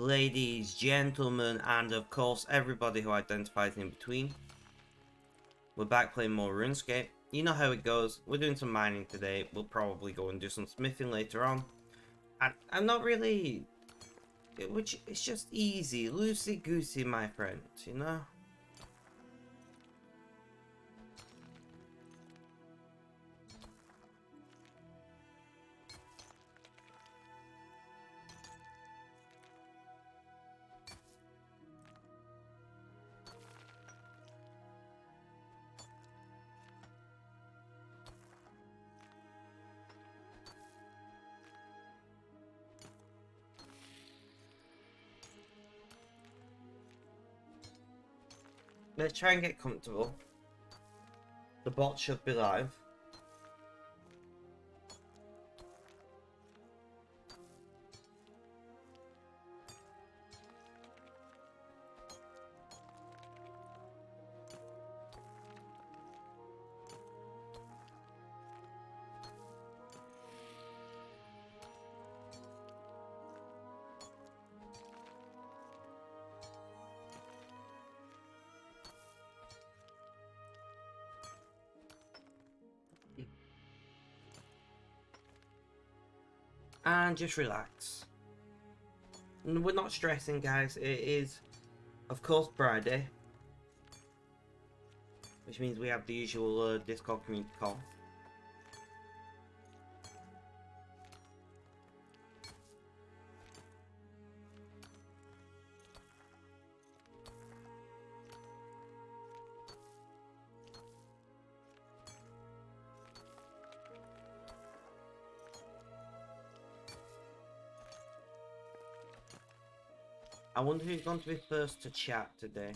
ladies, gentlemen, and of course everybody who identifies in between. We're back playing more Runescape. You know how it goes. We're doing some mining today. We'll probably go and do some smithing later on. I'm not really... It's just easy, loosey-goosey, my friend, you know? Let's try and get comfortable. The bot should be live. And just relax. We're not stressing, guys. It is, of course, Friday, which means we have the usual Discord community call. I wonder who's going to be first to chat today.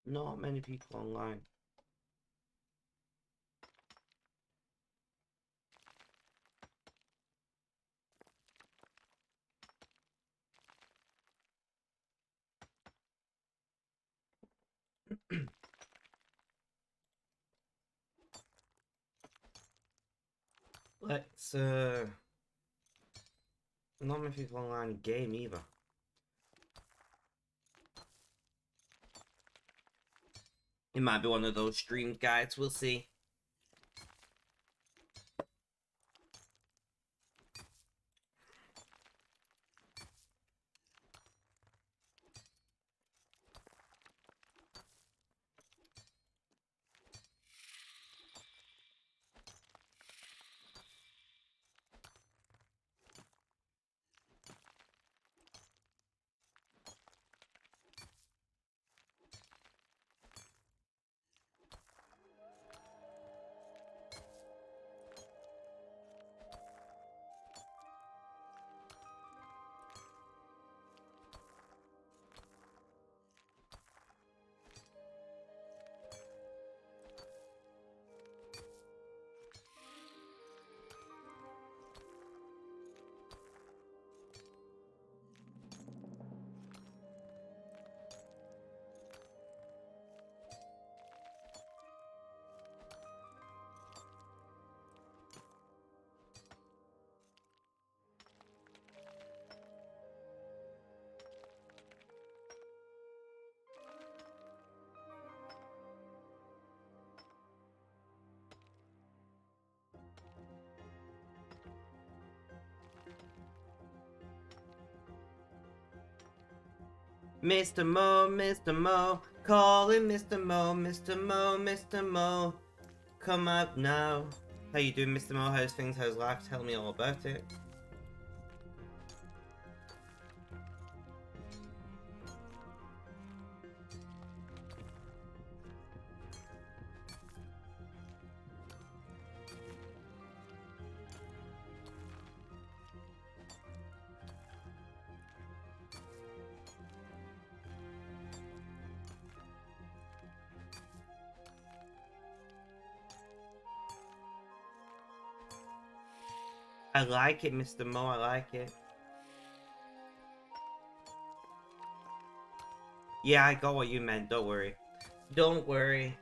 Not many people online. Let's not many people online game either. It might be one of those streamed guides, we'll see. Mr. Mo, calling Mr. Mo, Mr. Mo, Mr. Mo, come out now. How you doing, Mr. Mo? How's things? How's life? Tell me all about it. I like it, Mr. Mo. I like it. Yeah, I got what you meant. Don't worry. Don't worry.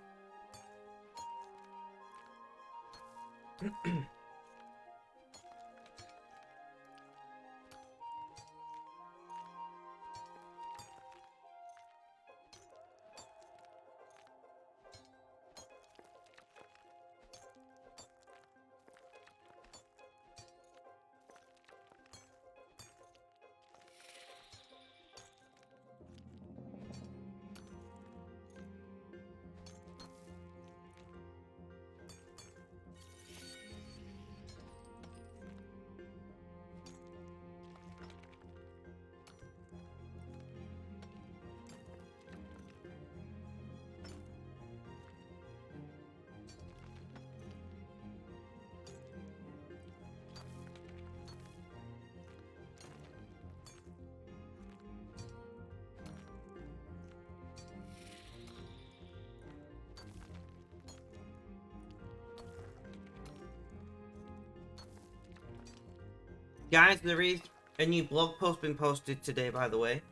Guys, there is a new blog post been posted today, by the way.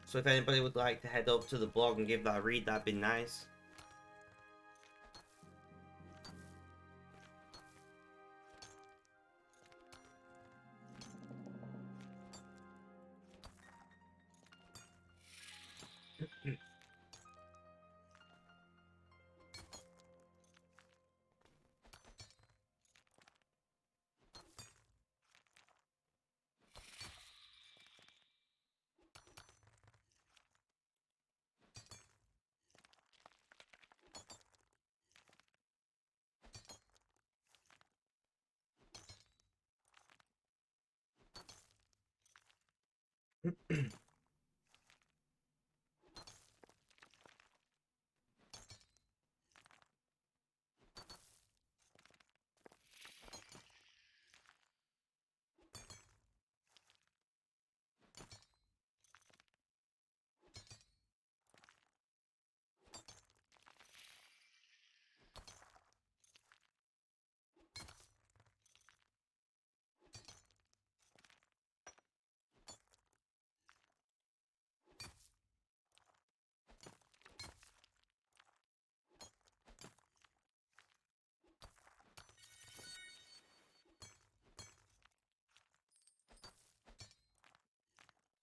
So if anybody would like to head up to the blog and give that a read, that'd be nice.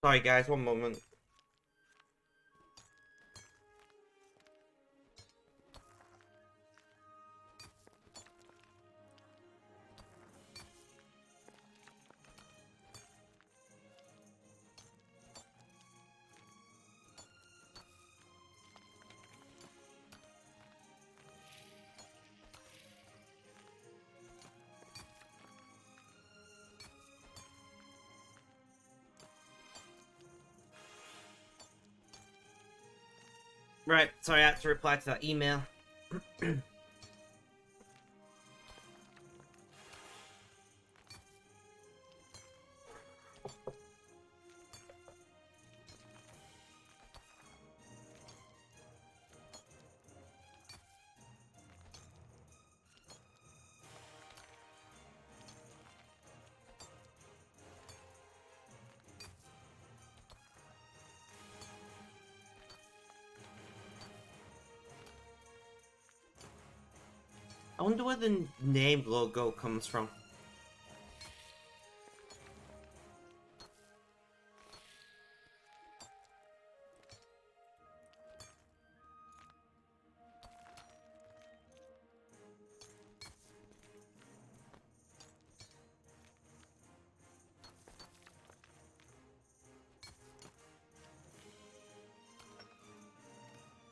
Sorry guys, one moment. Right, sorry I had to reply to that email. I wonder where the name logo comes from.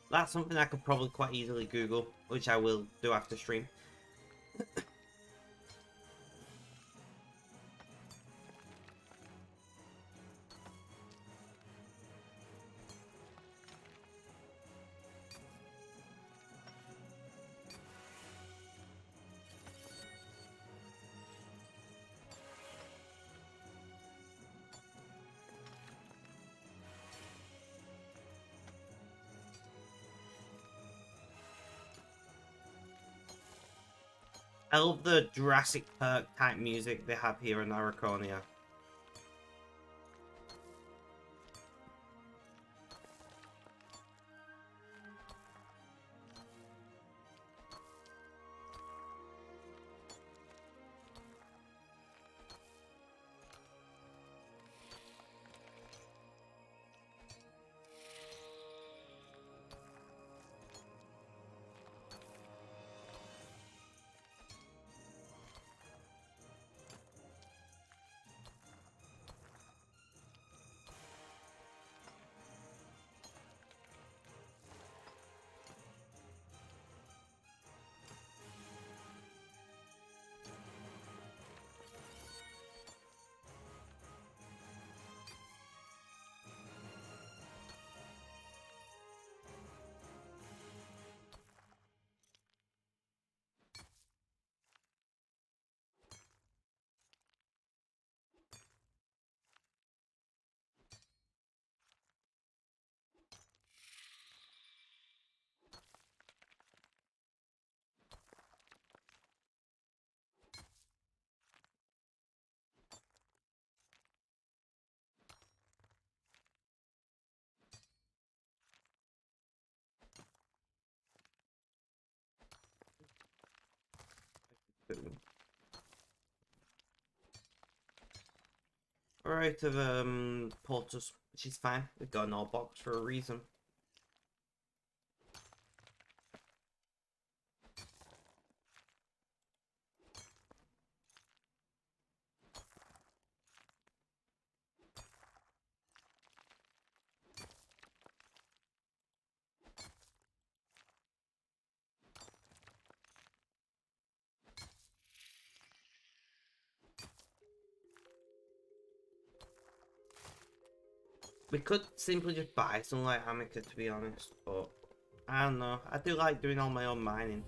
That's something I could probably quite easily Google, which I will do after stream. I love the Jurassic Park type music they have here in Araconia. We're out of portals, which is fine. We've got an all box for a reason. We could simply just buy some like Amica, to be honest, but I don't know. I do like doing all my own mining.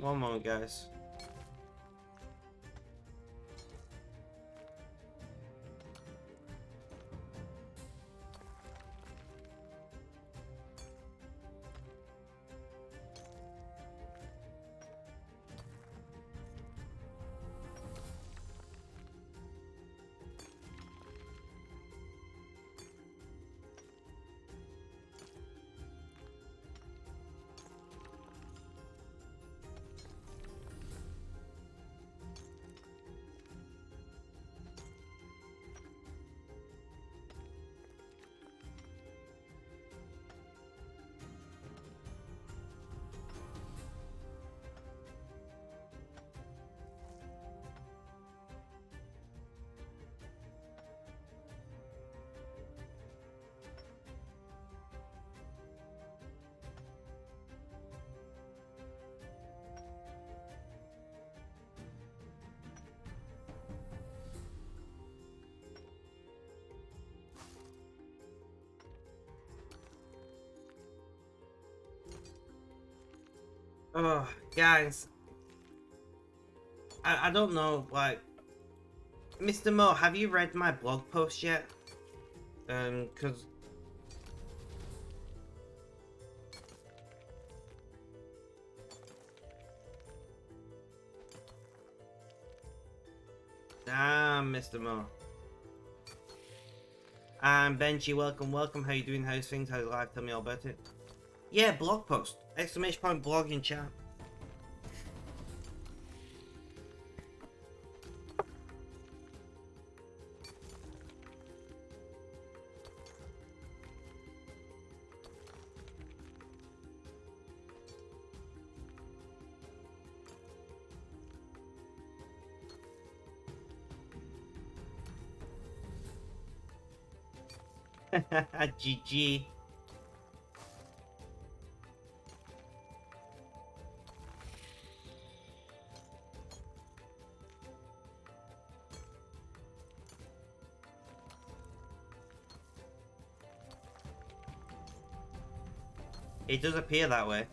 One moment, guys. Oh, guys. I don't know, like... Mr. Mo, have you read my blog post yet? Cause... Damn, Mr. Mo. And Benji, welcome, welcome. How you doing? How's things? How's life? Tell me all about it. Yeah, blog post. Exclamation point blog in chat. GG. It does appear that way.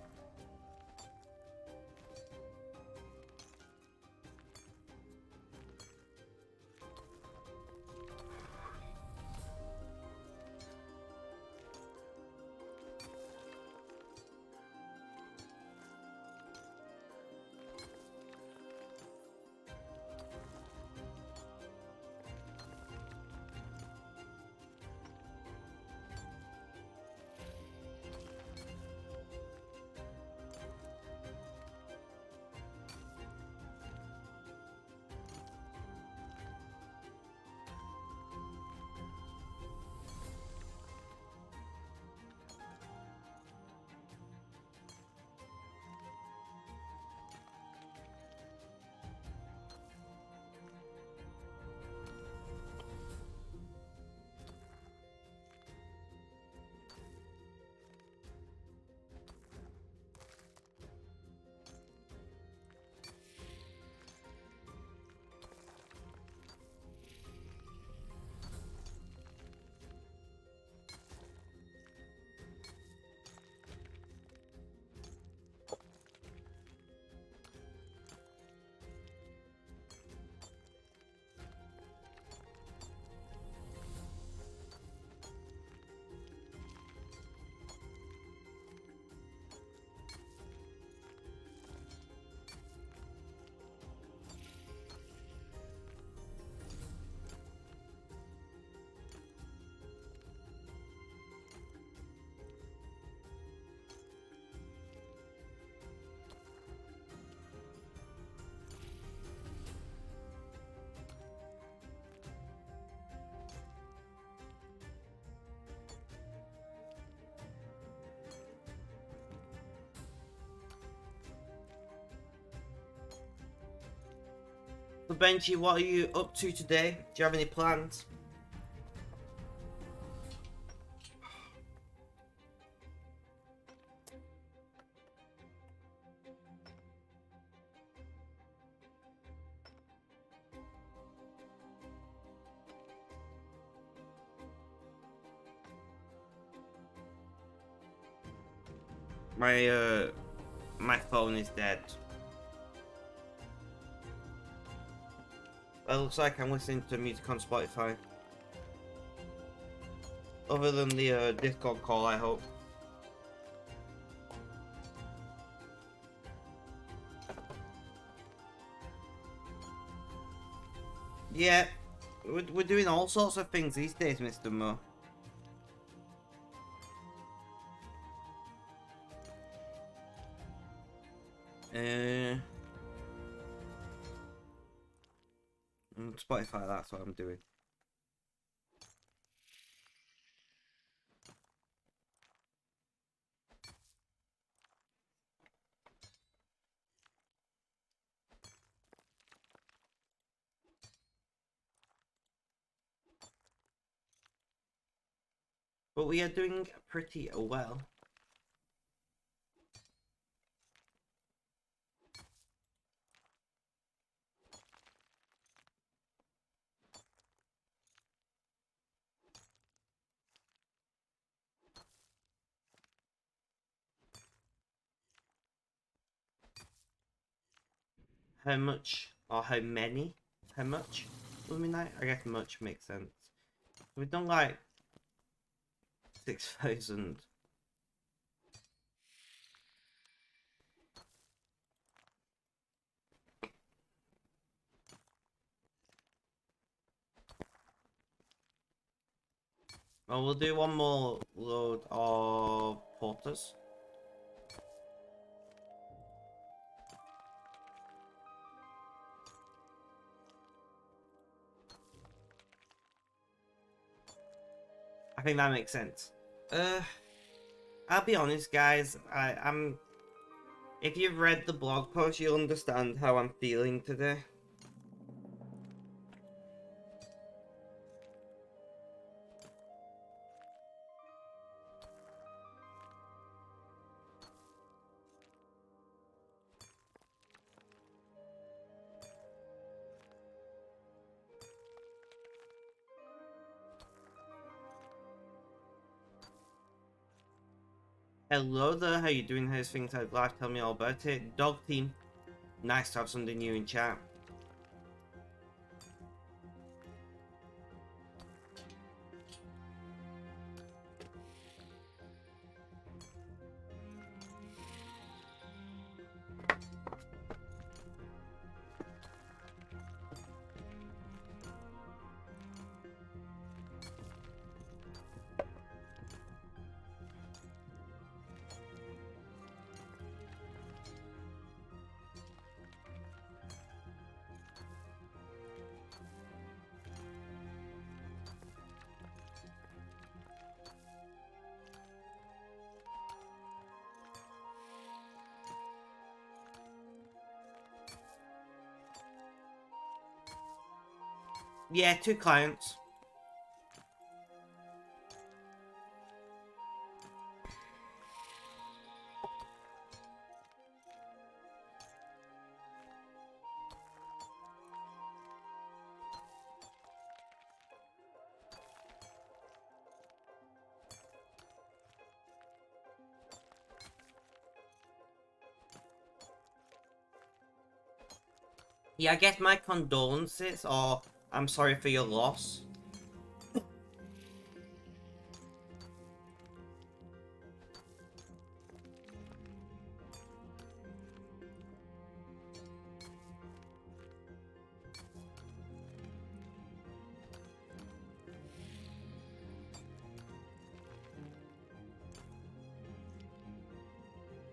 So Benji, what are you up to today? Do you have any plans? My phone is dead. It looks like I'm listening to music on Spotify. Other than the Discord call, I hope. Yeah, we're doing all sorts of things these days, Mr. Mo. Spotify, that's what I'm doing. But we are doing pretty well. How much or how many? How much? Luminite? I guess much makes sense. We've done like 6,000. Well, we'll do one more load of porters. I think that makes sense. I'll be honest, guys. I'm. If you've read the blog post, you'll understand how I'm feeling today. Hello there, how you doing? How's things? How's life? Tell me all about it. Dog team, nice to have something new in chat. Yeah, 2 clients. Yeah, I guess my condolences, or I'm sorry for your loss.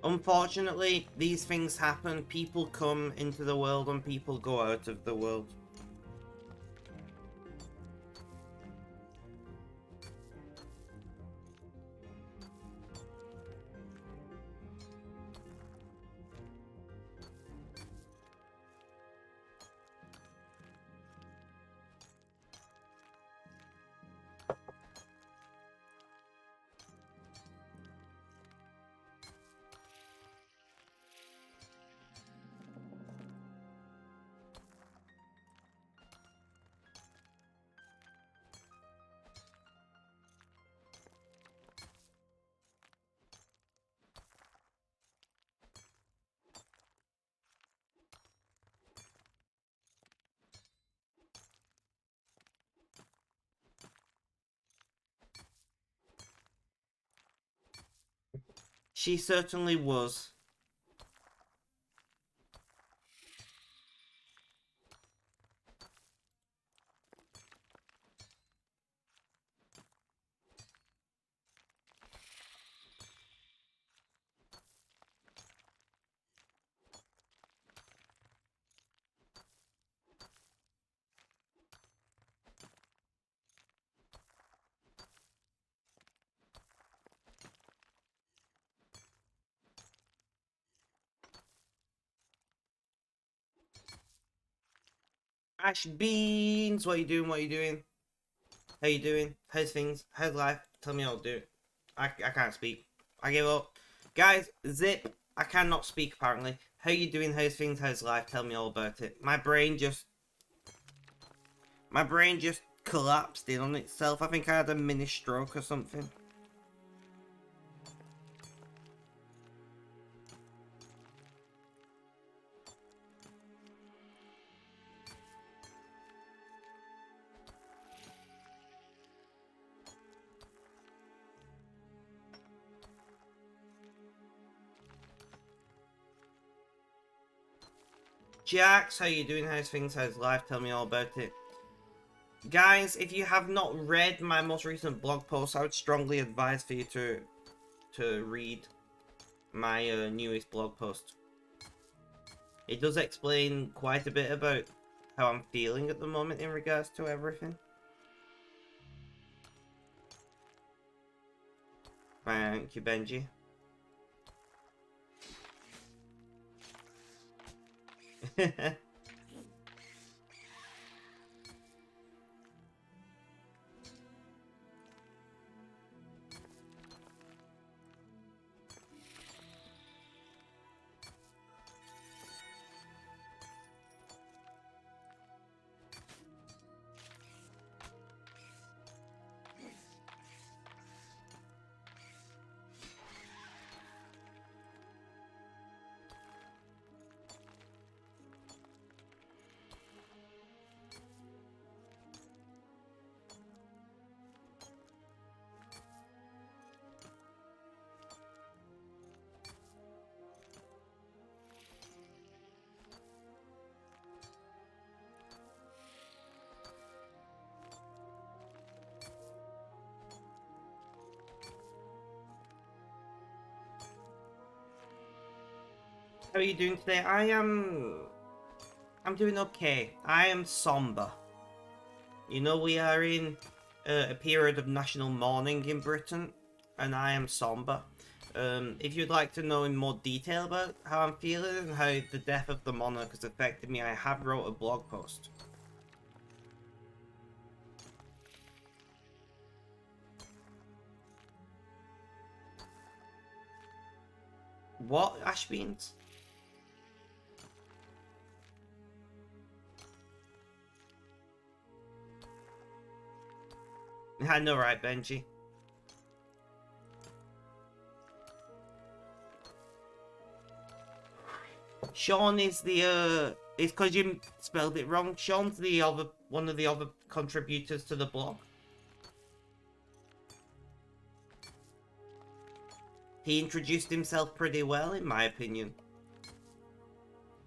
Unfortunately, these things happen. People come into the world and people go out of the world. She certainly was. Ash Beans, what are you doing? What are you doing? How you doing? How's things? How's life? Tell me how to do it. I can't speak. I give up. Guys, Zip, I cannot speak apparently. How you doing? How's things? How's life? Tell me all about it. My brain just collapsed in on itself. I think I had a mini stroke or something. Jax, how you doing? How's things? How's life? Tell me all about it. Guys, if you have not read my most recent blog post, I would strongly advise for you to read my newest blog post. It does explain quite a bit about how I'm feeling at the moment in regards to everything. Thank you, Benji. How are you doing today? I'm doing okay. I am somber. You know, we are in a period of national mourning in Britain, and I am somber. If you'd like to know in more detail about how I'm feeling and how the death of the monarch has affected me, I have wrote a blog post. What, Ash Beans? I know, right, Benji? Sean is the it's because you spelled it wrong. Sean's the other one of the other contributors to the blog. He introduced himself pretty well, in my opinion.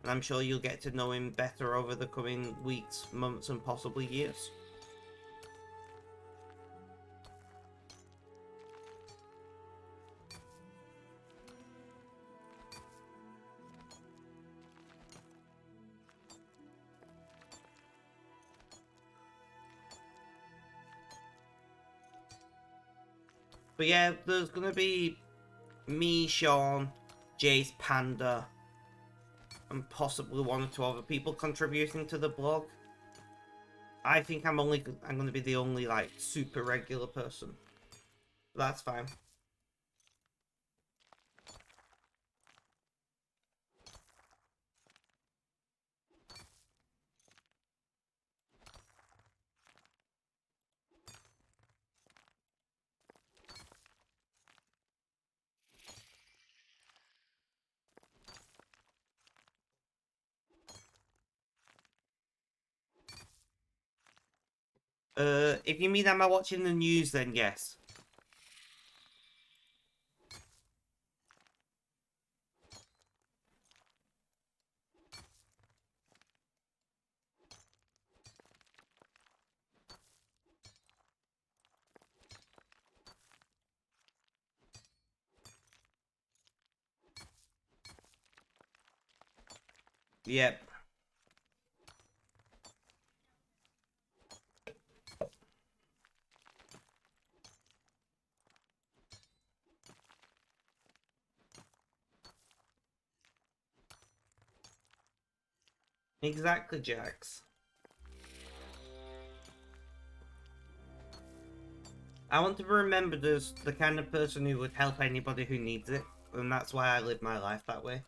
And I'm sure you'll get to know him better over the coming weeks, months, and possibly years. But yeah, there's gonna be me, Sean, Jace, Panda, and possibly one or two other people contributing to the blog. I think I'm gonna be the only like super regular person. But that's fine. If you mean am I watching the news, then yes. Yep. Exactly, Jax. I want to be remembered as the kind of person who would help anybody who needs it, and that's why I live my life that way.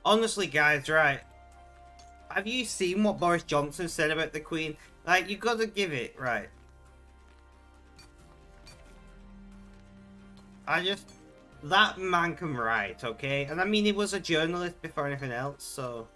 Honestly, guys, right? Have you seen what Boris Johnson said about the Queen? Like, you gotta give it, right? That man can write, okay? And I mean, he was a journalist before anything else, so...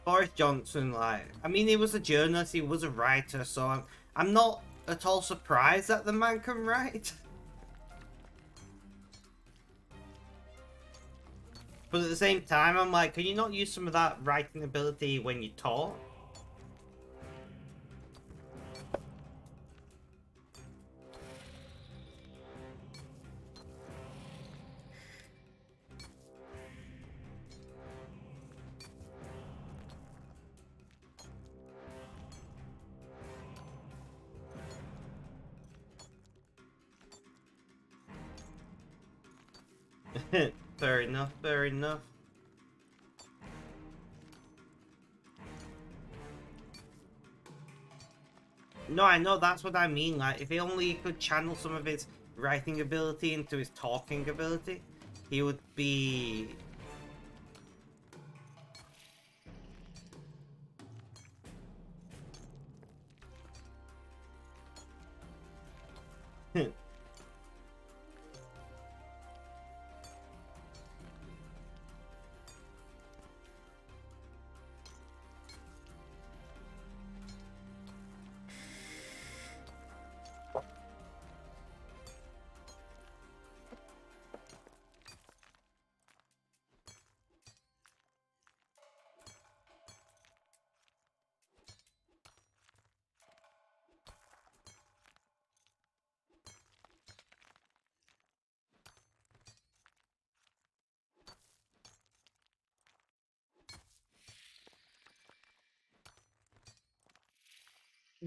Boris Johnson, like, I mean, he was a journalist, he was a writer, so I'm not at all surprised that the man can write. But at the same time, I'm like, can you not use some of that writing ability when you talk? Fair enough, fair enough. No, I know, that's what I mean. Like, if he only could channel some of his writing ability into his talking ability, he would be...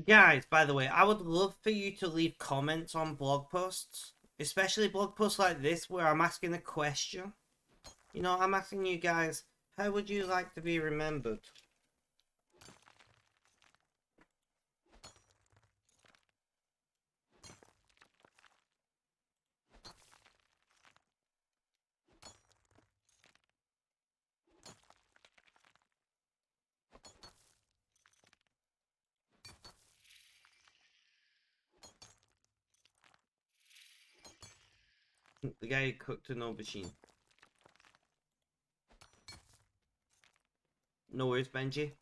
Guys, by the way, I would love for you to leave comments on blog posts, especially blog posts like this where I'm asking a question. You know, I'm asking you guys, how would you like to be remembered? The guy who cooked an aubergine. No worries, Benji.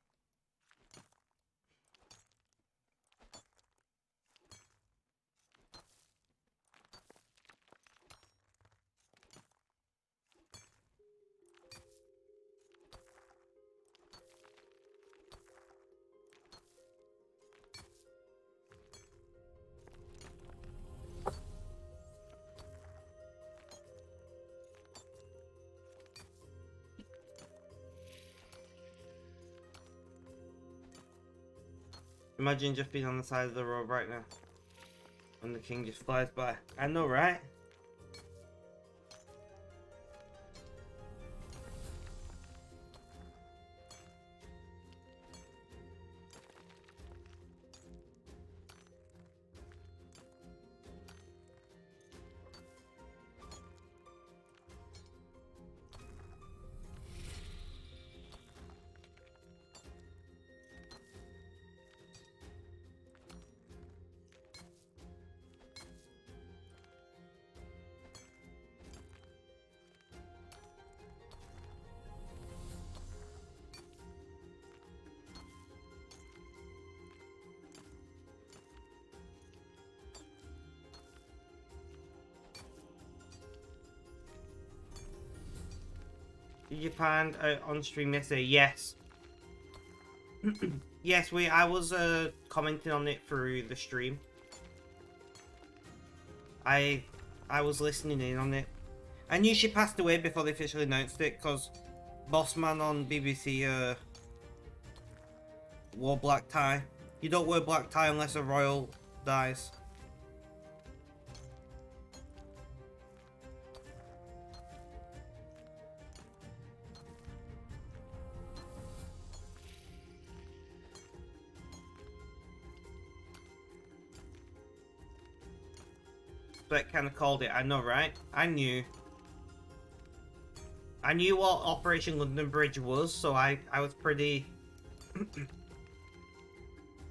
Imagine just being on the side of the road right now. And the king just flies by. I know, right? Did you find out on stream yesterday? Yes. Yes, I was commenting on it through the stream. I was listening in on it. I knew she passed away before they officially announced it, because Bossman on BBC wore black tie. You don't wear black tie unless a royal dies. But kind of called it. I know, right? I knew what Operation London Bridge was, so I was pretty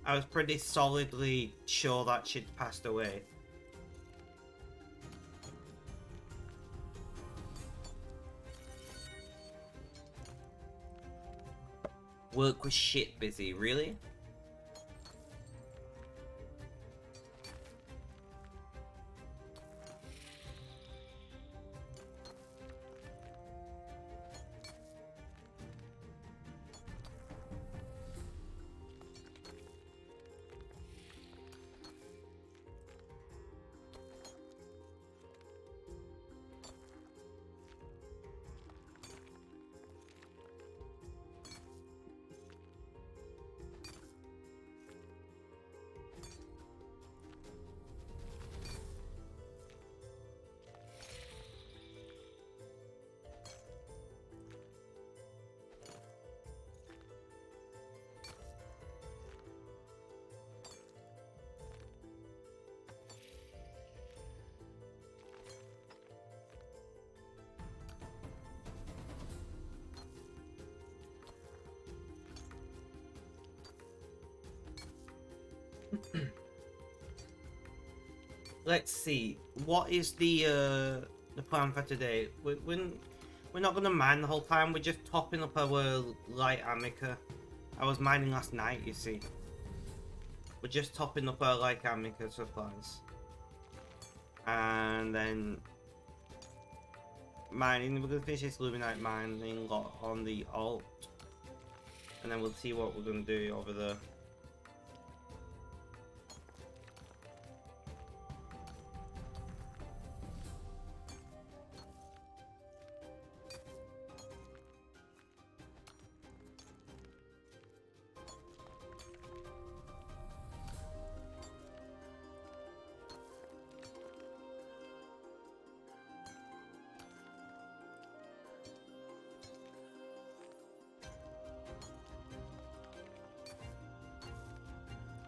I was pretty solidly sure that she'd passed away. Work was shit busy, really? Let's see. What is the plan for today? We're not gonna mine the whole time. We're just topping up our light amica. I was mining last night, you see. We're just topping up our light amica supplies, and then mining. We're gonna finish this luminite mining lot on the alt, and then we'll see what we're gonna do over there.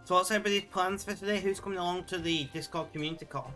So what's everybody's plans for today? Who's coming along to the Discord community call?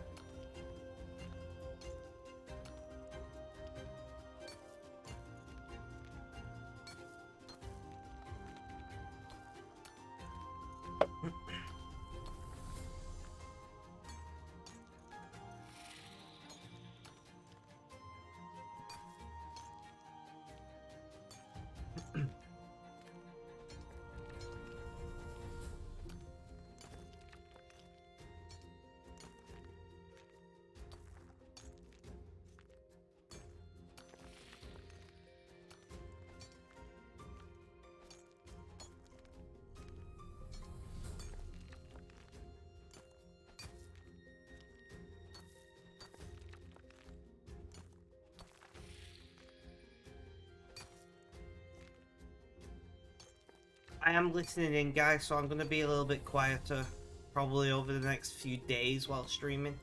I am listening in, guys, so I'm going to be a little bit quieter probably over the next few days while streaming.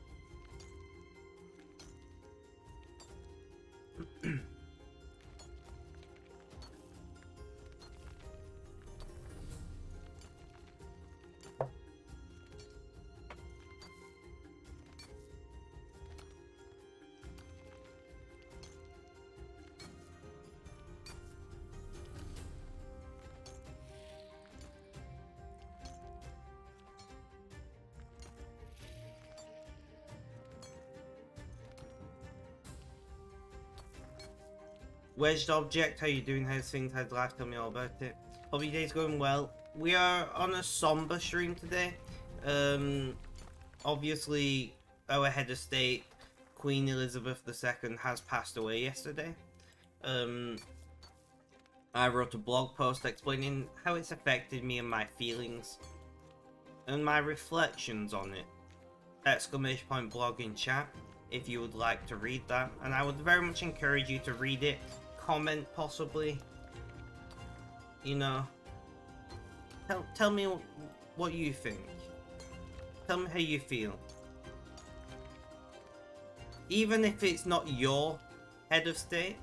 Wedged Object, how you doing? How's things? How's life? Tell me all about it. Hope your day's going well. We are on a somber stream today. Obviously, our head of state, Queen Elizabeth II, has passed away yesterday. I wrote a blog post explaining how it's affected me and my feelings and my reflections on it. Exclamation point blog in chat if you would like to read that, and I would very much encourage you to read it, comment possibly, you know, Tell me what you think. Tell me how you feel. Even if it's not your head of state,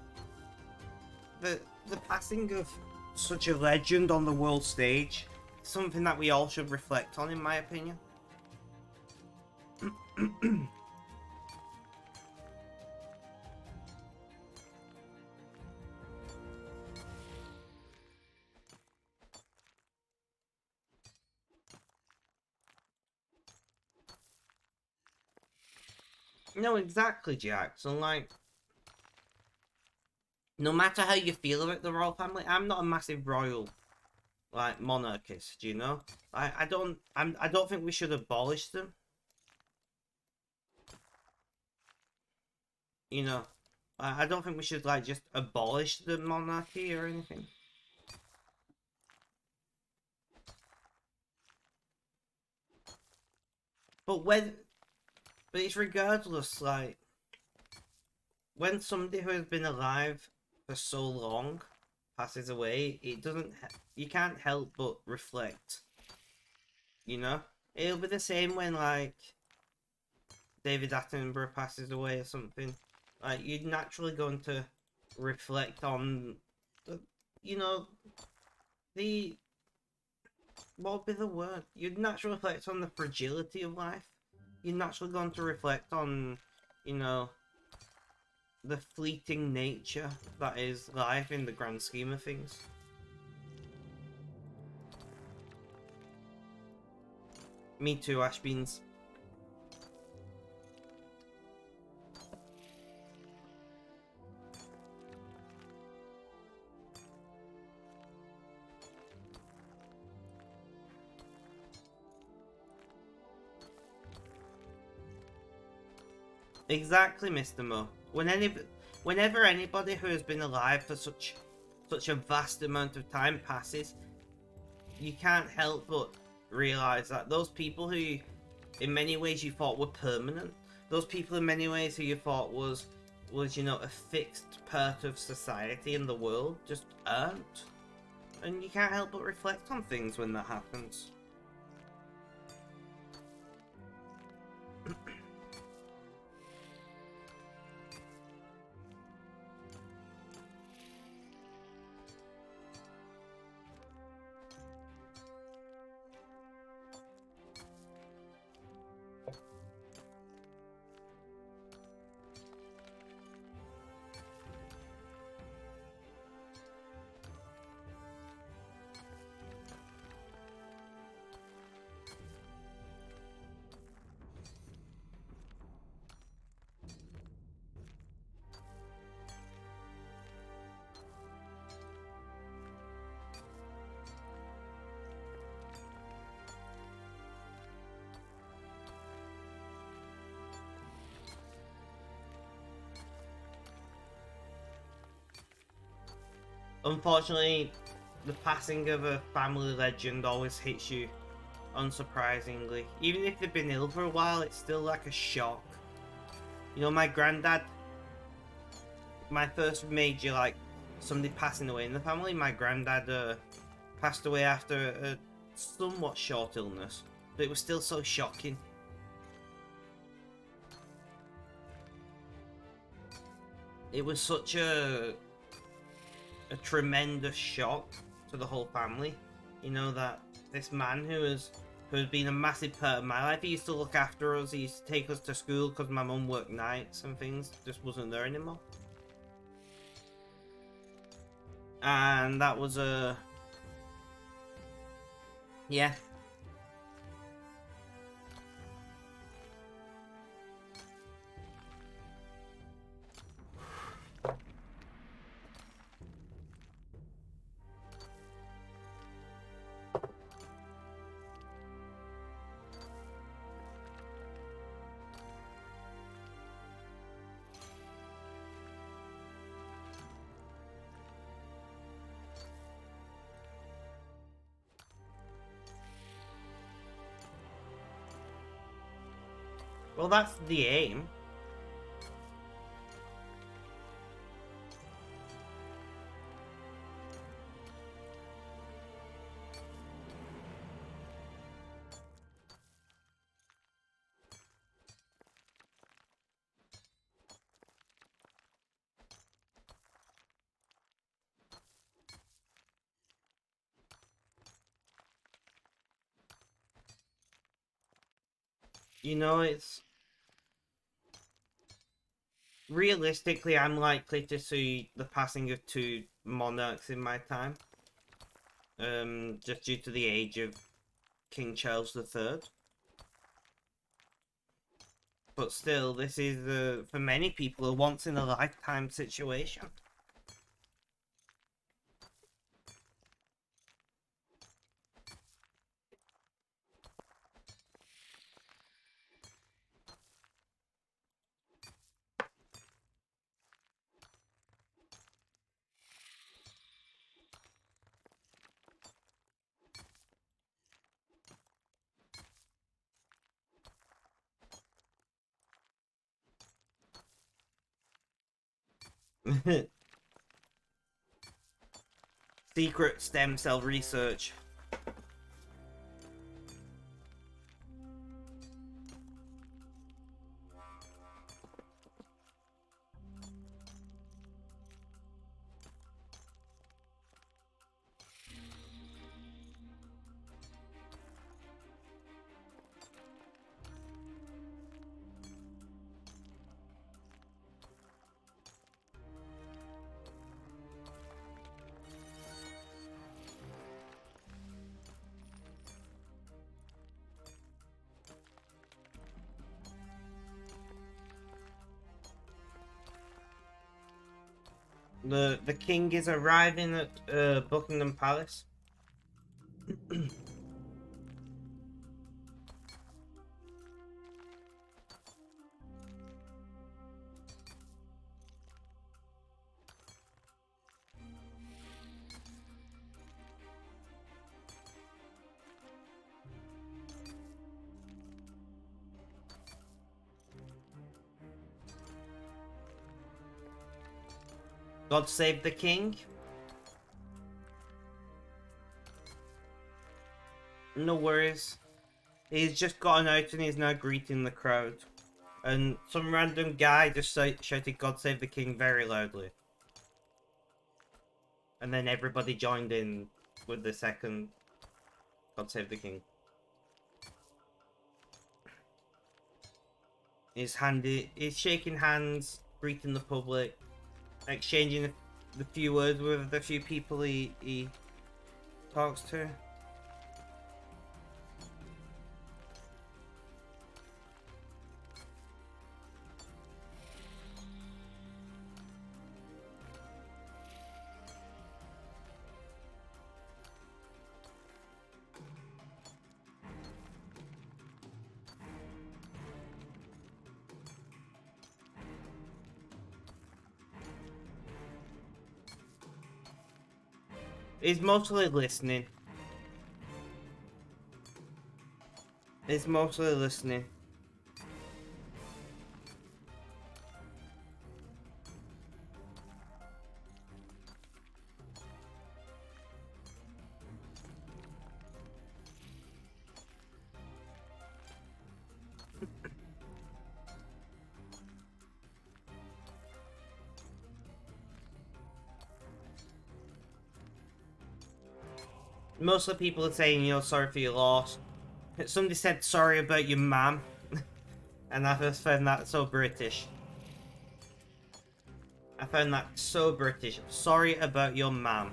the passing of such a legend on the world stage, something that we all should reflect on, in my opinion. No, exactly, Jackson. Like, no matter how you feel about the royal family, I'm not a massive royal, like, monarchist. You know, I don't think we should abolish them. You know, I don't think we should like just abolish the monarchy or anything. But it's regardless. Like, when somebody who has been alive for so long passes away, it doesn't. You can't help but reflect. You know, it'll be the same when like David Attenborough passes away or something. Like, you're naturally going to reflect on the, you know, the what would be the word? You'd naturally reflect on the fragility of life. You're naturally going to reflect on, you know, the fleeting nature that is life in the grand scheme of things. Me too, Ashbeans. Exactly, Mr. Mo. Whenever anybody who has been alive for such a vast amount of time passes, you can't help but realize that those people who in many ways you thought were permanent, those people in many ways who you thought was you know, a fixed part of society in the world, just aren't. And you can't help but reflect on things when that happens. Unfortunately, the passing of a family legend always hits you unsurprisingly. Even if they've been ill for a while, it's still like a shock. You know, my granddad, my first major, like, somebody passing away in the family, my granddad passed away after a somewhat short illness, but it was still so shocking. It was such a tremendous shock to the whole family. You know, that this man who has been a massive part of my life, he used to look after us, he used to take us to school because my mum worked nights and things, just wasn't there anymore. And that was a yeah. Well, that's the aim. You know, it's realistically, I'm likely to see the passing of 2 monarchs in my time. Just due to the age of King Charles III. But still, this is, for many people, a once-in-a-lifetime situation. Secret stem cell research. The king is arriving at Buckingham Palace. God save the king. No worries. He's just gotten out and he's now greeting the crowd. And some random guy just shouted God save the king very loudly. And then everybody joined in with the second God save the king. He's shaking hands, greeting the public, exchanging the few words with the few people he talks to. He's mostly listening. He's mostly listening. Most of the people are saying, you know, sorry for your loss. Somebody said sorry about your mum. And I just found that so British. I found that so British. Sorry about your mum.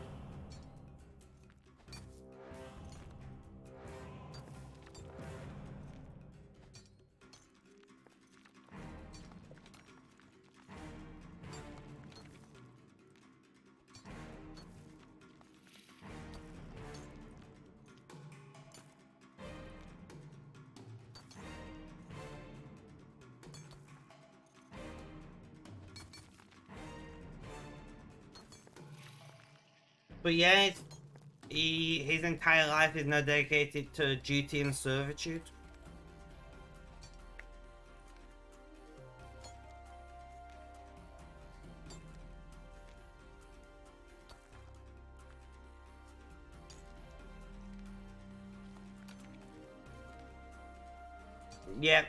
But yeah, his entire life is now dedicated to duty and servitude. Yep.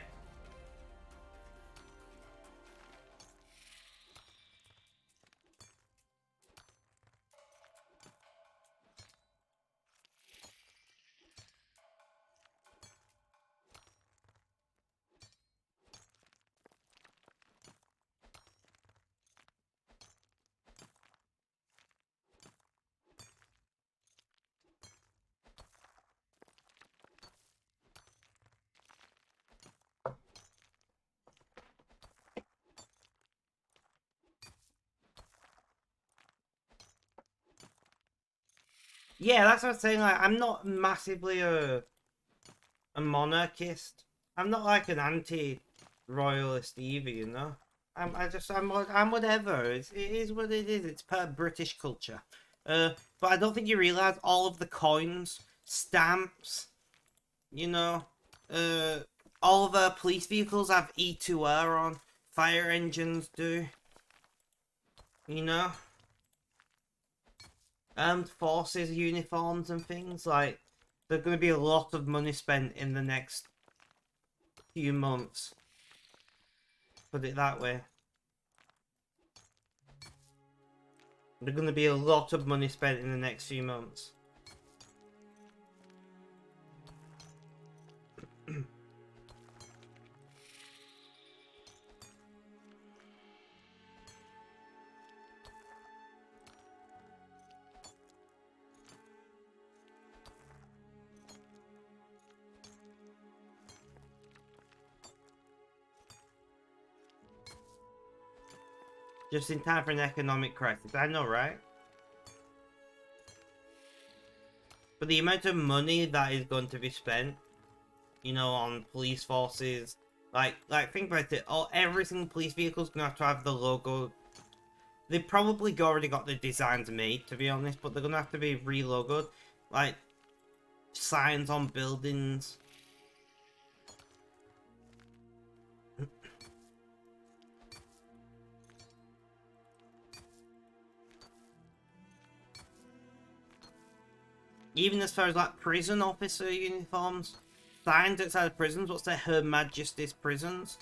Yeah, that's what I'm saying. Like, I'm not massively a monarchist. I'm not like an anti-royalist either, you know. I'm whatever. It is what it is. It's per British culture. But I don't think you realize all of the coins, stamps, you know, uh, all of our police vehicles have E2R on. Fire engines do, you know. Armed forces uniforms and things like. There's going to be a lot of money spent in the next few months. Put it that way. There's going to be a lot of money spent in the next few months. Just in time for an economic crisis. I know, right? But the amount of money that is going to be spent, you know, on police forces, like think about it. Every single police vehicle is gonna have to have the logo. They probably already got the designs made, to be honest, but they're gonna have to be re-logoed, like signs on buildings. Even as far as like prison officer uniforms, signs outside of prisons, what's their Her Majesty's prisons,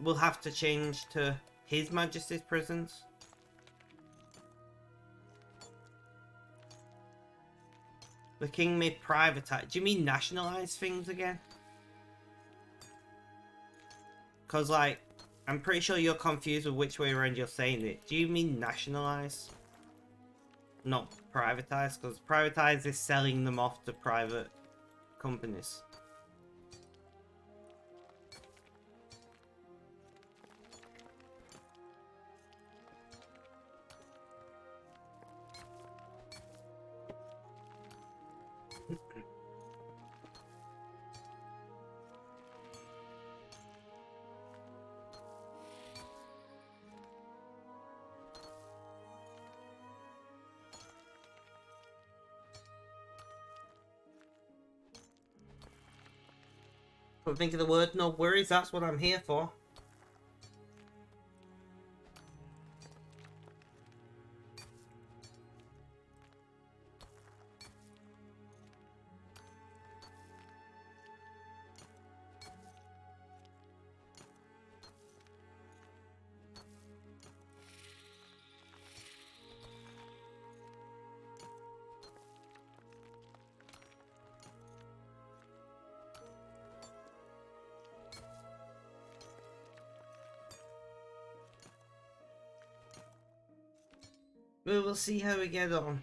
will have to change to His Majesty's prisons. The king may privatize. Do you mean nationalize things again? Because, like, I'm pretty sure you're confused with which way around you're saying it. Do you mean nationalize? Not privatize? Because privatize is selling them off to private companies. But think of the word, no worries, that's what I'm here for. But we'll see how we get on.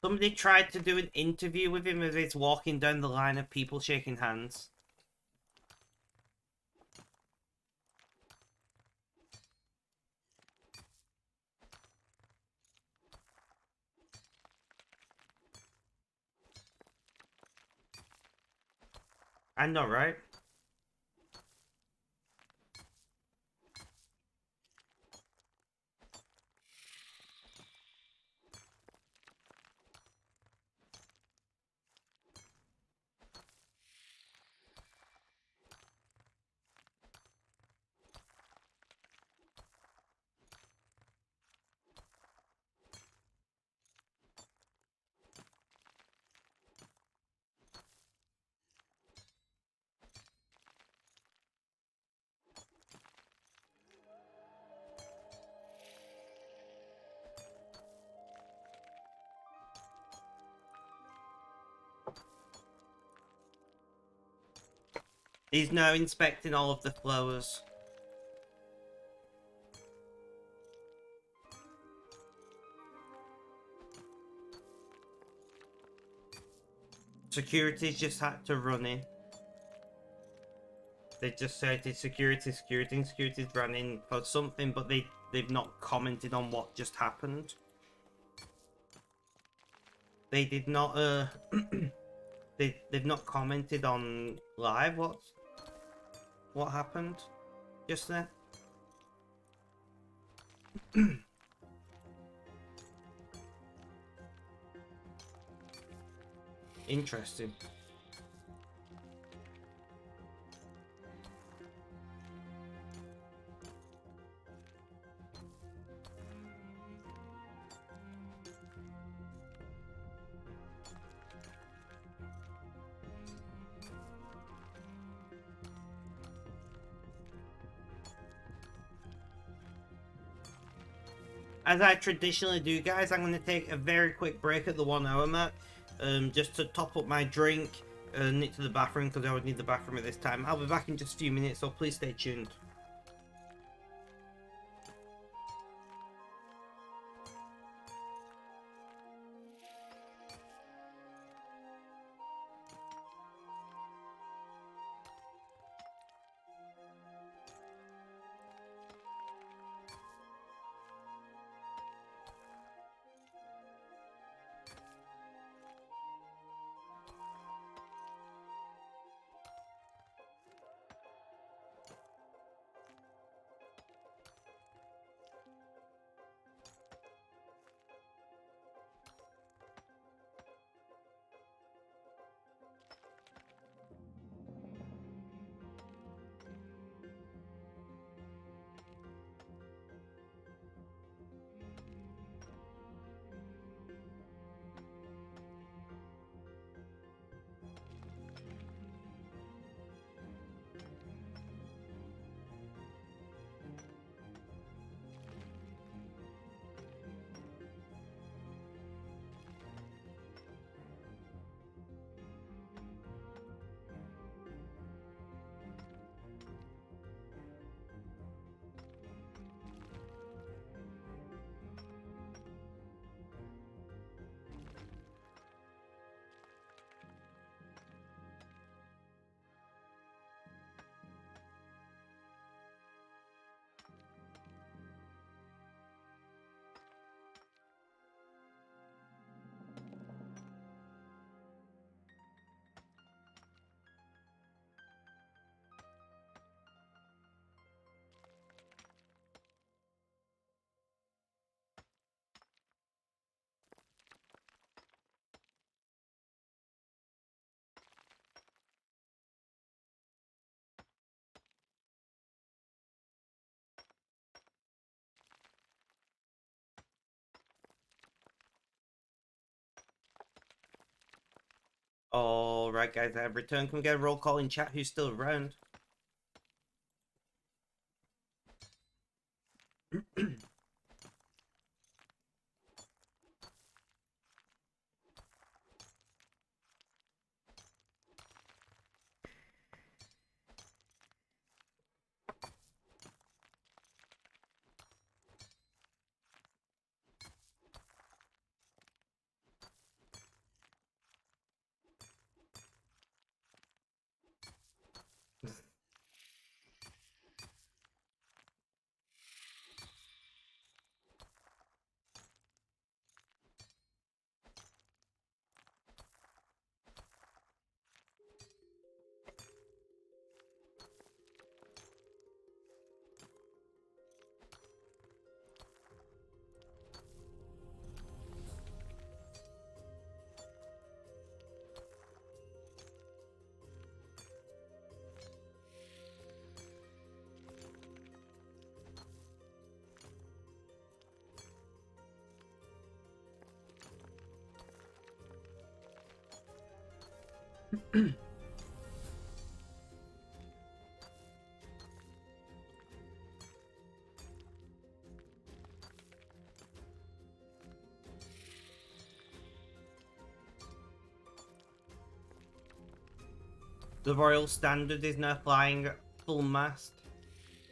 Somebody tried to do an interview with him as he's walking down the line of people shaking hands. I know, right? He's now inspecting all of the flowers. Security's just had to run in. They just said it's security's running for something, but they've not commented on what just happened. They did not they've not commented on live what happened just then. Interesting. As I traditionally do, guys, I'm going to take a very quick break at the 1 hour mark, just to top up my drink, nip to the bathroom because I would need the bathroom at this time. I'll be back in just a few minutes, so please stay tuned. Alright, guys, I have returned. Can we get a roll call in chat? Who's still around? The Royal Standard is now flying full mast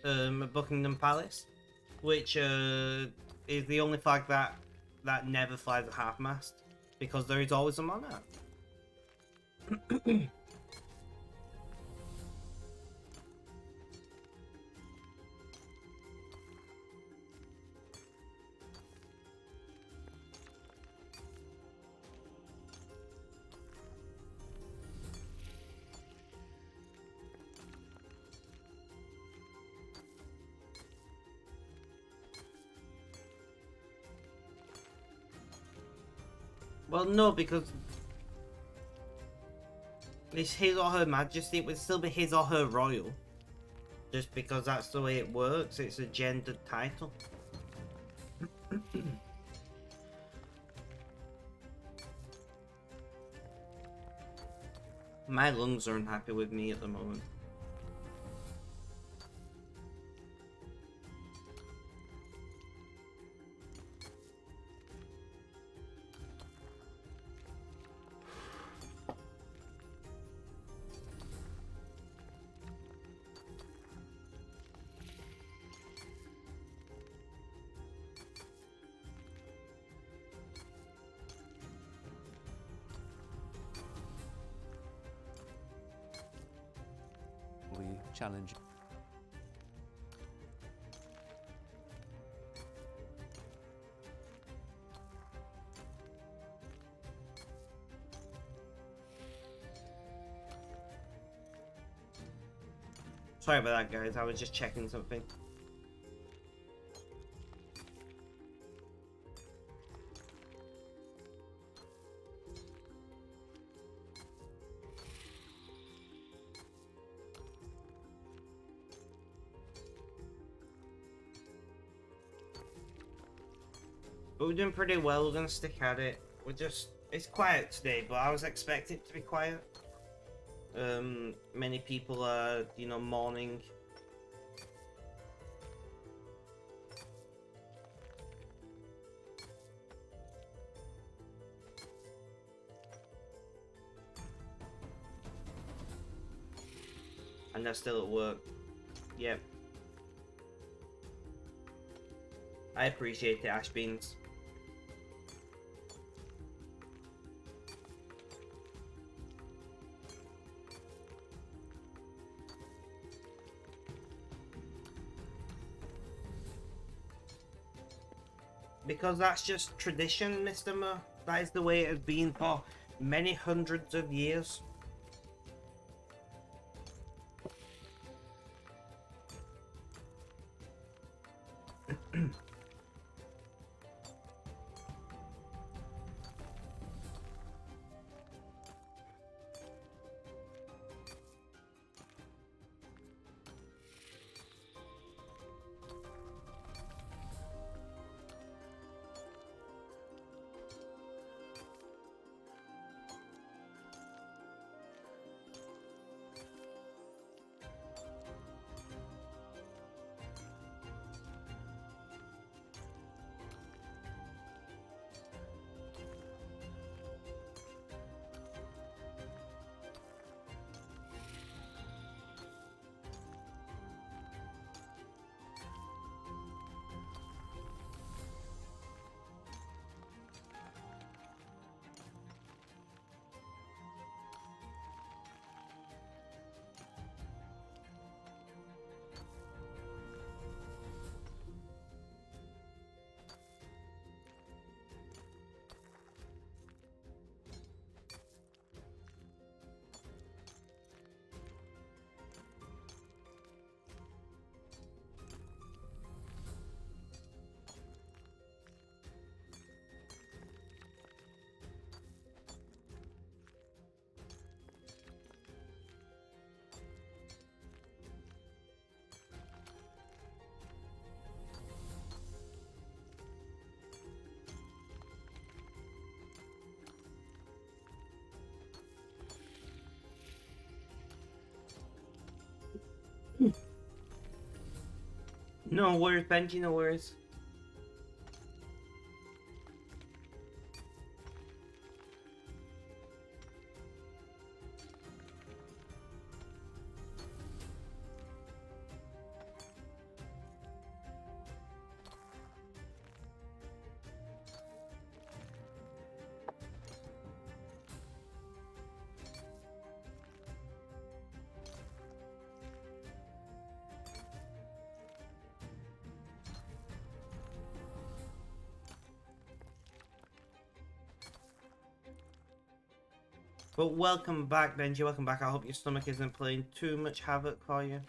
at Buckingham Palace, which is the only flag that never flies at half mast, because there is always a monarch. Well, no, because it's his or her majesty. It would still be his or her royal. Just because that's the way it works. It's a gendered title. My lungs are unhappy with me at the moment. We challenge. Sorry about that, guys. I was just checking something. But we're doing pretty well. We're gonna stick at it. It's quiet today, but I was expecting it to be quiet. Many people are, mourning. And they're still at work. Yep. I appreciate it, Ash Beans. Because that's just tradition, Mr. Mo. That is the way it has been for many hundreds of years. No worries, Benji, no worries. But welcome back, Benji. Welcome back. I hope your stomach isn't playing too much havoc for you.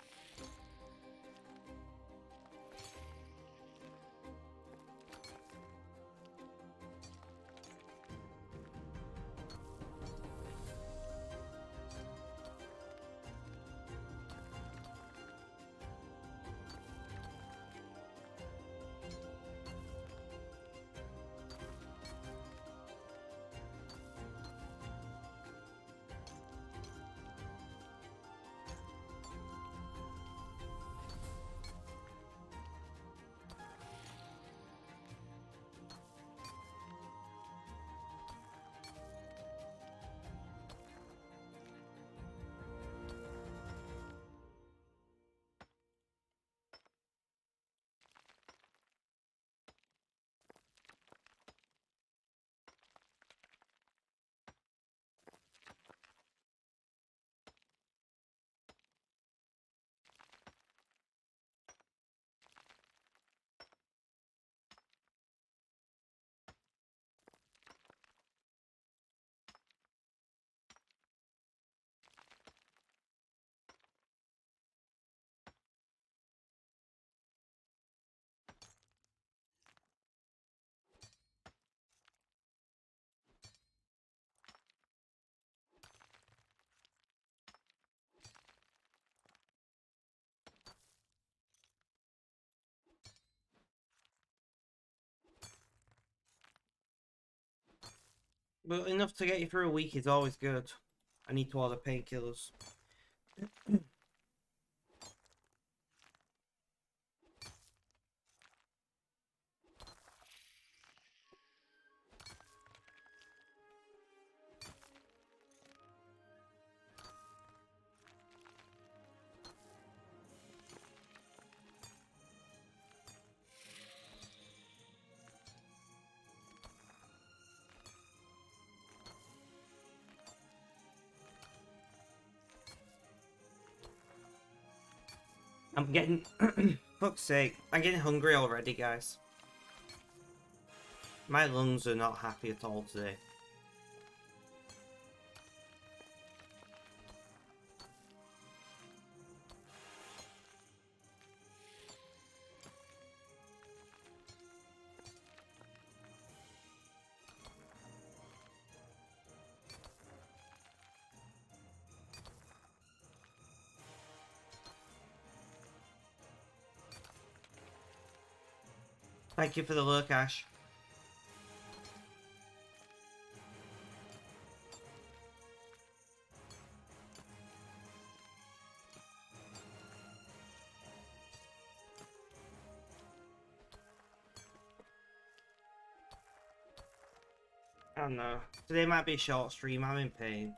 But enough to get you through a week is always good. I need to order painkillers. I'm getting... fuck's sake. I'm getting hungry already, guys. My lungs are not happy at all today. Thank you for the look, Ash. I don't know. Today might be a short stream. I'm in pain.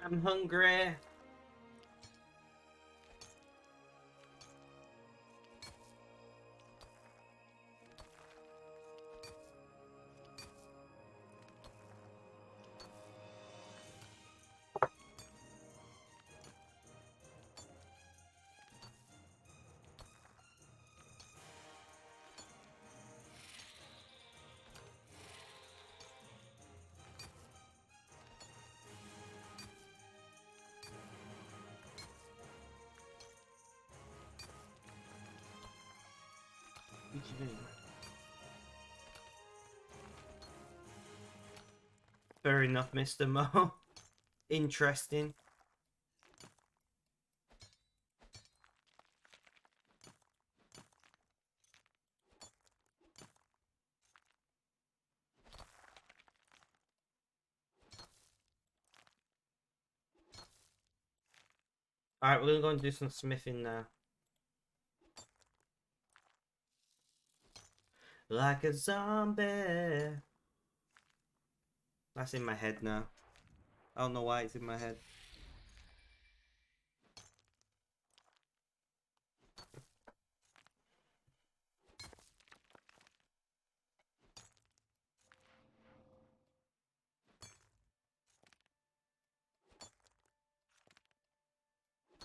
I'm hungry. What you doing? Fair enough, Mr. Mo. Interesting. Alright, we're gonna go and do some smithing now. Like a zombie. That's in my head now. I don't know why it's in my head.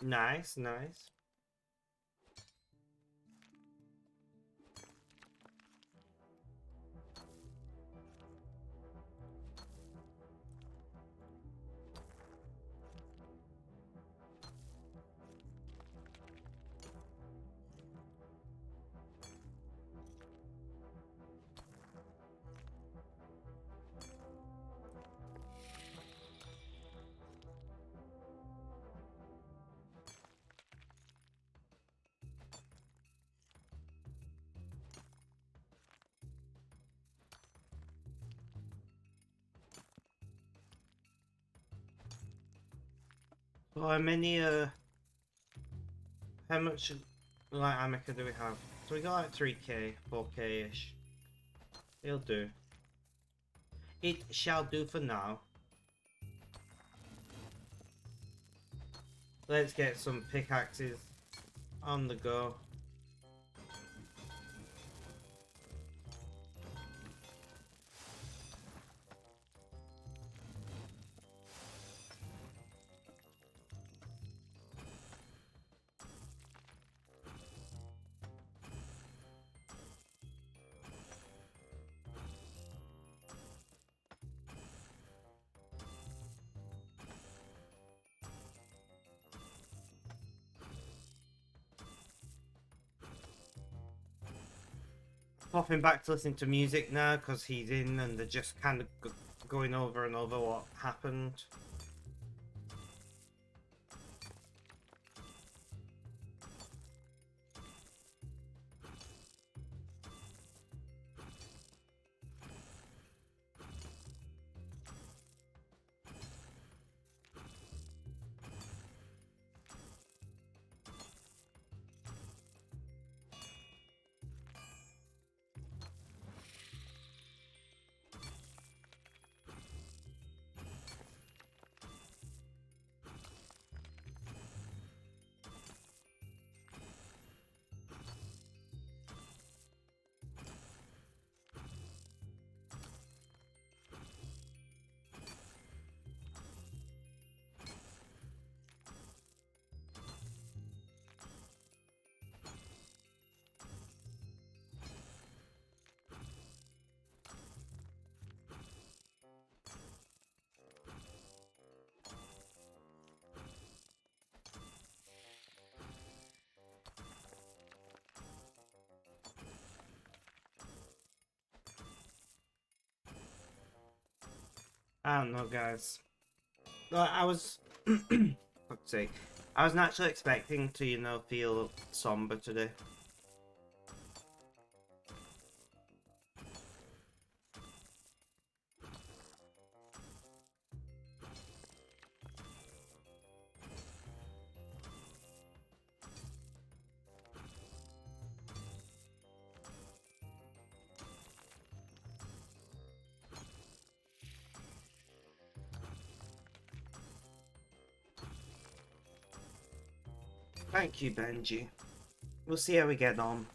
Nice, nice. So how much like Amica do we have? So we got like 3k, 4k-ish. It'll do. It shall do for now. Let's get some pickaxes on the go. Popping back to listen to music now because he's in and they're just kind of going over and over what happened. I don't know, guys. I was, fuck's sake, I was naturally expecting to, you know, feel somber today. Thank you, Benji. We'll see how we get on.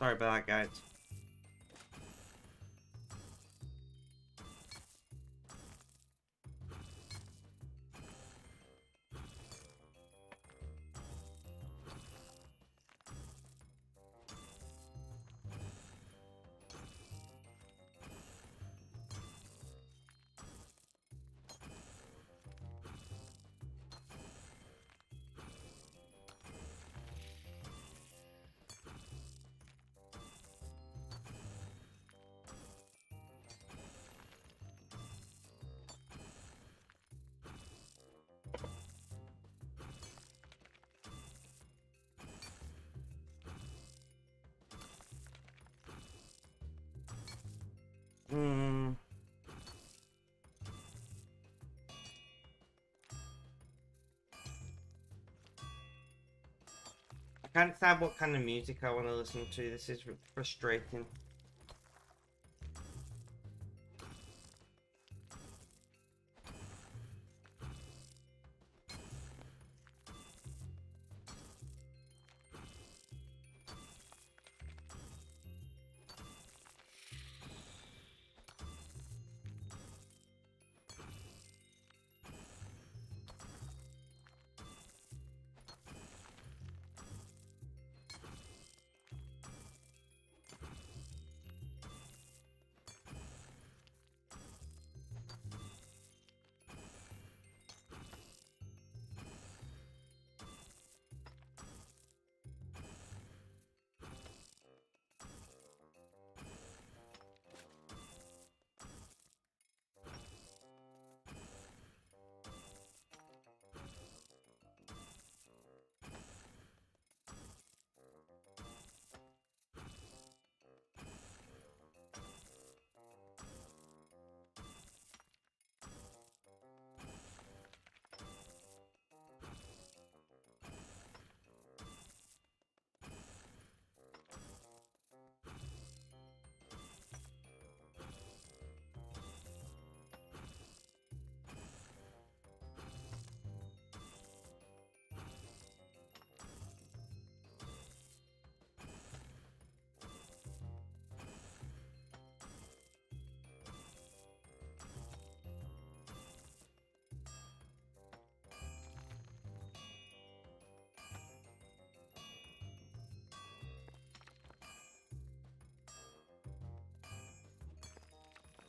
Sorry about that, guys. I can't decide what kind of music I want to listen to. This is frustrating.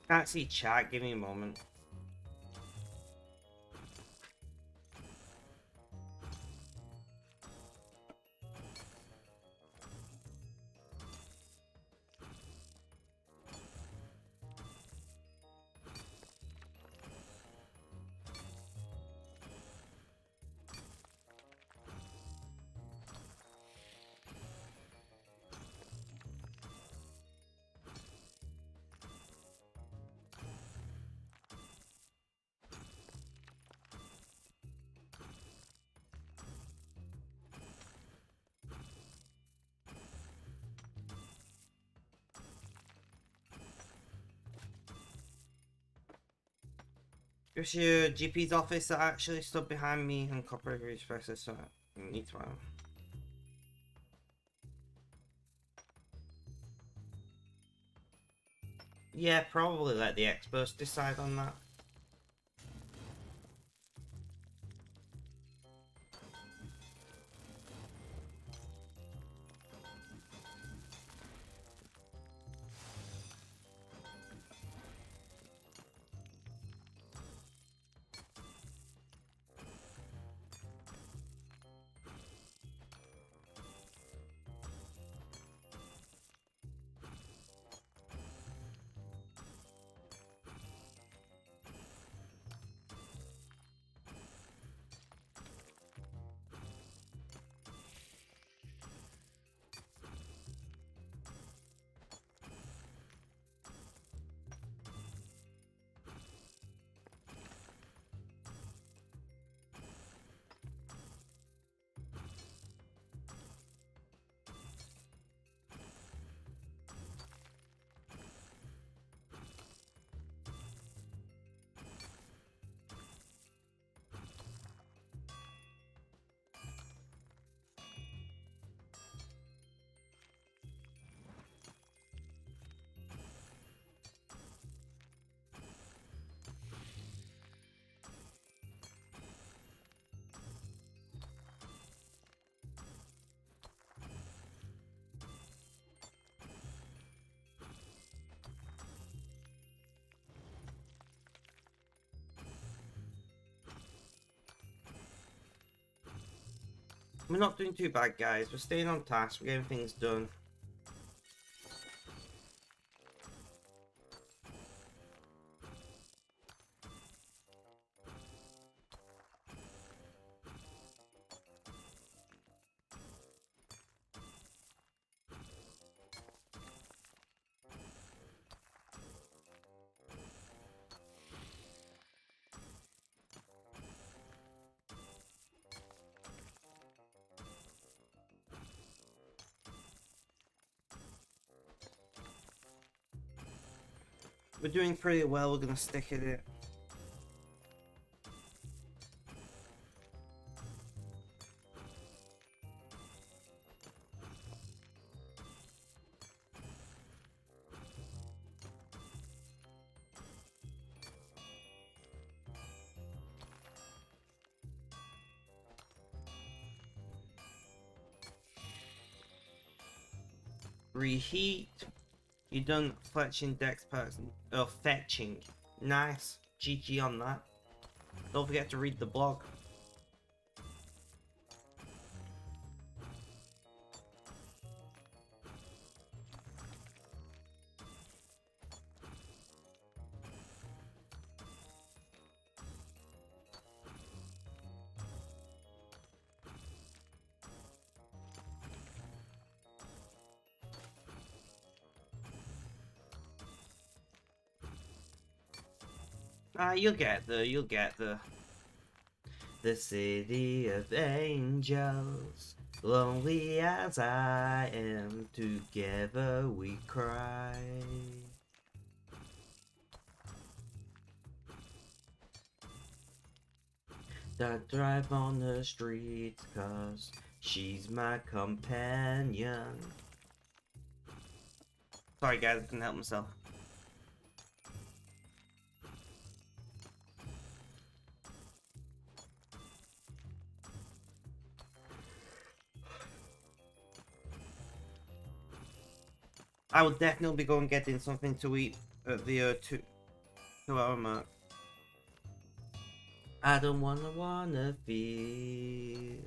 Can't see chat, give me a moment. It was your GP's office that actually stood behind me and cooperated with versus, so I need to. Yeah, probably let the experts decide on that. We're not doing too bad, guys. We're staying on task. We're getting things done. We're doing pretty well. We're gonna stick at it. Reheat. You done fetching dex packs? Oh, fetching. Nice. GG on that. Don't forget to read the blog. You'll get the city of angels. Lonely as I am, together we cry. That drive on the streets, cause she's my companion. Sorry guys, I couldn't help myself. I will definitely be going getting something to eat at the 2 hour mark. I don't wanna feel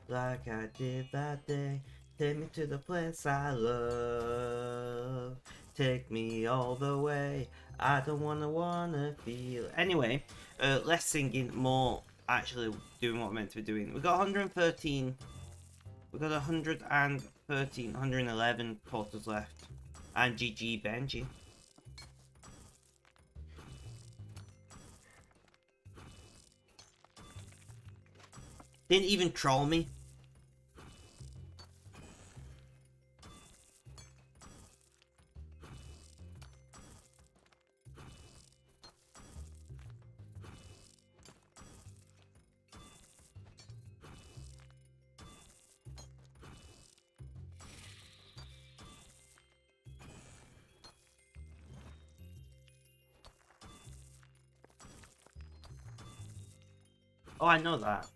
like I did that day. Take me to the place I love. Take me all the way. I don't wanna feel. Anyway, less singing, more actually doing what we're meant to be doing. We got 113. We got 113, 111 portals left. And GG Benji. Didn't even troll me. Oh, I know that.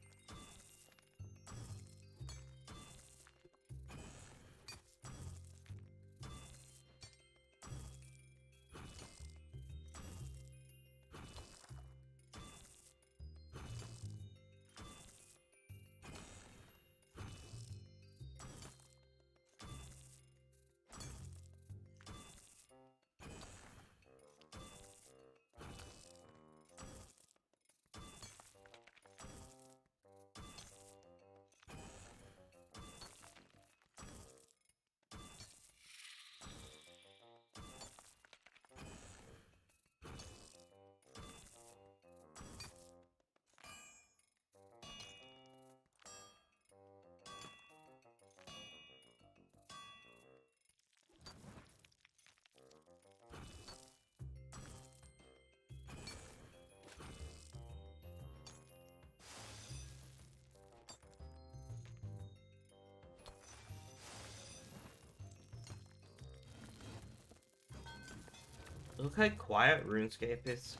Look how quiet Runescape is.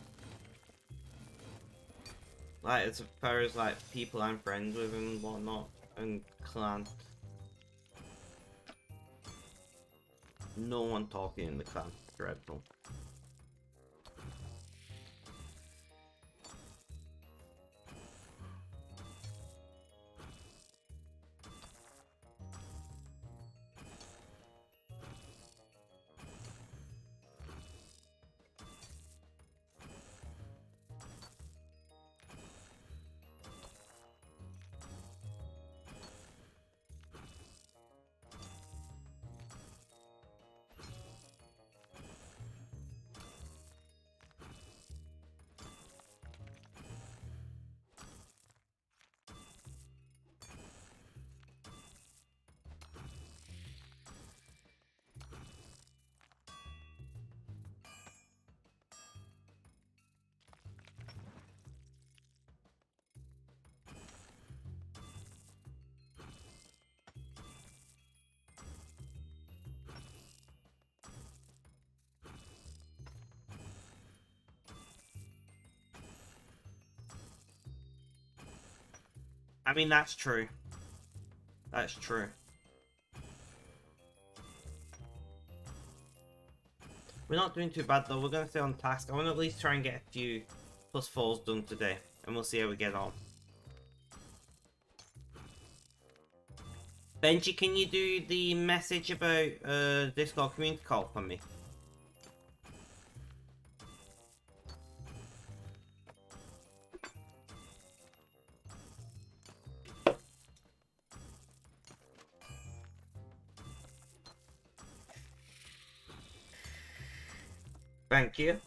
Like, as far as like people I'm friends with and whatnot, and clan. No one talking in the clan. Dreadful. I mean, that's true. That's true. We're not doing too bad though. We're going to stay on task. I want to at least try and get a few +4s done today. And we'll see how we get on. Benji, can you do the message about Discord community call for me? Thank you.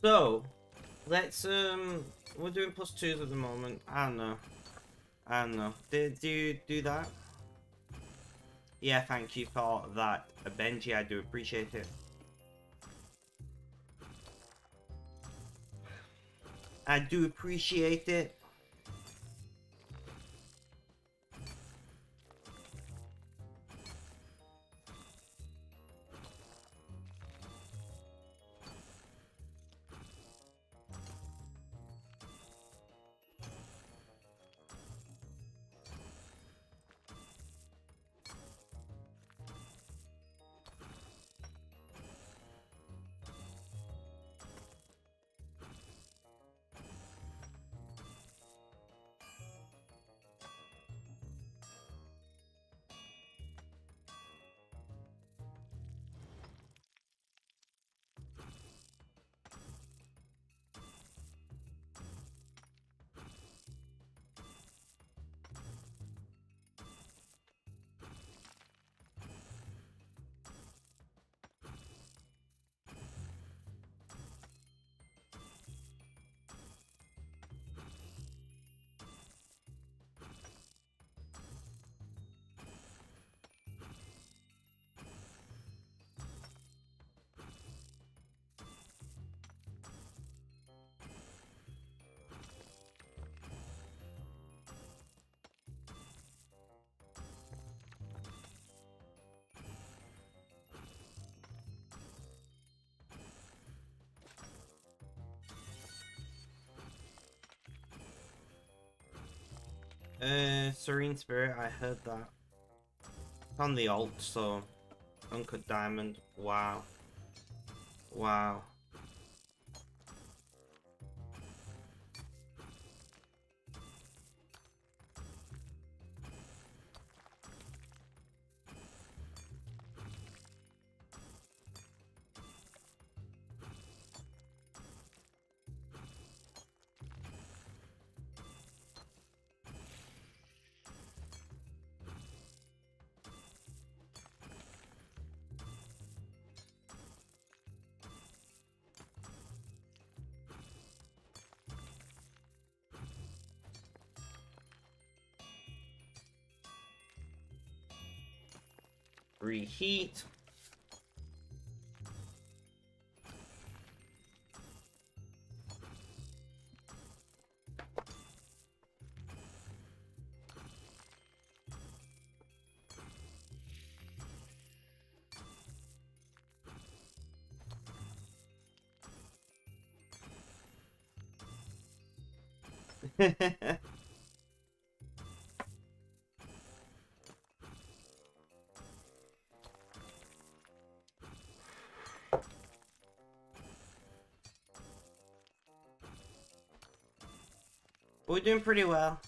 So, let's, we're doing +2s at the moment. I don't know. I don't know. Did you do that? Yeah, thank you for that, Benji. I do appreciate it. I do appreciate it. Serene Spirit, I heard that. It's on the alt, so Uncut Diamond. Wow. Wow. Reheat. We're doing pretty well.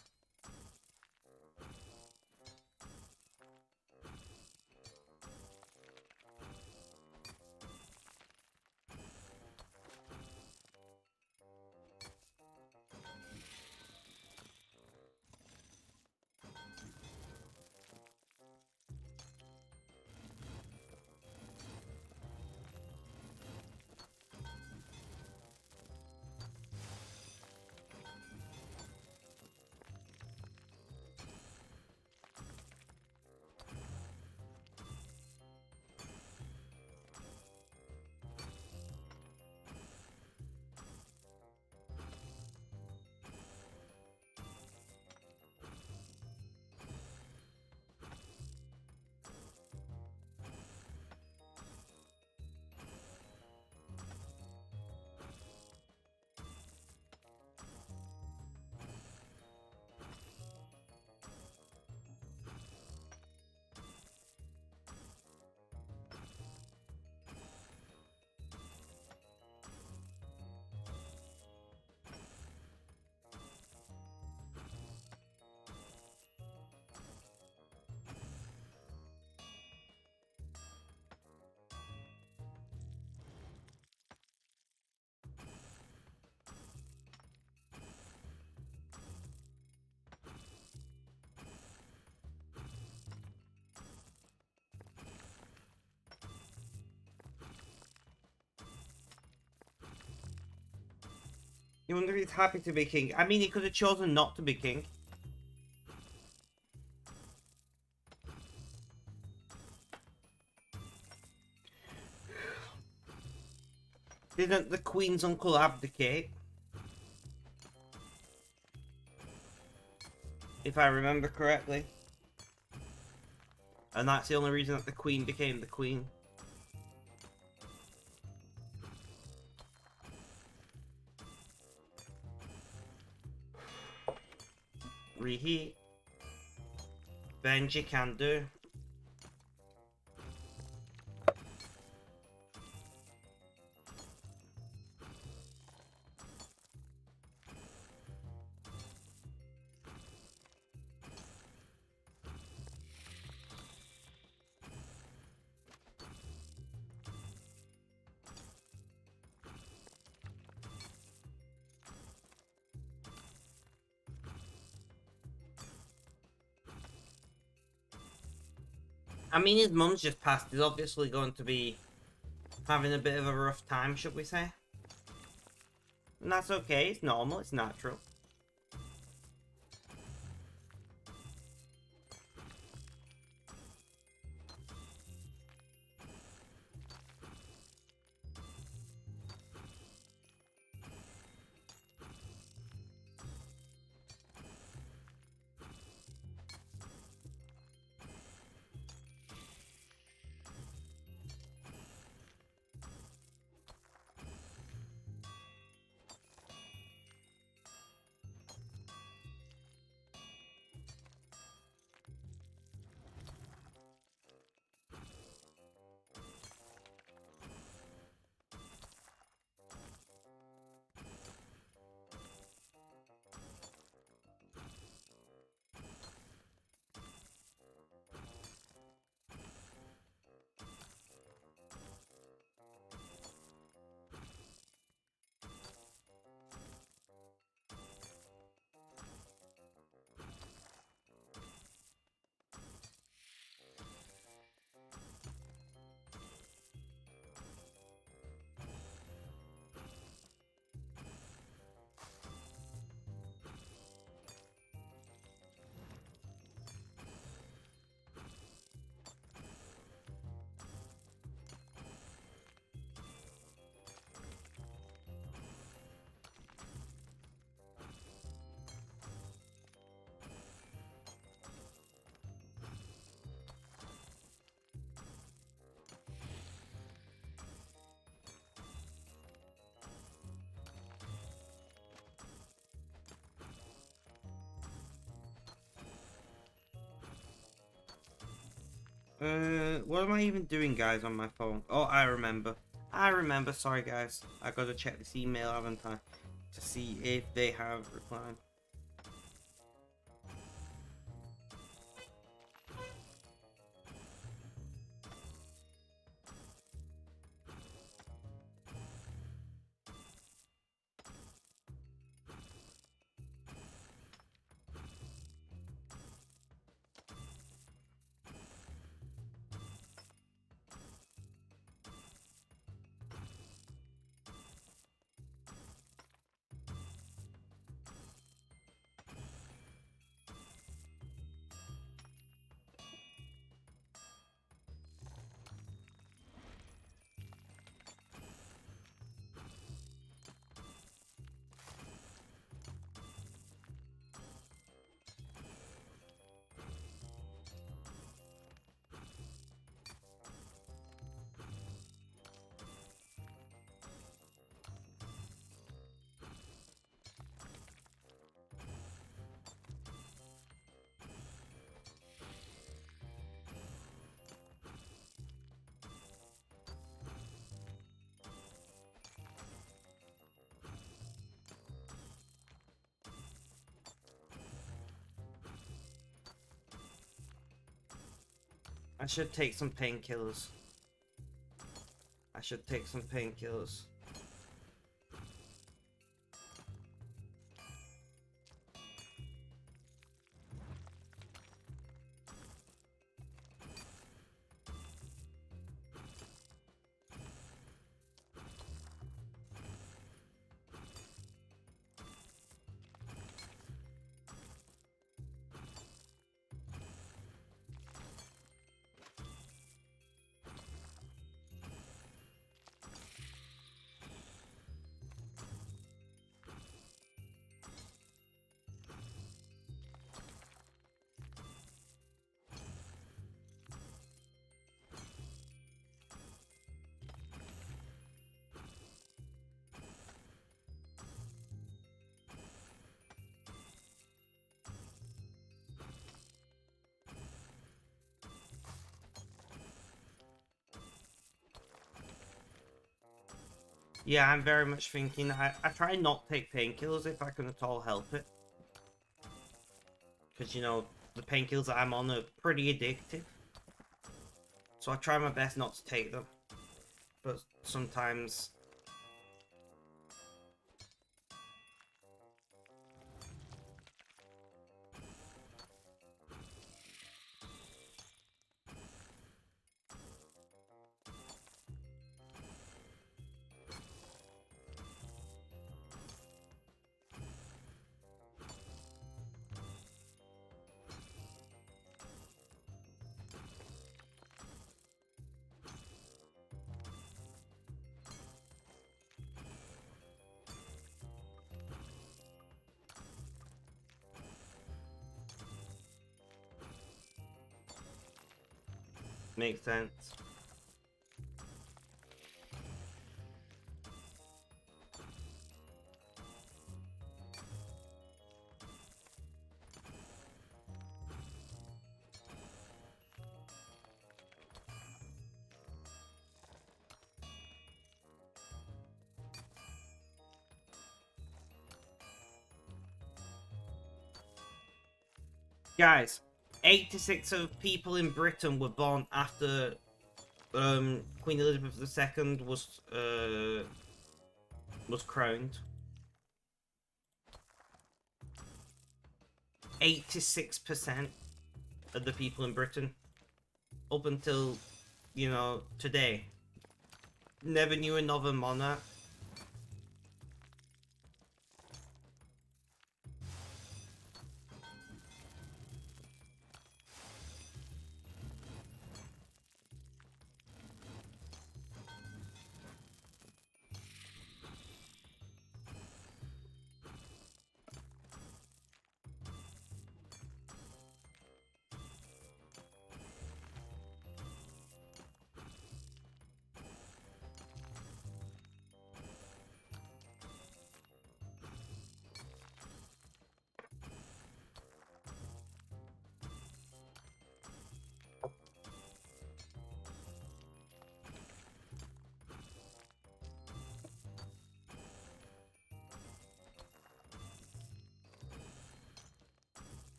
You wonder if he's happy to be king. I mean, he could have chosen not to be king. Didn't the queen's uncle abdicate? If I remember correctly. And that's the only reason that the queen became the queen. Reheat. Benji can do. I mean, his mum's just passed. He's obviously going to be having a bit of a rough time, should we say? And that's okay. It's normal. It's natural. What am I even doing, guys, on my phone? Oh, I remember. I remember. Sorry, guys. I gotta check this email, haven't I? To see if they have replied. I should take some painkillers. I should take some painkillers. Yeah, I'm very much thinking I try not take painkillers if I can at all help it. Because, you know, the painkillers that I'm on are pretty addictive. So I try my best not to take them. But sometimes... Makes sense. Guys, 86 of people in Britain were born after Queen Elizabeth II was crowned. 86% of the people in Britain, up until, you know, today, never knew another monarch.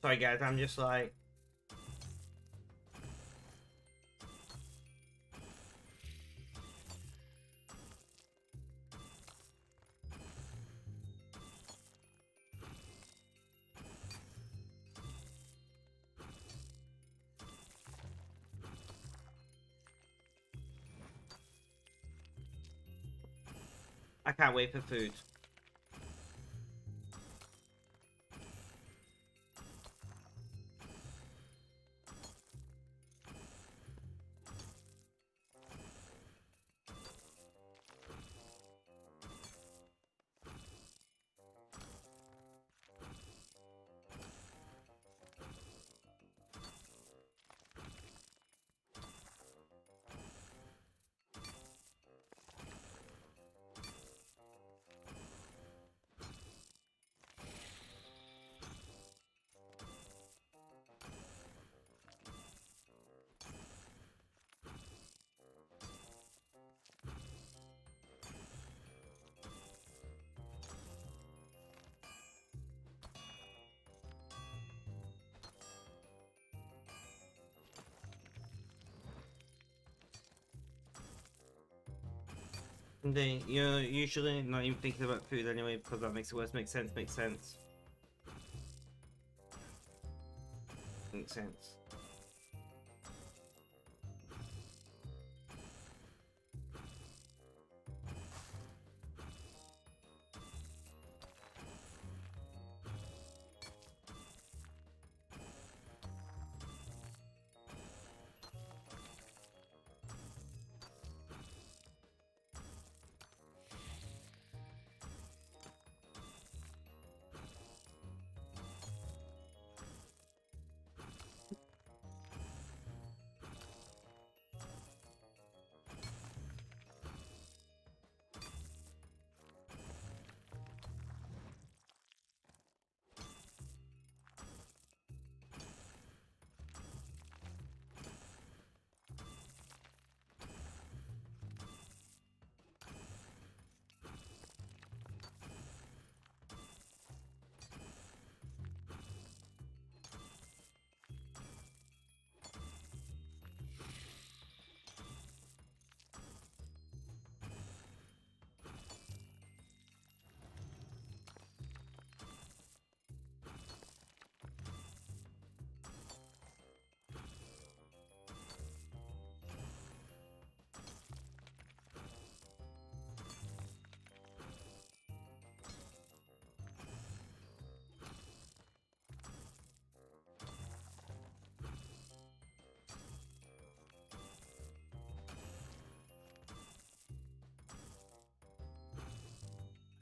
Sorry guys, I'm just like... I can't wait for food. Indeed, you're usually not even thinking about food anyway, because that makes it worse. Makes sense, makes sense. Makes sense.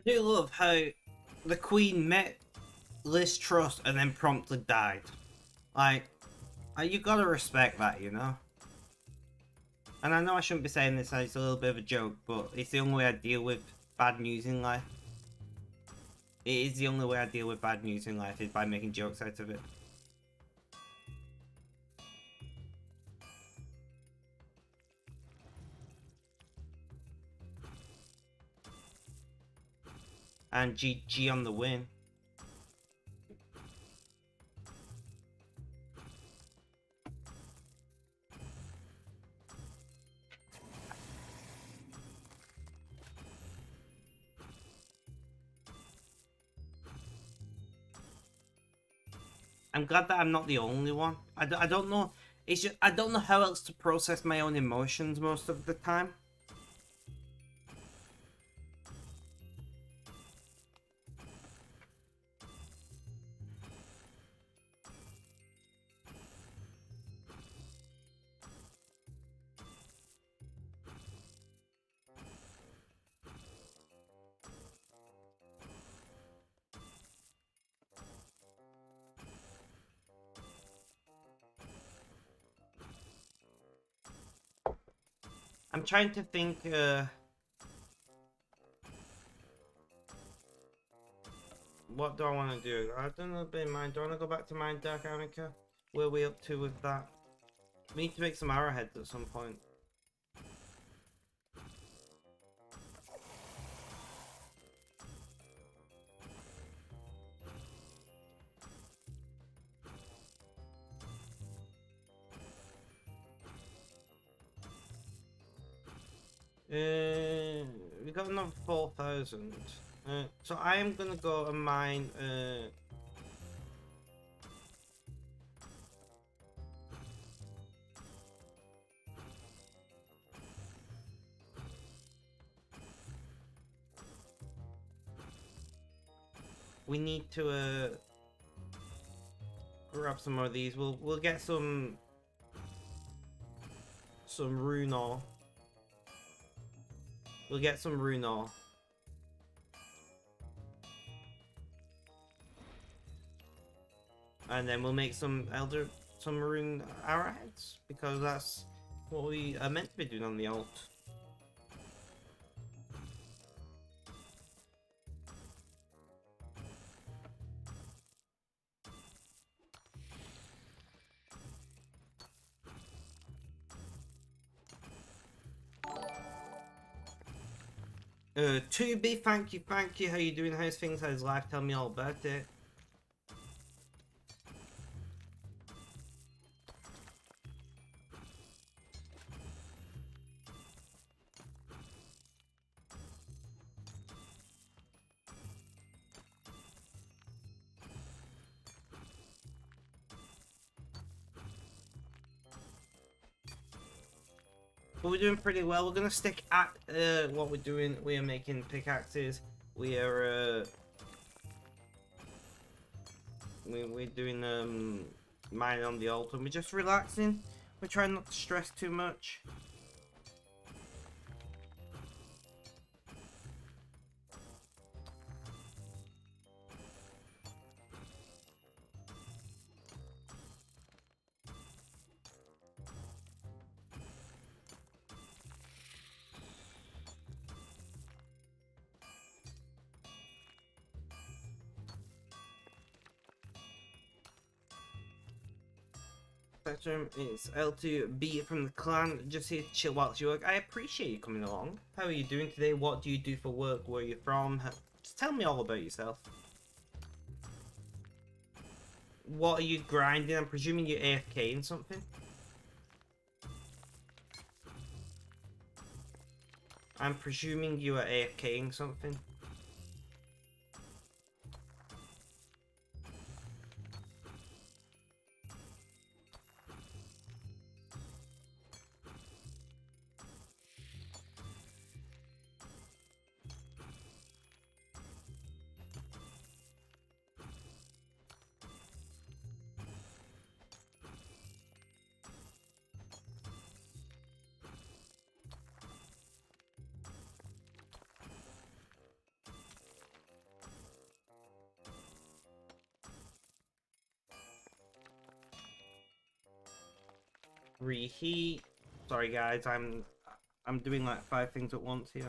I do love how the Queen met Liz Truss and then promptly died. Like, you gotta respect that, you know? And I know I shouldn't be saying this, it's a little bit of a joke, but it's the only way I deal with bad news in life. It is the only way I deal with bad news in life, is by making jokes out of it. And GG on the win. I'm glad that I'm not the only one. I don't know. It's just, I don't know how else to process my own emotions most of the time. I'm trying to think, what do I want to do? I don't know, bear in mind, do I want to go back to Mine Dark Amica? Where are we up to with that? We need to make some arrowheads at some point. We got another 4,000. So I am gonna go and mine. We need to grab some more of these. We'll get some rune ore. We'll get some rune ore. And then we'll make some rune arrowheads, because that's what we are meant to be doing on the alt. 2B, thank you. How you doing? How's things? How's life? Tell me all about it. But we're doing pretty well. We're gonna stick at what we're doing. We are making pickaxes. We are we're doing mining on the altar. We're just relaxing. We're trying not to stress too much. Spectrum, it's L2B from the clan. Just here to chill whilst you work. I appreciate you coming along. How are you doing today? What do you do for work? Where are you from? Just tell me all about yourself. What are you grinding? I'm presuming you're AFK in something. I'm presuming you are AFKing something. Reheat. Sorry guys, I'm doing like 5 things at once here.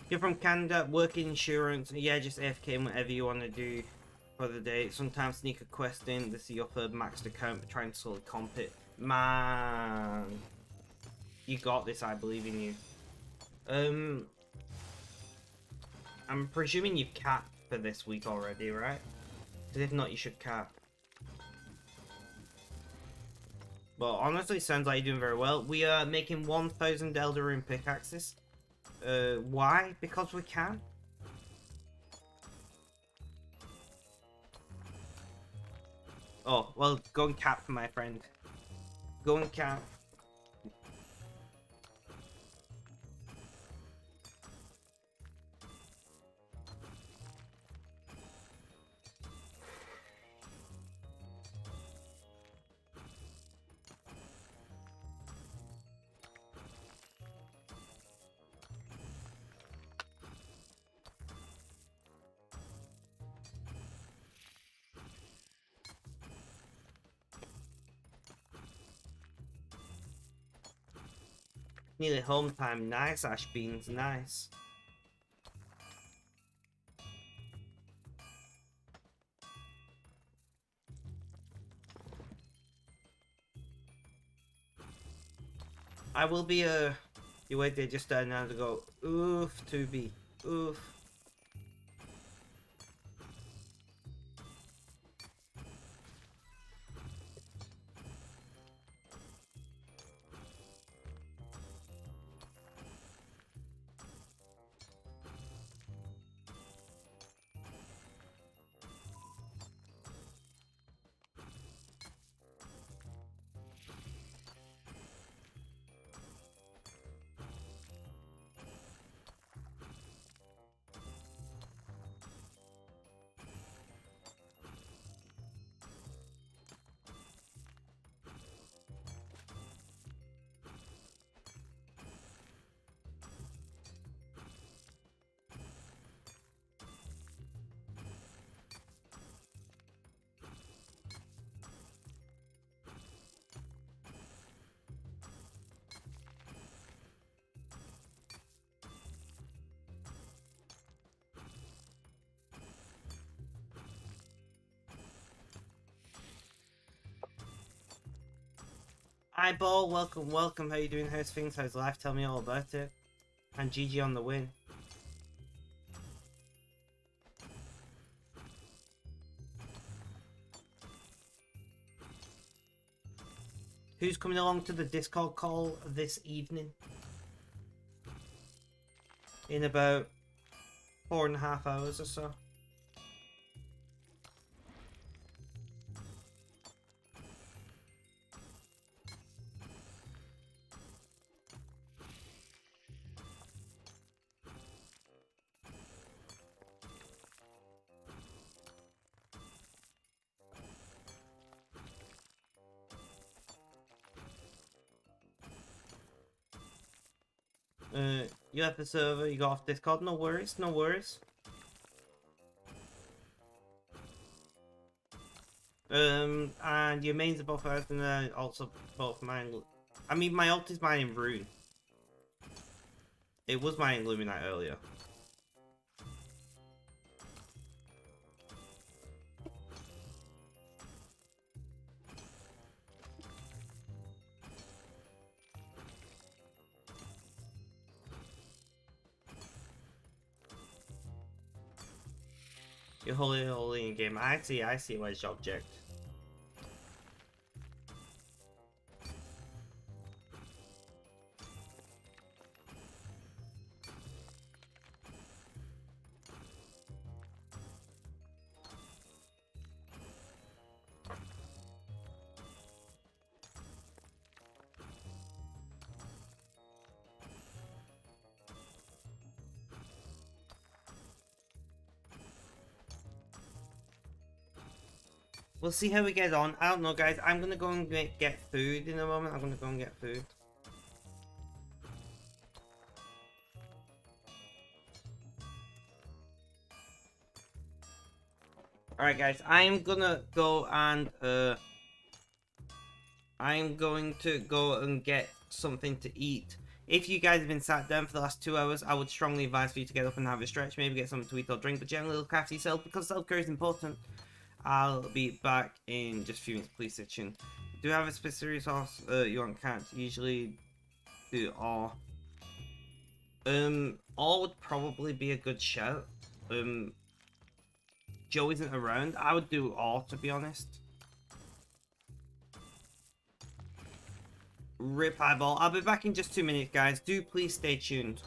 You're from Canada, work in insurance, yeah, just AFK and whatever you want to do for the day. Sometimes sneak a quest in, this is your third maxed account, but trying to slowly comp it. Man, you got this, I believe in you. I'm presuming you've capped for this week already, right? Because if not, you should cap. Well, honestly, sounds like you're doing very well. We are making 1,000 Elder Rune pickaxes. Why? Because we can. Oh, well, go and cap, my friend. Go and cap. Nearly home time. Nice, Ash Beans. Nice. I will be you wait there just stand down to go, oof, 2B. Oof. Eyeball, welcome, welcome. How you doing? How's things? How's life? Tell me all about it. And GG on the win. Who's coming along to the Discord call this evening? In about 4.5 hours or so. You left the server, you got off Discord, no worries, no worries. And your mains are both out, and also both mine. I mean, my ult is mining Rune. It was mining Luminite earlier. You're holy in game. I see wedge object. We'll see how we get on. I don't know, guys. I'm gonna go and get food in a moment. I'm gonna go and get food. Alright, guys. I'm gonna go and I'm going to go and get something to eat. If you guys have been sat down for the last 2 hours, I would strongly advise for you to get up and have a stretch. Maybe get something to eat or drink, but generally look after yourself because self-care is important. I'll be back in just a few minutes. Please stay tuned. Do you have a specific sauce you want? Can't usually do all. All would probably be a good shout. Joe isn't around. I would do all, to be honest. Rip eyeball. I'll be back in just 2 minutes, guys. Do please stay tuned.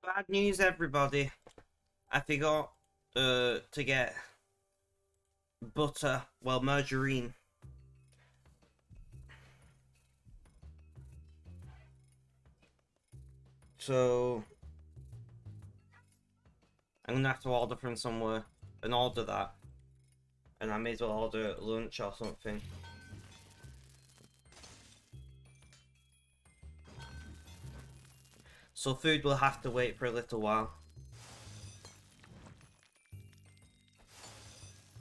Bad news, everybody. I forgot to get butter, well, margarine. So I'm gonna have to order from somewhere and order that. And I may as well order lunch or something. So food will have to wait for a little while.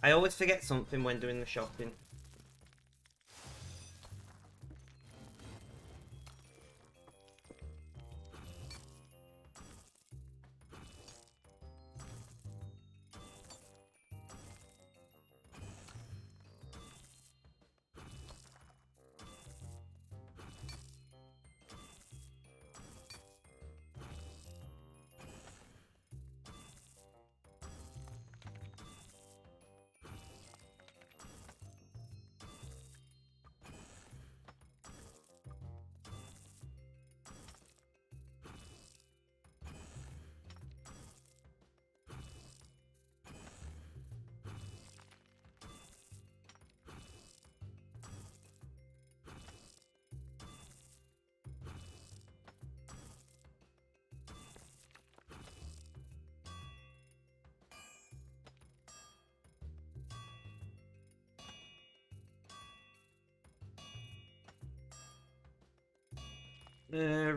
I always forget something when doing the shopping.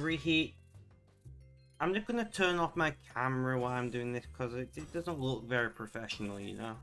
Reheat. I'm just gonna turn off my camera while I'm doing this because it doesn't look very professional, you know.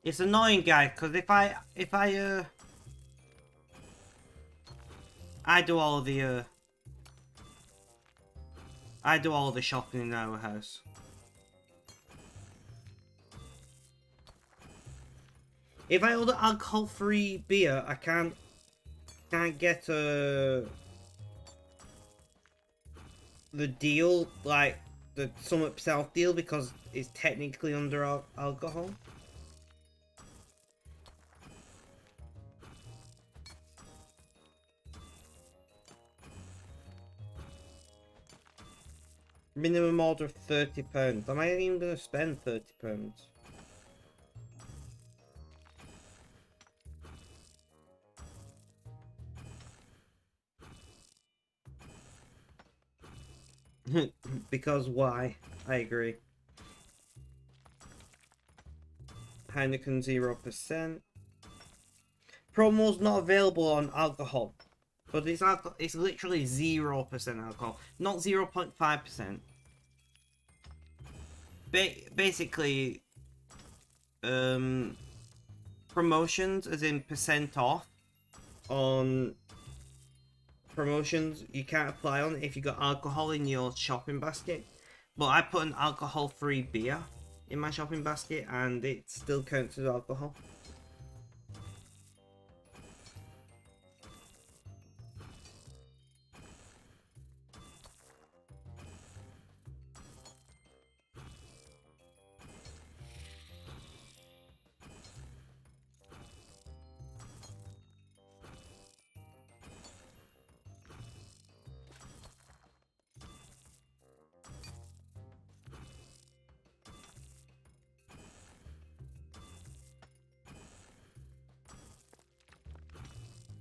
It's annoying, guys, because I do all the I do all the shopping in our house. If I order alcohol-free beer, I can't get the deal, like the sum up self deal, because it's technically under alcohol. Minimum order of £30. Am I even gonna spend £30? Because why? I agree. Heineken 0%. Promo's not available on alcohol, but it's literally 0% alcohol, not 0.5%. Basically, promotions, as in percent off on promotions, you can't apply on if you got alcohol in your shopping basket. But I put an alcohol-free beer in my shopping basket, and it still counts as alcohol.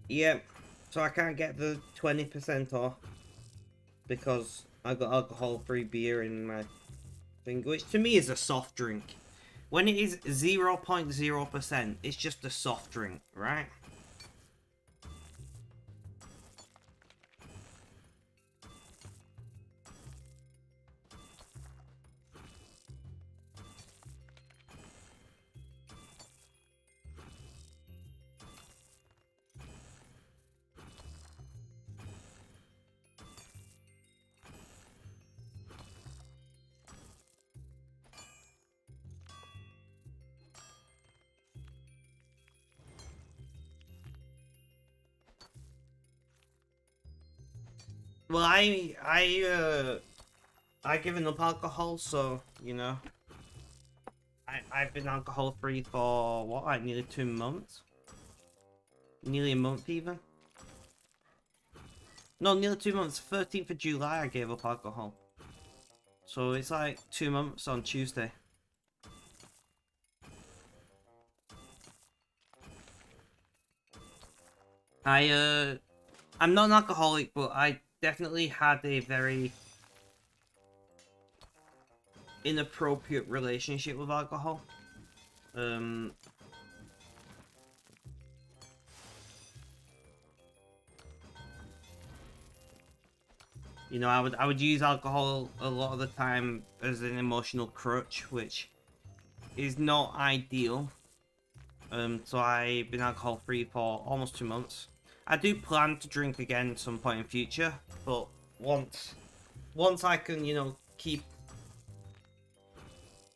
Yeah, so I can't get the 20% off because I got alcohol-free beer in my thing, which to me is a soft drink. When it is 0.0%, it's just a soft drink, right? Well, I given up alcohol, so you know, I've been alcohol free for what, like nearly 2 months, nearly a month even. No, nearly 2 months. 13th of July, I gave up alcohol, so it's like 2 months on Tuesday. I I'm not an alcoholic, but I definitely had a very inappropriate relationship with alcohol. Um, you know, I would use alcohol a lot of the time as an emotional crutch, which is not ideal. So I've been alcohol free for almost 2 months. I do plan to drink again at some point in future, but once once I can, you know,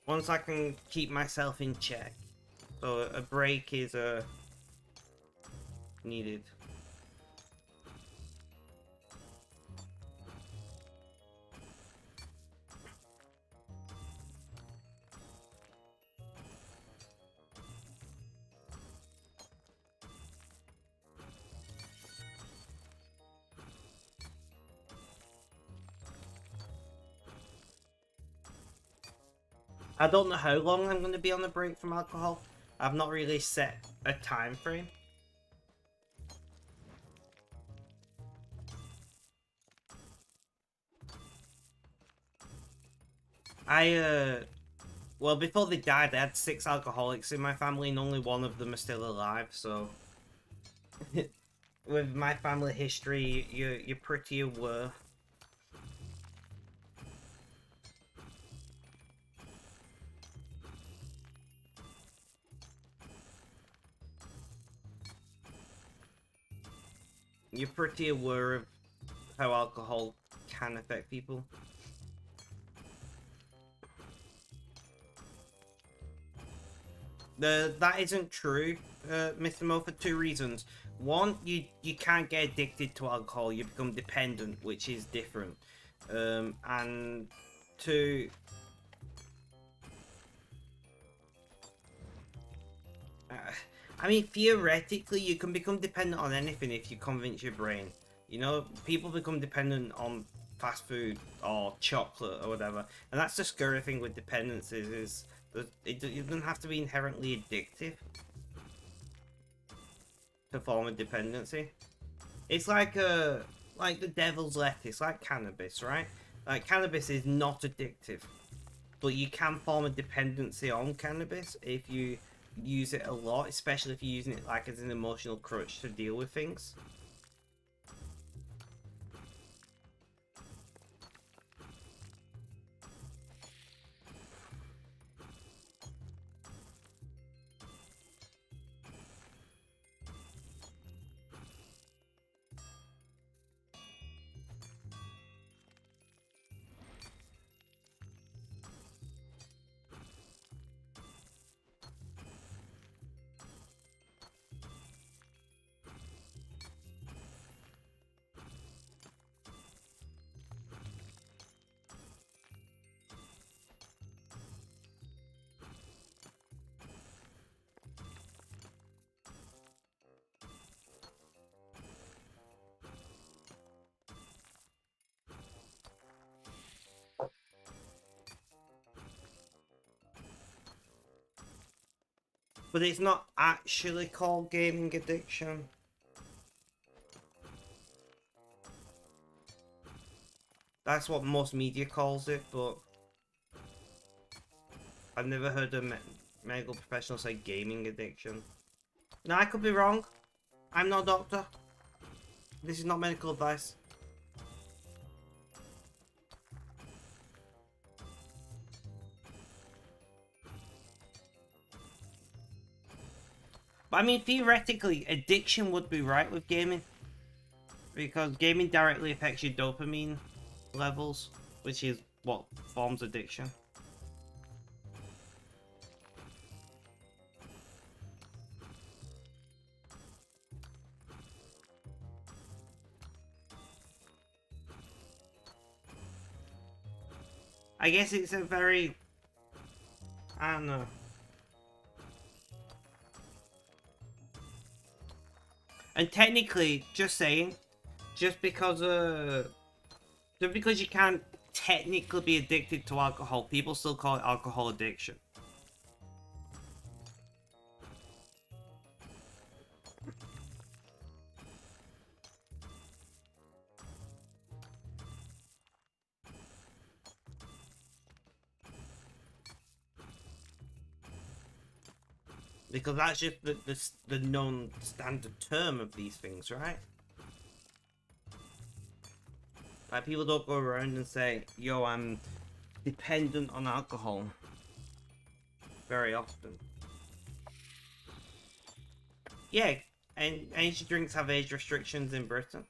once I can keep myself in check. So a break is needed. I don't know how long I'm going to be on the break from alcohol. I've not really set a time frame. I well, before they died, I had 6 alcoholics in my family, and only one of them is still alive. So, with my family history, you're pretty aware. You're pretty aware of how alcohol can affect people. That isn't true, Mr. Mo, for 2 reasons. One, you can't get addicted to alcohol; you become dependent, which is different. And two, uh, I mean, theoretically, you can become dependent on anything if you convince your brain. You know, people become dependent on fast food or chocolate or whatever, and that's the scary thing with dependencies is that it doesn't have to be inherently addictive to form a dependency. It's like the devil's lettuce, like cannabis, right? Like cannabis is not addictive, but you can form a dependency on cannabis if you use it a lot, especially if you're using it like as an emotional crutch to deal with things. But it's not actually called gaming addiction. That's what most media calls it, but I've never heard a medical professional say gaming addiction. Now, I could be wrong. I'm not a doctor. This is not medical advice. But I mean, theoretically, addiction would be right with gaming. Because gaming directly affects your dopamine levels, which is what forms addiction. I guess it's a very... I don't know. And technically, just saying, just because you can't technically be addicted to alcohol, people still call it alcohol addiction. Because that's just the known standard term of these things, right? Like, people don't go around and say, yo, I'm dependent on alcohol. Very often. Yeah, and energy drinks have age restrictions in Britain.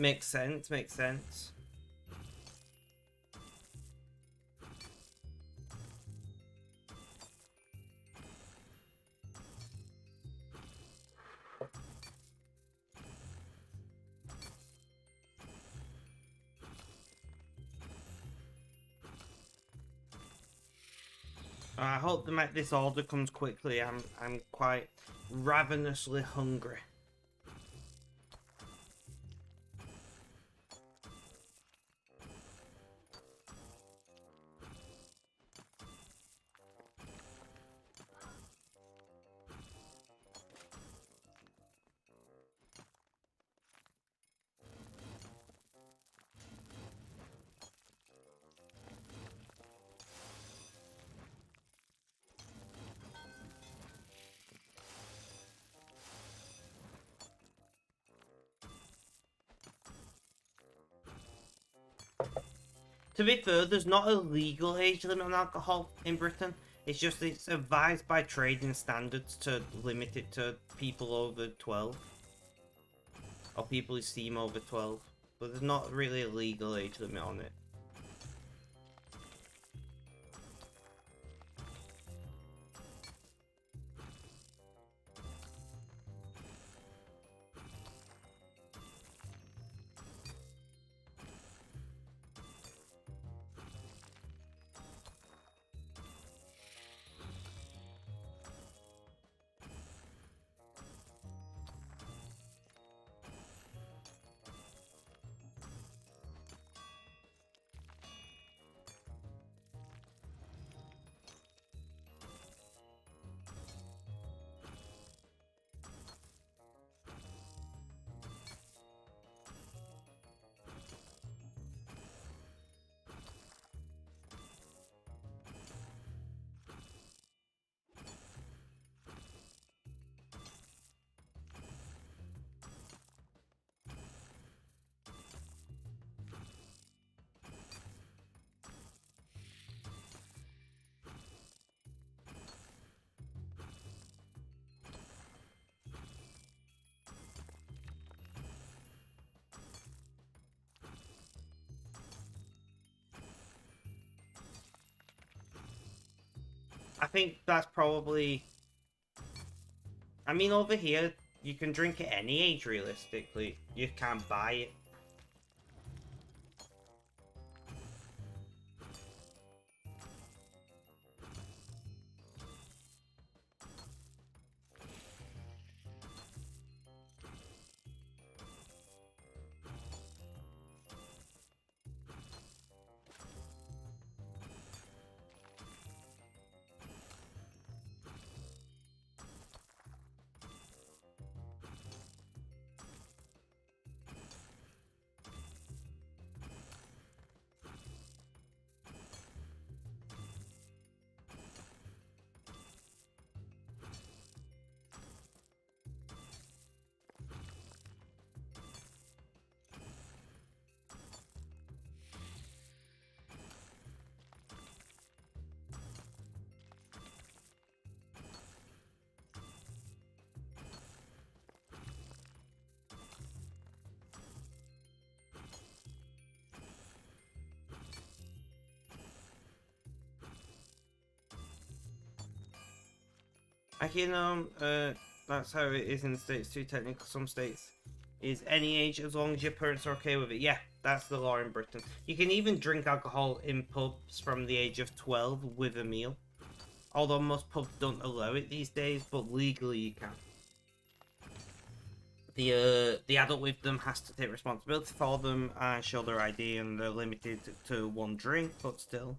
Makes sense, makes sense. I hope this order comes quickly. I'm quite ravenously hungry. To be fair, there's not a legal age limit on alcohol in Britain. It's advised by trading standards to limit it to people over 12. Or people who seem over 12. But there's not really a legal age limit on it. I think that's probably... I mean, over here, you can drink at any age, realistically. You can't buy it. Like, that's how it is in the States too, technically. Some states is any age as long as your parents are okay with it. Yeah, that's the law in Britain. You can even drink alcohol in pubs from the age of 12 with a meal. Although most pubs don't allow it these days, but legally you can. The adult with them has to take responsibility for them and show their ID, and they're limited to one drink, but still.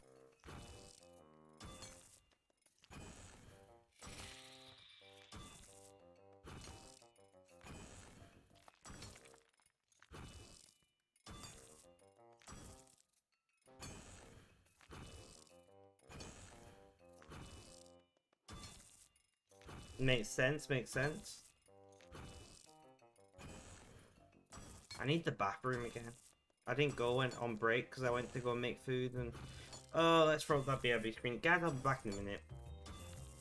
Makes sense, makes sense. I need the bathroom again. I didn't go on break because I went to go make food and... Oh, let's throw that BRB screen. Guys, I'll be back in a minute.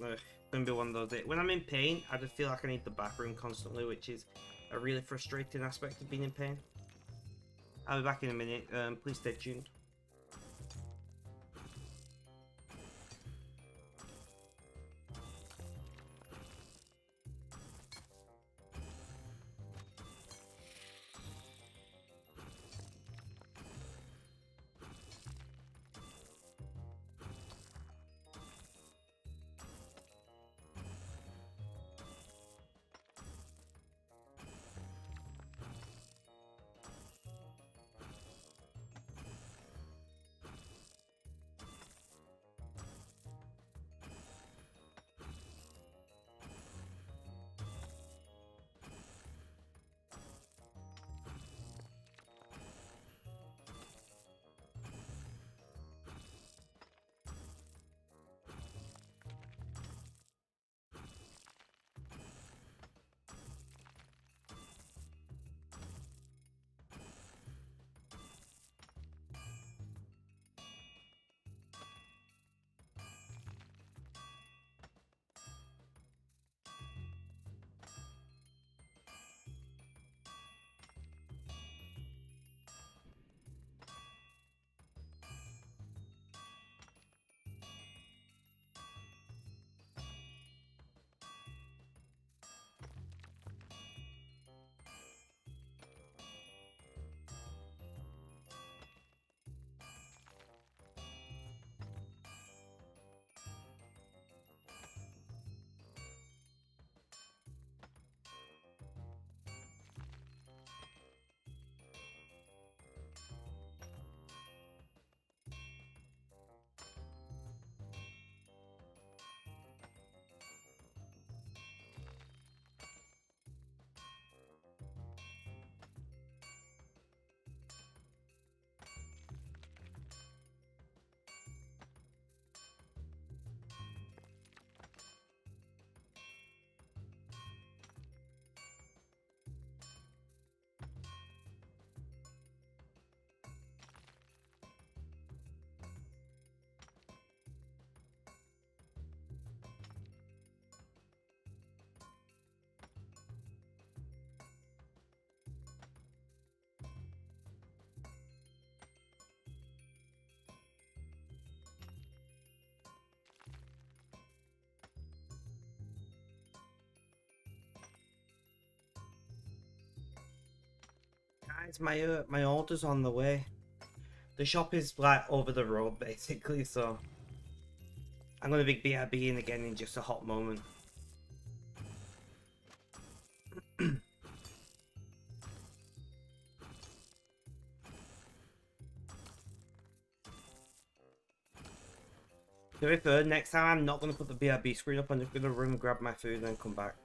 Ugh, gonna be one of those days. When I'm in pain, I just feel like I need the bathroom constantly, which is a really frustrating aspect of being in pain. I'll be back in a minute. Please stay tuned. Guys, my order's on the way. The shop is like over the road basically, so I'm gonna be BRB in again in just a hot moment. To be fair, next time I'm not gonna put the BRB screen up. I'm just gonna run, grab my food, and then come back.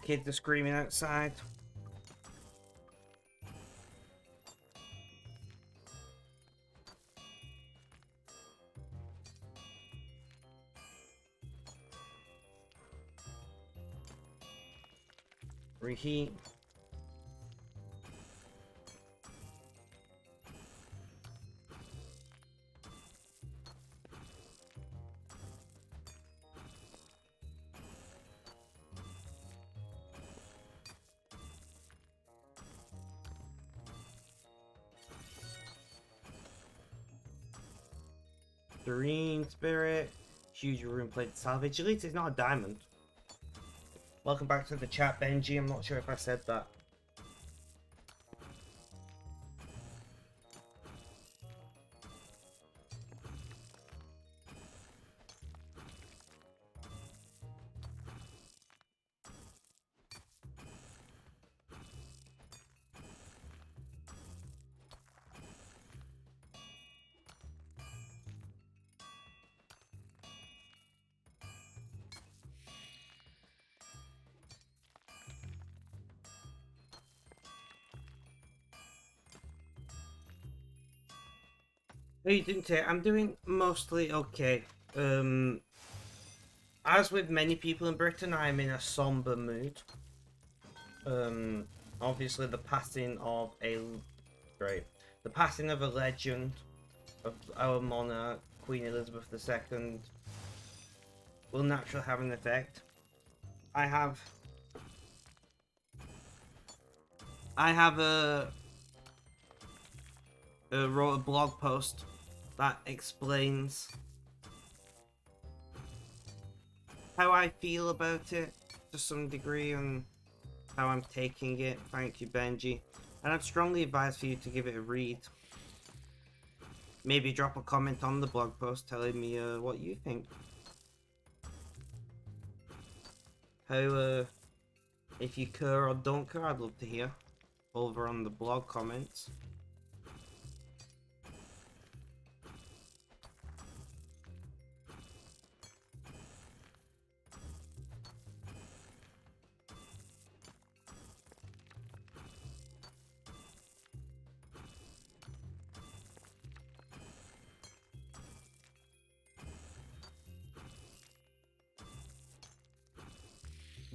Kids are screaming outside. Reheat. Serene Spirit. Huge rune plate salvage. At least it's not a diamond. Welcome back to the chat, Benji. I'm not sure if I said that. No, you didn't say. I'm doing mostly okay. As with many people in Britain, I'm in a somber mood. Obviously the passing of the passing of a legend, of our monarch, Queen Elizabeth II, will naturally have an effect. I have wrote a blog post that explains how I feel about it to some degree and how I'm taking it. Thank you, Benji. And I'd strongly advise for you to give it a read. Maybe drop a comment on the blog post telling me what you think. How, if you care or don't care, I'd love to hear over on the blog comments.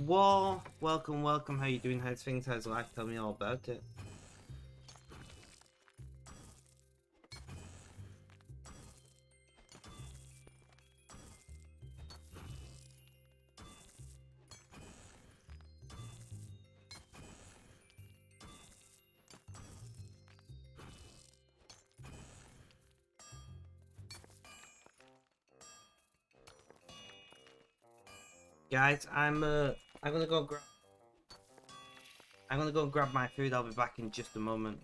Whoa, welcome, welcome. How you doing? How's things? How's life? Tell me all about it. Guys, I'm gonna go grab my food. I'll be back in just a moment.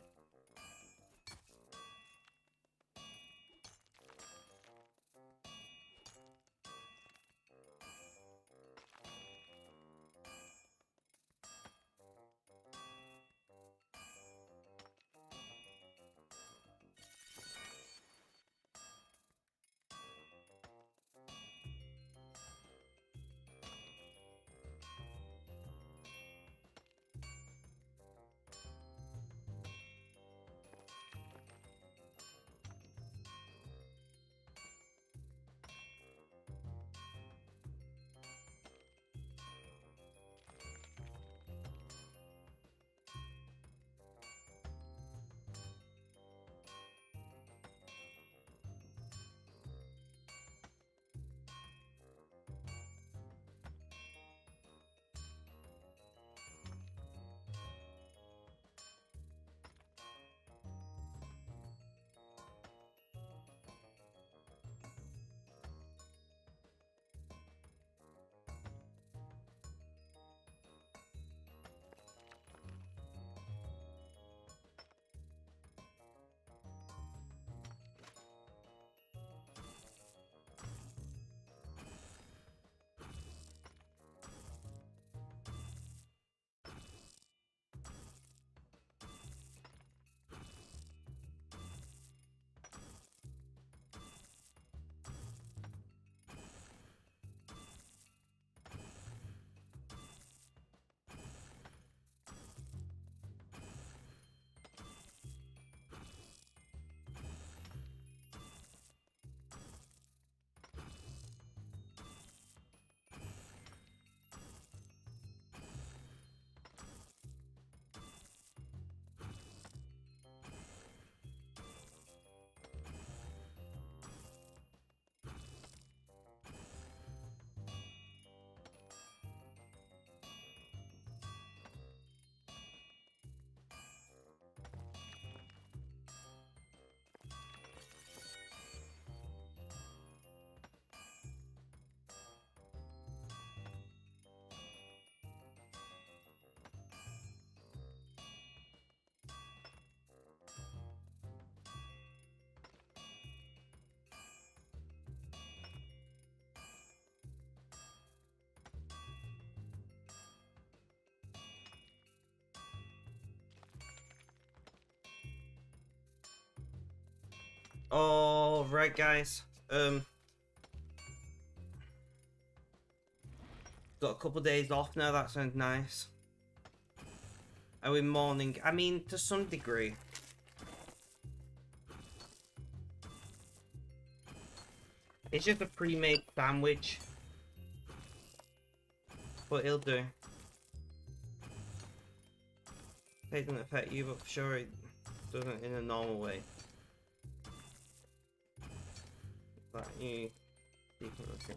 All right, guys. Got a couple days off now. That sounds nice. Are we morning? I mean, to some degree. It's just a pre-made sandwich, but it'll do. It doesn't affect you, but for sure it doesn't in a normal way. But you looking.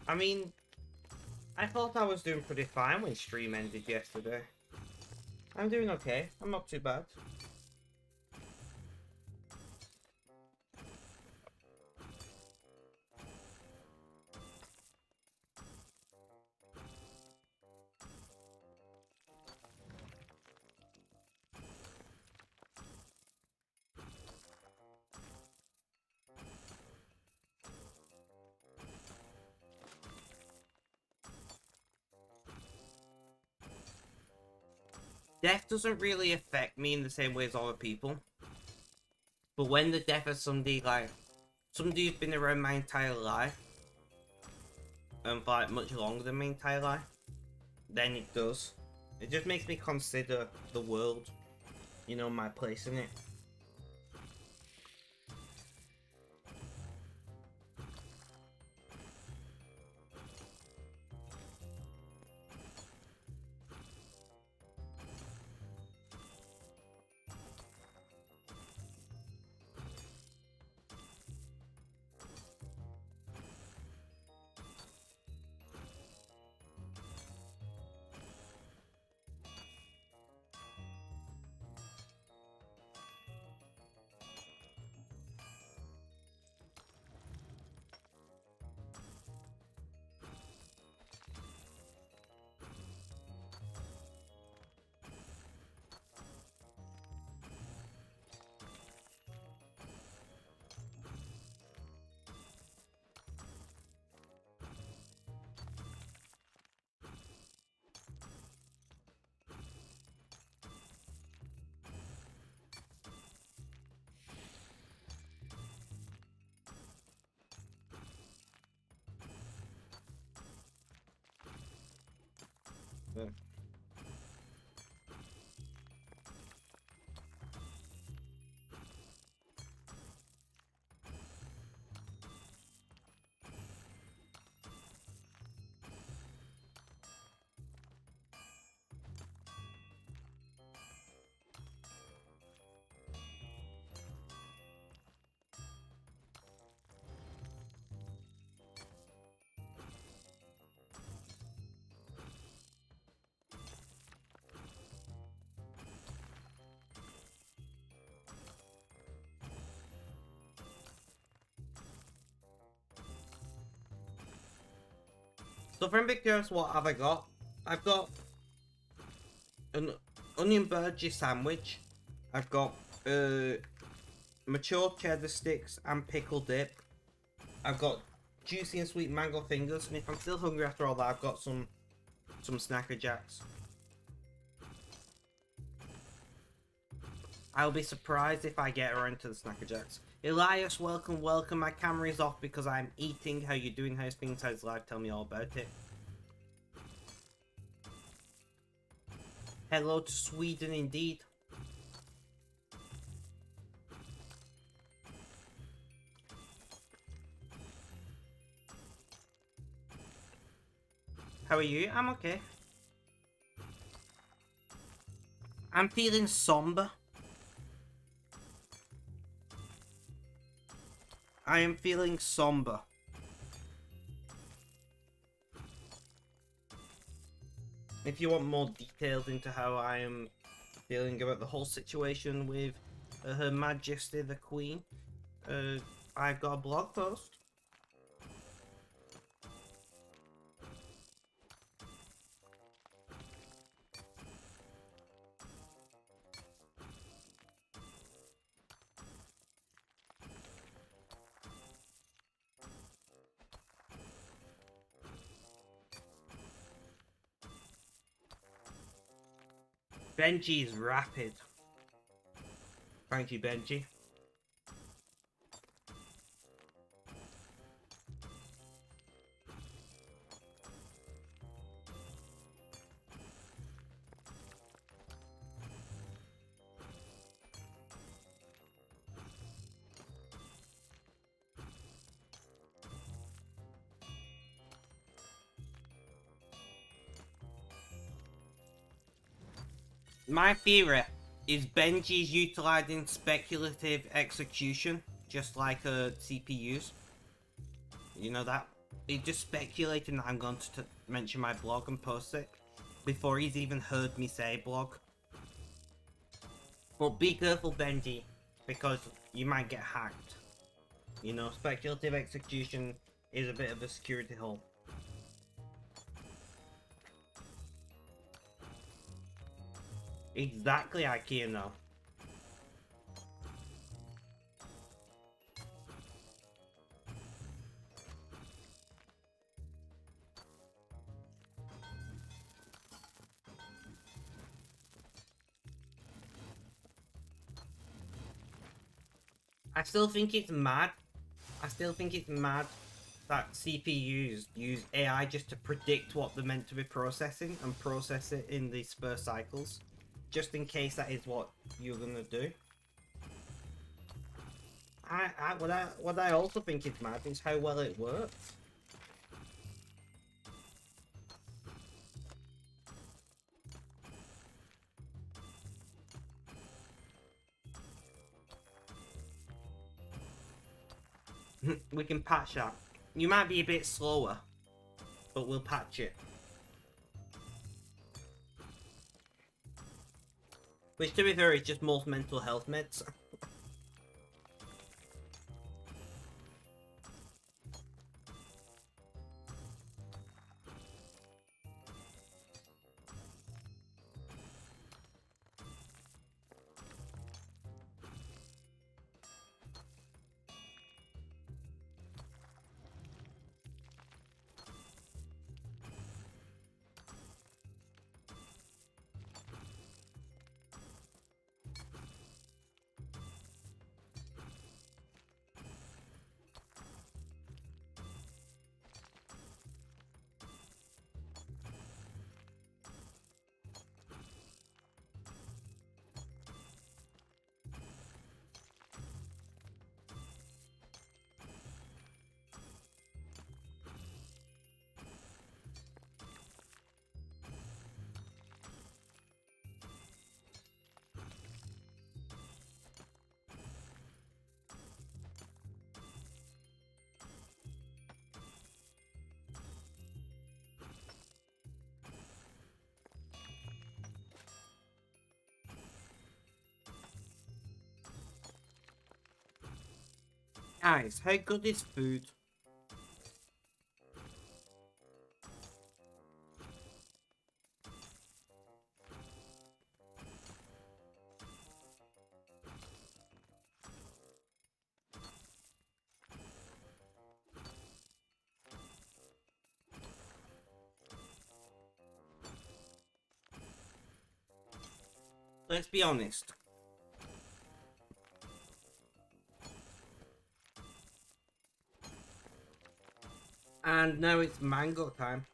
I mean, I thought I was doing pretty fine when stream ended yesterday. I'm doing okay. I'm not too bad. Death doesn't really affect me in the same way as other people. But when the death of somebody, like, somebody who's been around my entire life, and for like much longer than my entire life, then it does. It just makes me consider the world, you know, my place in it. Yeah. So if I'm a bit curious, what have I got? I've got an onion burgers sandwich. I've got mature cheddar sticks and pickle dip. I've got juicy and sweet mango fingers, and if I'm still hungry after all that, I've got some Snacker Jacks. I'll be surprised if I get around to the Snacker Jacks. Elias, welcome, welcome. My camera is off because I'm eating. How you doing? How's things? How's life? Tell me all about it. Hello to Sweden indeed. How are you? I'm okay. I'm feeling somber. I am feeling somber. If you want more details into how I am feeling about the whole situation with Her Majesty the Queen, I've got a blog post. Benji's rapid. Thank you, Benji. My theory is Benji's utilizing speculative execution, just like CPUs. You know that? He's just speculating that I'm going to mention my blog and post it before he's even heard me say blog. But be careful, Benji, because you might get hacked. You know, speculative execution is a bit of a security hole. Exactly, IKEA now. I still think it's mad. I still think it's mad that CPUs use AI just to predict what they're meant to be processing and process it in the spur cycles, just in case that is what you're gonna do. What I also think is mad is how well it works. We can patch that. You might be a bit slower, but we'll patch it. Which, to be fair, is just most mental health meds. Guys, how good is food? Let's be honest. And now it's mango time.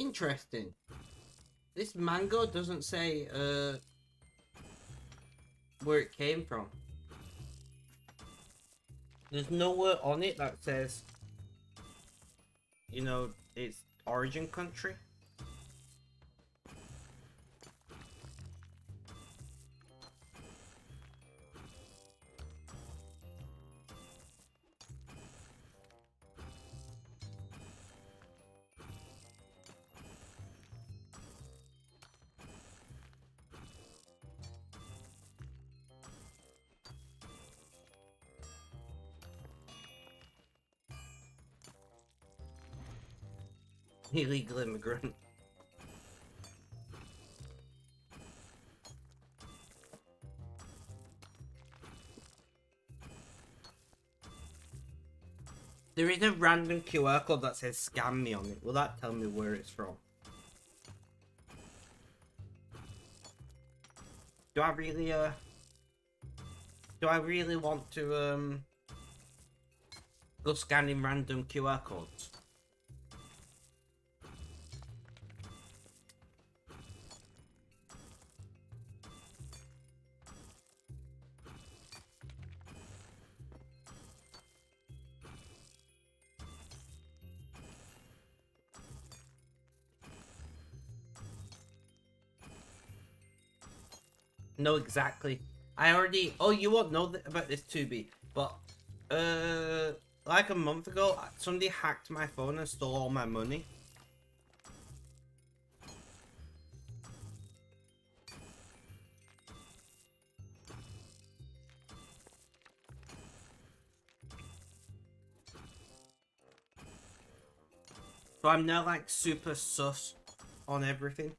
interesting. This mango doesn't say where it came from. There's nowhere on it that says, you know, its origin country. Illegal immigrant. There is a random QR code that says "scam me" on it. Will that tell me where it's from? Do I really want to go scanning random QR codes? No, exactly. I already. Oh, you won't know about this 2B, but like a month ago, somebody hacked my phone and stole all my money. So I'm now like super sus on everything.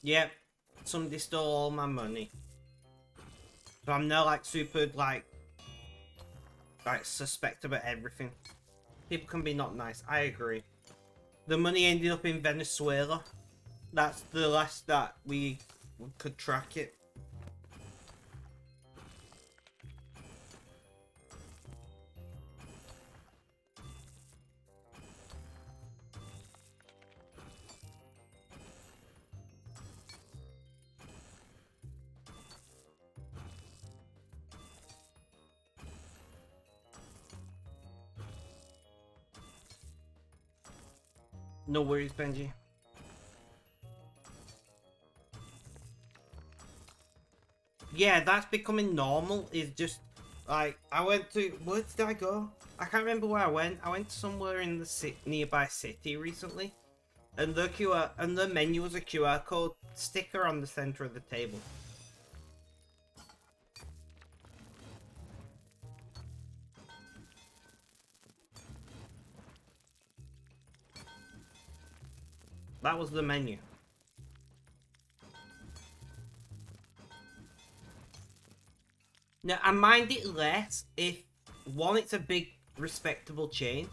Yep, somebody stole all my money. So I'm now like super like suspect about everything. People can be not nice. I agree. The money ended up in Venezuela. That's the last that we could track it. No worries, Benji. Yeah, that's becoming normal. Is just like I went to where did I go? I can't remember where I went. I went somewhere in the nearby city recently, and the menu was a QR code sticker on the center of the table. That was the menu. Now, I mind it less if, one, it's a big, respectable chain.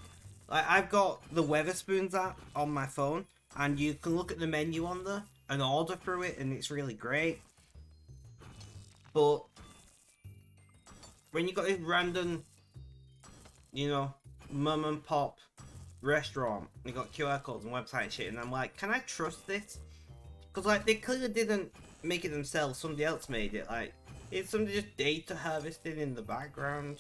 Like, I've got the Weatherspoons app on my phone, and you can look at the menu on there and order through it, and it's really great. But when you got this random, you know, mum and pop restaurant, you got QR codes and website shit, and I'm like, can I trust this? Because, like, they clearly didn't make it themselves, somebody else made it. Like, it's somebody just data harvested in the background.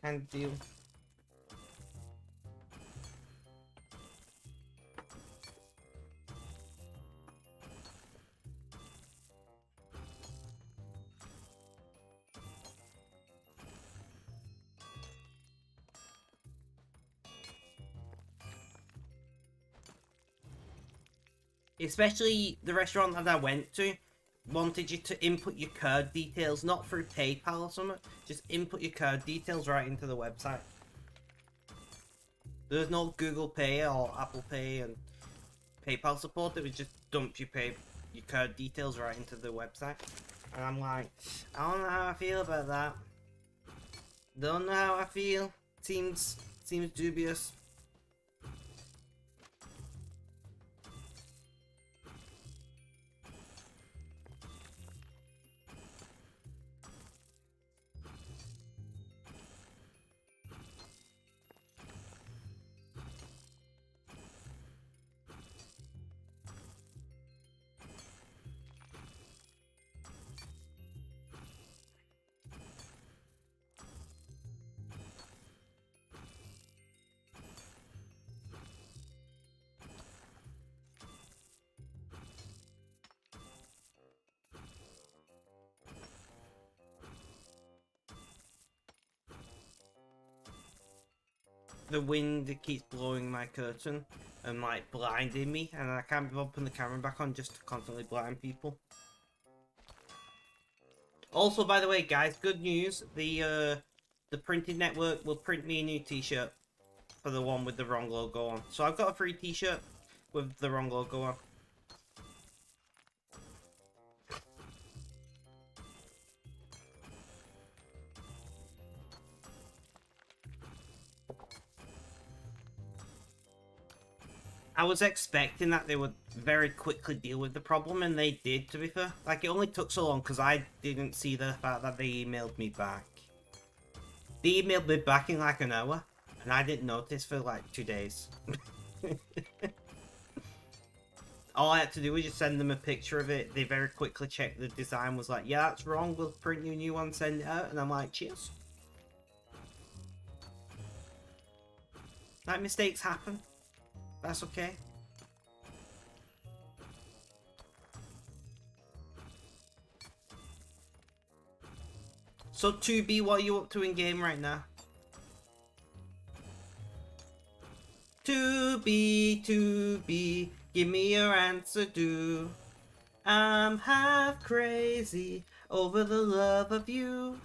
Kind of deal. Especially the restaurant that I went to wanted you to input your card details, not through PayPal or something, just input your card details right into the website. There's no Google Pay or Apple Pay and PayPal support, it would just dump your card details right into the website. And I'm like, I don't know how I feel about that. Don't know how I feel. Seems dubious. The wind keeps blowing my curtain and like blinding me, and I can't open the camera back on just to constantly blind people. Also, by the way, guys, good news: the printing network will print me a new T-shirt for the one with the wrong logo on. So I've got a free T-shirt with the wrong logo on. I was expecting that they would very quickly deal with the problem, and they did, to be fair. Like, it only took so long because I didn't see the fact that they emailed me back. They emailed me back in like an hour, and I didn't notice for like 2 days. All I had to do was just send them a picture of it. They very quickly checked the design, was like, yeah, that's wrong, we'll print you a new one, send it out. And I'm like, cheers. Like, mistakes happen. That's okay. So 2B, what are you up to in game right now? 2B, give me your answer, do. I'm half crazy over the love of you.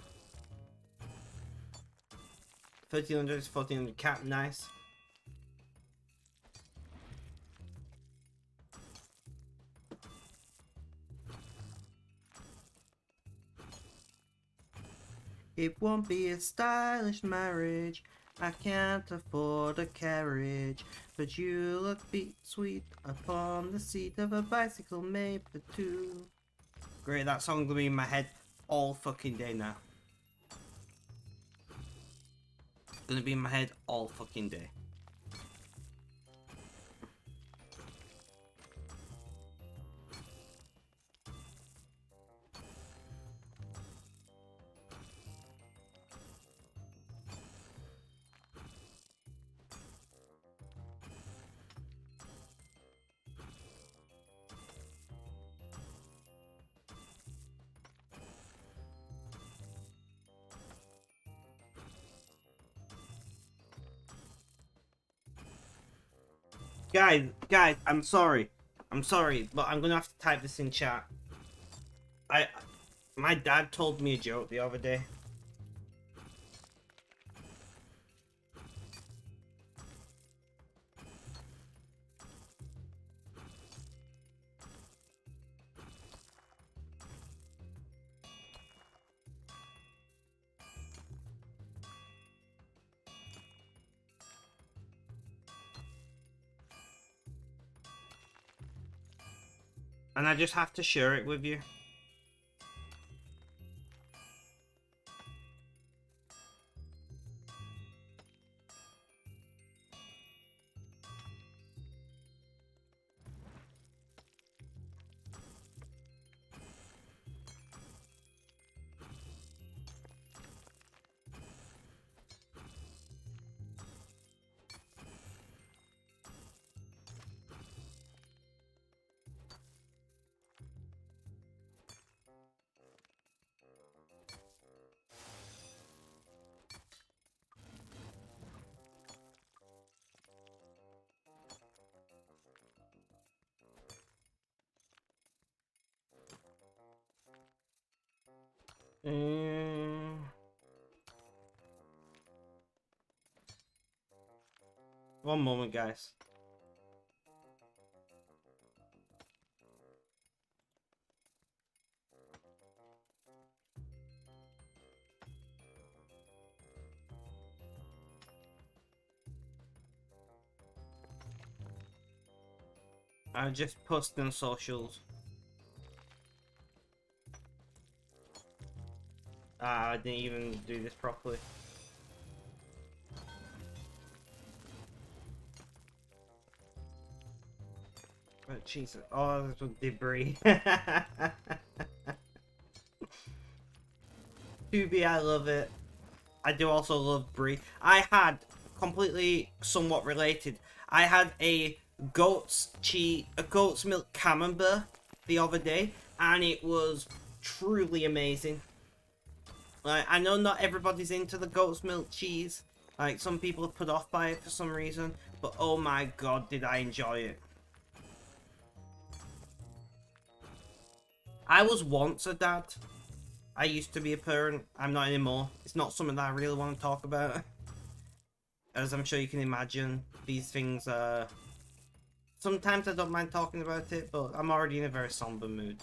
1300 is 1400 cap, nice. It won't be a stylish marriage. I can't afford a carriage, but you look sweet upon the seat of a bicycle made for two. Great, that song's gonna be in my head all fucking day now. It's gonna be in my head all fucking day. Guys, I'm sorry, but I'm gonna have to type this in chat. My dad told me a joke the other day. And I just have to share it with you. One moment, guys. I just posted on socials. I didn't even do this properly. Oh, Jesus. Oh, this was debris. Tubi, I love it. I do also love brie. I had, completely somewhat related, I had a goat's milk camembert the other day, and it was truly amazing. Like, I know not everybody's into the goat's milk cheese. Like, some people are put off by it for some reason, but oh my god, did I enjoy it. I was once a dad. I used to be a parent. I'm not anymore. It's not something that I really want to talk about. As I'm sure you can imagine, these things are... Sometimes I don't mind talking about it, but I'm already in a very somber mood.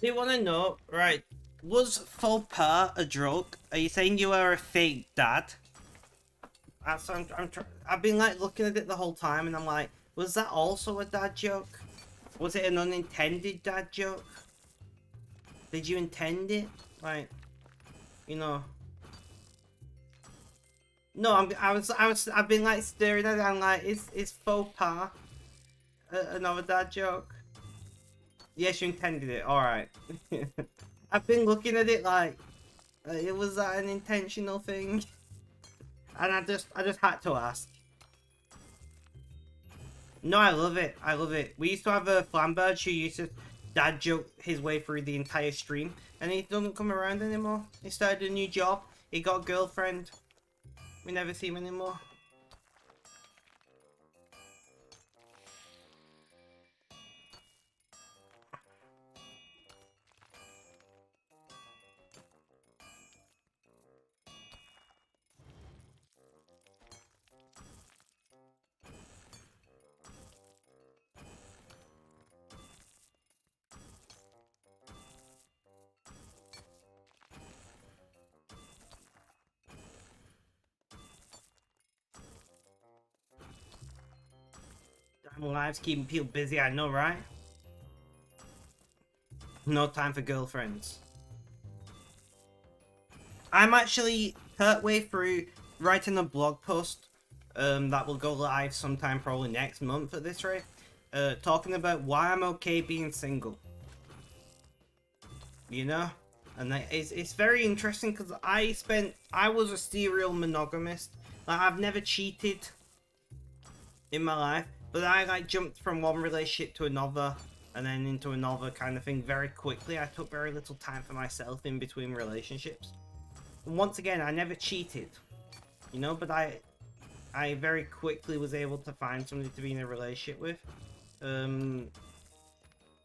Do you want to know, right, was faux pas a joke? Are you saying you are a fake dad? That's, I've been like looking at it the whole time and I'm like, was that also a dad joke? Was it an unintended dad joke? Did you intend it? Like, you know. No, I've been like staring at it. I'm like, is faux pas another dad joke? Yes, you intended it. All right. I've been looking at it like, it was that an intentional thing, and I just had to ask. No, I love it. I love it. We used to have a Flambird who used to dad joke his way through the entire stream, and he doesn't come around anymore. He started a new job. He got a girlfriend. We never see him anymore. Damn, lives keeping people busy, I know, right? No time for girlfriends. I'm actually partway through writing a blog post that will go live sometime probably next month at this rate, talking about why I'm okay being single. You know? And it's very interesting because I was a serial monogamist. Like, I've never cheated in my life, but I like jumped from one relationship to another and then into another kind of thing very quickly. I took very little time for myself in between relationships. And once again, I never cheated, you know, but I very quickly was able to find somebody to be in a relationship with. And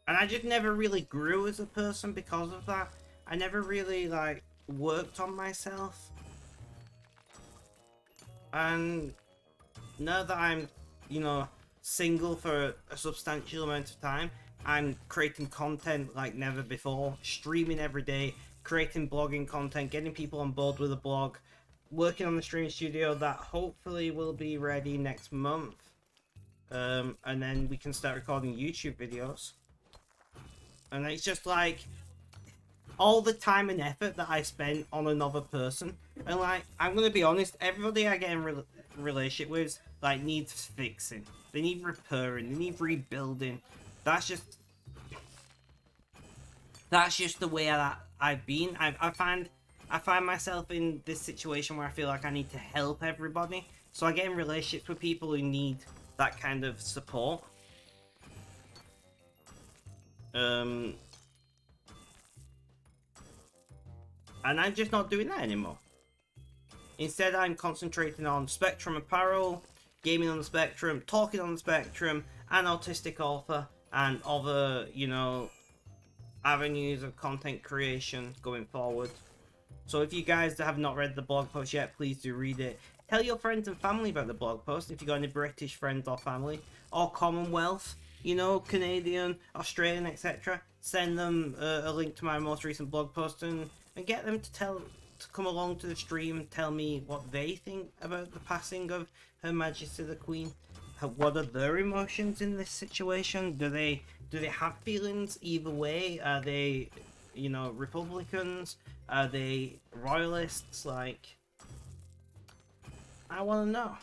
I just never really grew as a person because of that. I never really, like, worked on myself. And now that I'm, you know, single for a substantial amount of time, I'm creating content like never before, streaming every day, creating blogging content, getting people on board with a blog, working on the stream studio that hopefully will be ready next month. And then we can start recording YouTube videos. And it's just like, all the time and effort that I spent on another person. And like, I'm gonna be honest, everybody I get in relationship with like needs fixing. They need repairing. They need rebuilding. That's just the way that I've been. I find myself in this situation where I feel like I need to help everybody. So I get in relationships with people who need that kind of support. And I'm just not doing that anymore. Instead, I'm concentrating on Spectrum Apparel, gaming on the Spectrum, talking on the Spectrum, and Autistic Author, and other, you know, avenues of content creation going forward. So if you guys have not read the blog post yet, please do read it. Tell your friends and family about the blog post if you've got any British friends or family, or Commonwealth, you know, Canadian, Australian, etc. Send them a link to my most recent blog post and get them to come along to the stream, tell me what they think about the passing of Her Majesty the Queen. What are their emotions in this situation? Do they have feelings either way? Are they, you know, Republicans? Are they royalists? Like, I want to know.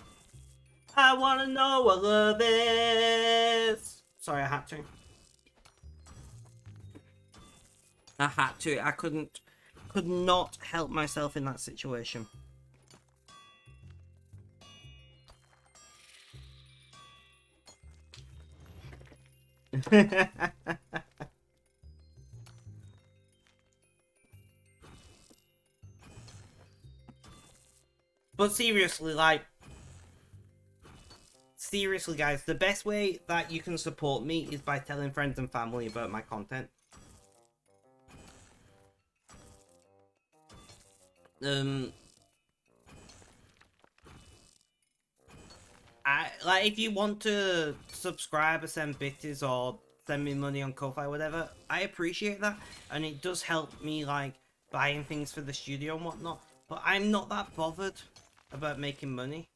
I want to know what love is. Sorry, I had to. I could not help myself in that situation. But seriously, like, guys, the best way that you can support me is by telling friends and family about my content. If you want to subscribe or send bitties or send me money on Ko-Fi or whatever, I appreciate that, and it does help me, like, buying things for the studio and whatnot, but I'm not that bothered about making money.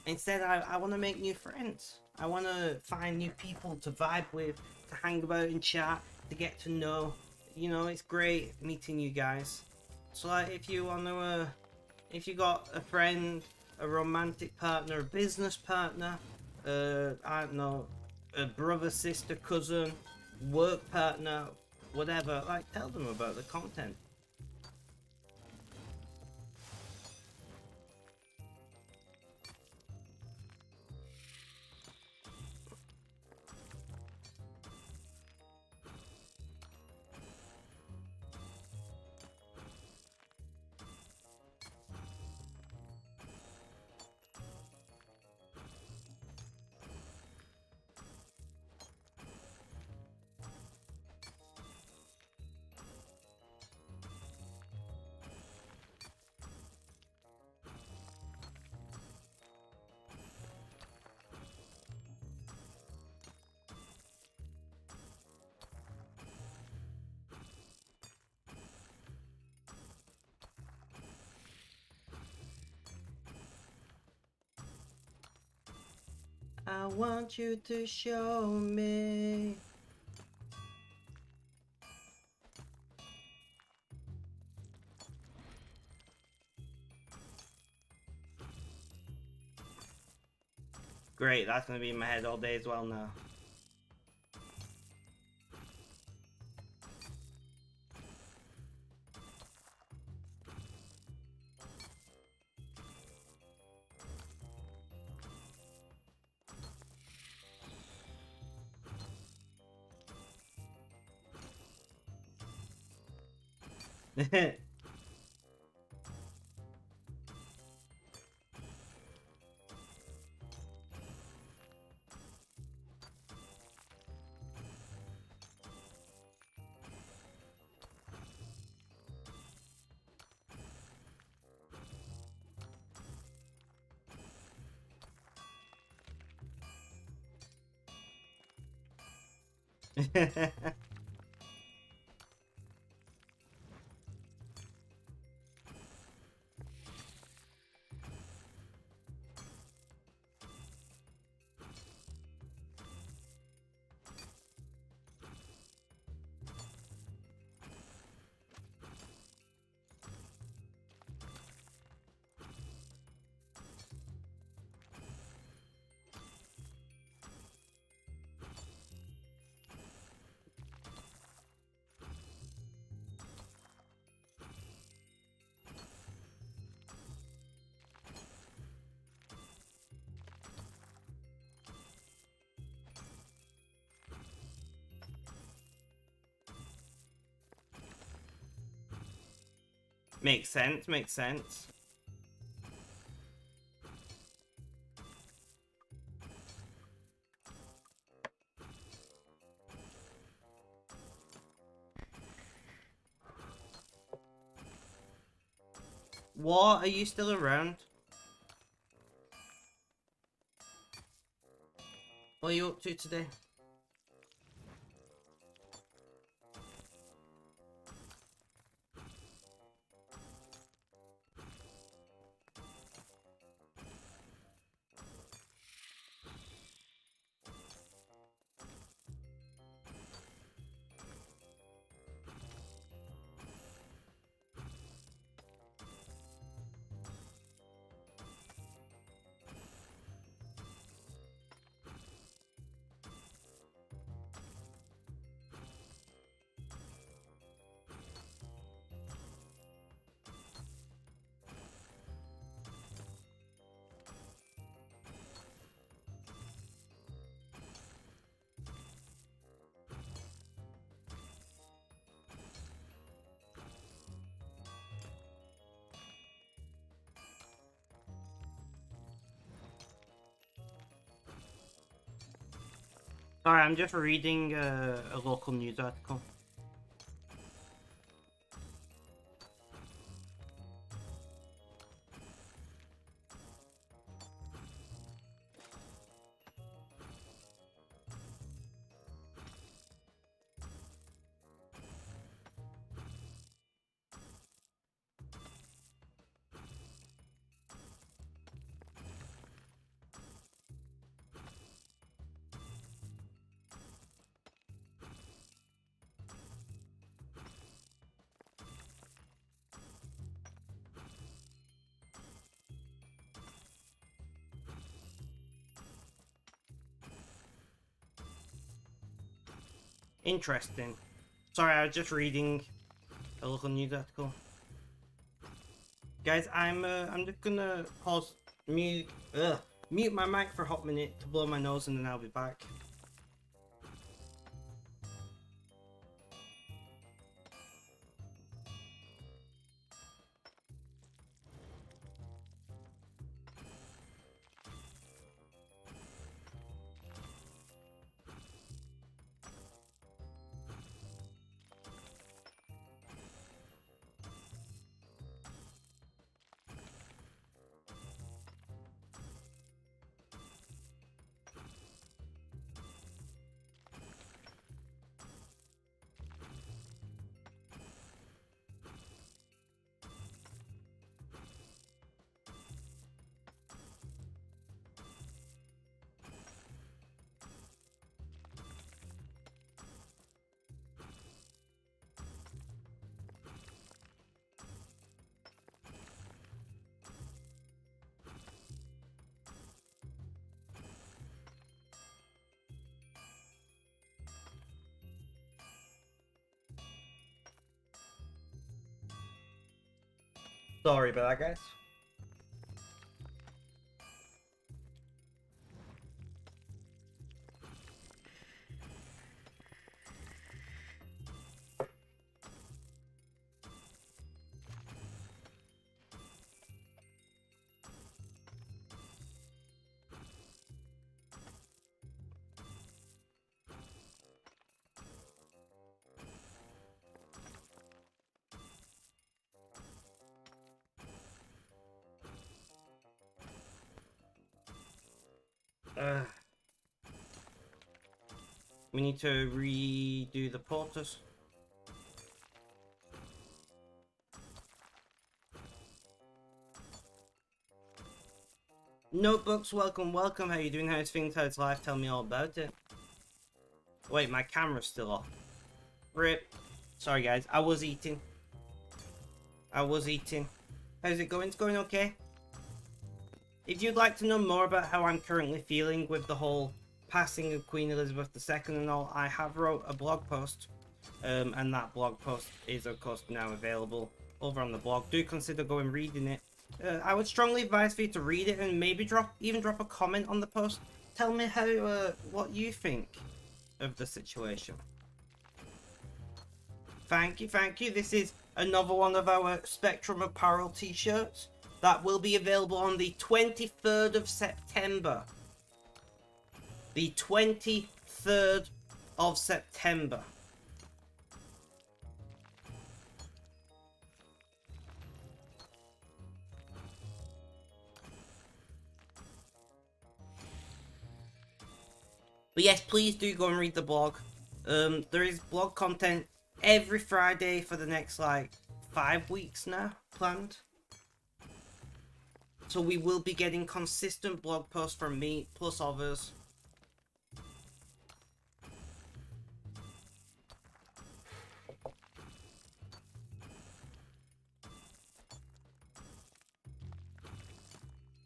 Instead, I want to make new friends. I want to find new people to vibe with, to hang about and chat, to get to know. You know, it's great meeting you guys. So, like, if you want to, if you got a friend, a romantic partner, a business partner, I don't know, a brother, sister, cousin, work partner, whatever, like, tell them about the content. I want you to show me. Great, that's gonna be in my head all day as well now. Makes sense, makes sense. What? Are you still around? What are you up to today? Sorry, I'm just reading a local news article. Interesting. Sorry, I was just reading a local news article. Guys, I'm just gonna pause, mute my mic for a hot minute to blow my nose, and then I'll be back. Sorry about that, guys. We need to redo the porters. Notebooks, welcome, welcome. How you doing? How's things? How's life? Tell me all about it. Wait, my camera's still off. Rip. Sorry, guys. I was eating. How's it going? It's going okay. If you'd like to know more about how I'm currently feeling with the whole passing of Queen Elizabeth II and all, I have wrote a blog post. And that blog post is, of course, now available over on the blog. Do consider going reading it. I would strongly advise for you to read it and maybe drop a comment on the post. Tell me what you think of the situation. Thank you. This is another one of our Spectrum Apparel t-shirts that will be available on the 23rd of September. The 23rd of September. But yes, please do go and read the blog. There is blog content every Friday for the next, like, 5 weeks now, planned. So we will be getting consistent blog posts from me, plus others.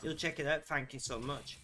You'll check it out, thank you so much.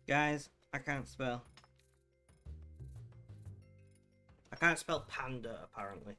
Guys, I can't spell. I can't spell panda, apparently.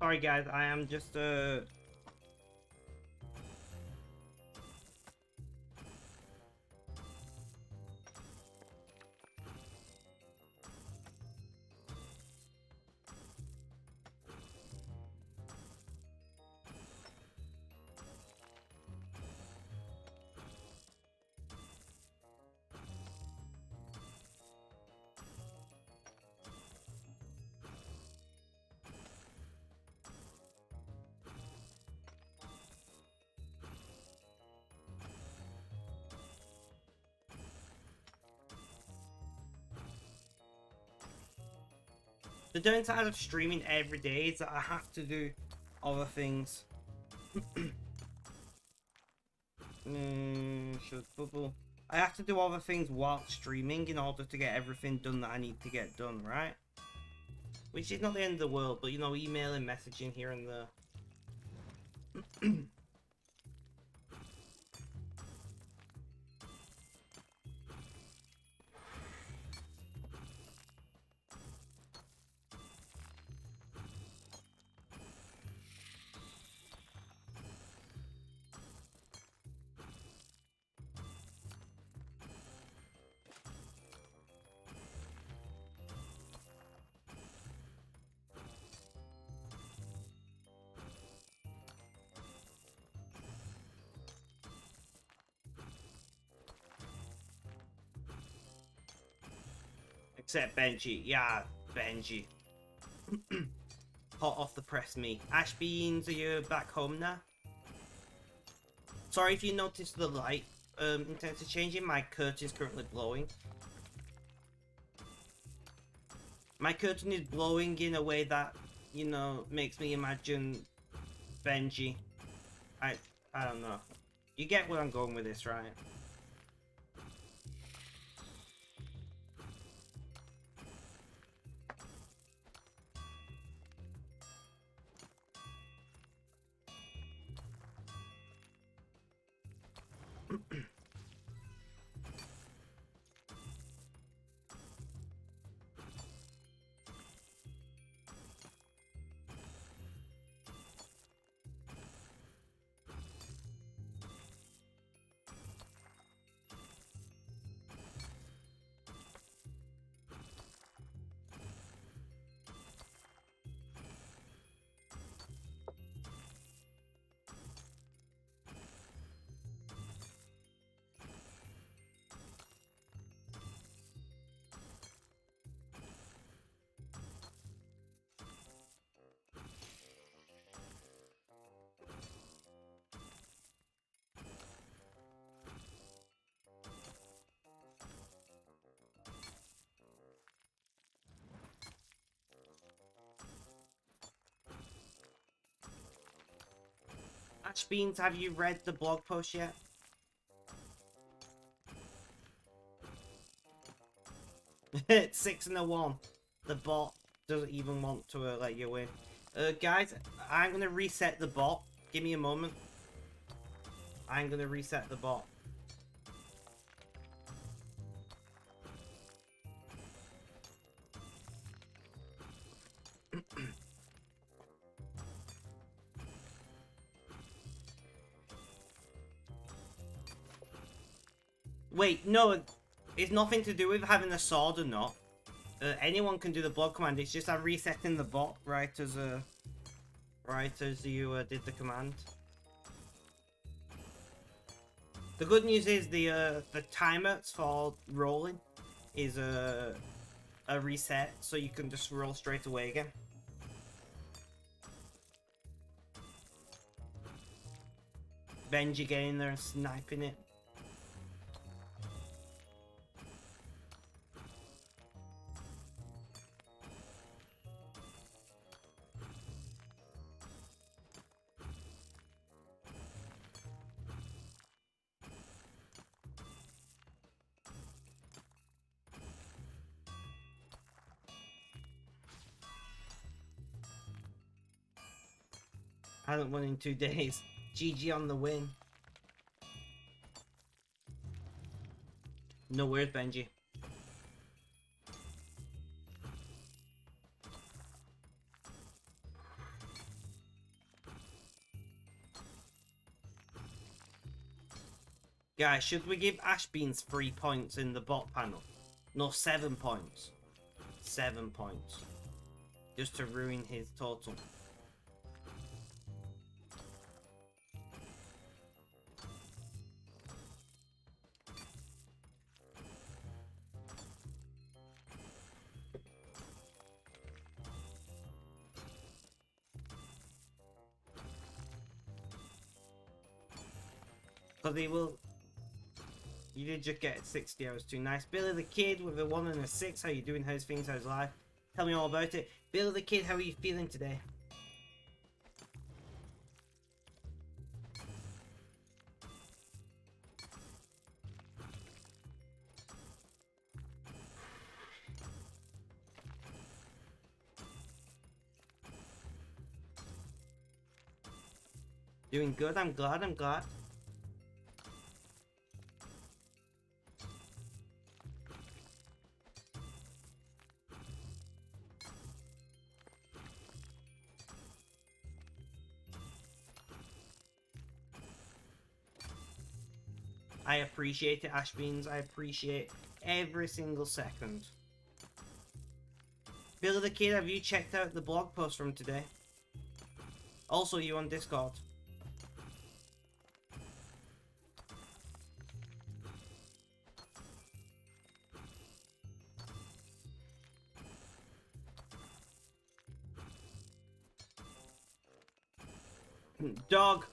Sorry guys, I am just the downside of streaming every day is that I have to do other things. Should bubble. I have to do other things while streaming in order to get everything done that I need to get done, right? Which is not the end of the world, but you know, emailing, messaging here and there. Except Benji. Yeah, Benji. Hot off the press me. Ash Beans, are you back home now? Sorry if you noticed the light intensity changing. My curtain's currently blowing. My curtain is blowing in a way that, you know, makes me imagine Benji. I don't know. You get where I'm going with this, right? Ash Beans, have you read the blog post yet? It's 6-1. The bot doesn't even want to let you win. Guys, I'm gonna reset the bot. Give me a moment. I'm gonna reset the bot. Wait, no, it's nothing to do with having a sword or not. Anyone can do the block command. It's just I'm resetting the bot right as you did the command. The good news is the timer for rolling is a reset, so you can just roll straight away again. Benji getting there and sniping it. I haven't won in 2 days. GG on the win. No, where's Benji? Guys, should we give Ash Beans 3 points in the bot panel? No, 7 points. 7 points. Just to ruin his total. Because he will... You did just get 60 hours too. Nice. Billy the Kid with a 1 and a 6. How you doing? How's things? How's life? Tell me all about it. Billy the Kid, how are you feeling today? Doing good. I'm glad. I'm glad. I appreciate it, Ash Beans. I appreciate every single second. Billy the Kid, have you checked out the blog post from today? Also, you on Discord? Dog.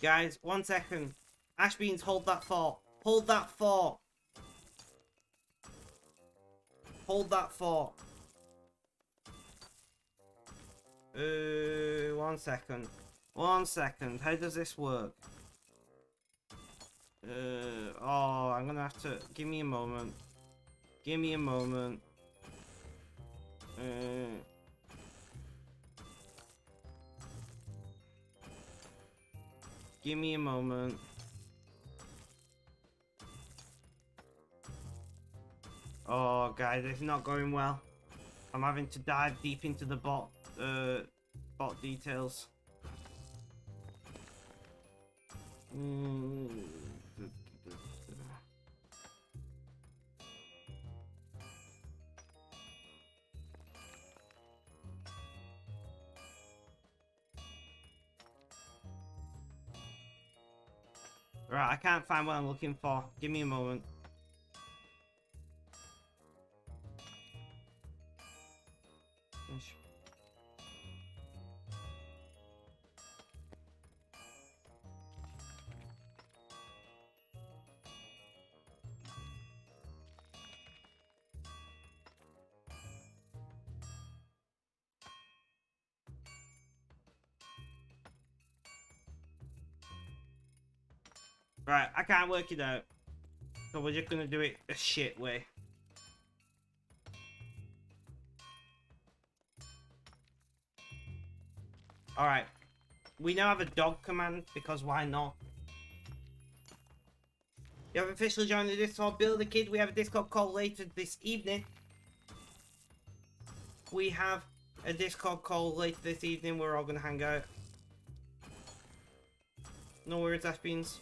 Guys, 1 second. Ash Beans, hold that fort. Hold that fort. Hold that fort. 1 second. 1 second. How does this work? Oh, I'm gonna have to... Give me a moment. Give me a moment. Give me a moment. Oh, guys, it's not going well. I'm having to dive deep into the bot details. Right, I can't find what I'm looking for. Give me a moment. Right, I can't work it out. So we're just gonna do it a shit way. Alright. We now have a dog command, because why not? You have officially joined the Discord. Build a Kid. We have a Discord call later this evening. We have a Discord call later this evening. We're all gonna hang out. No worries, Ash Beans.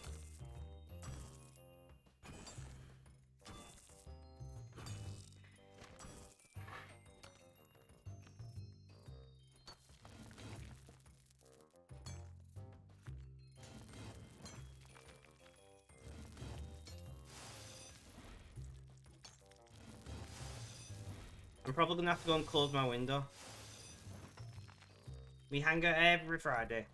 I'm probably gonna have to go and close my window. We hang out every Friday.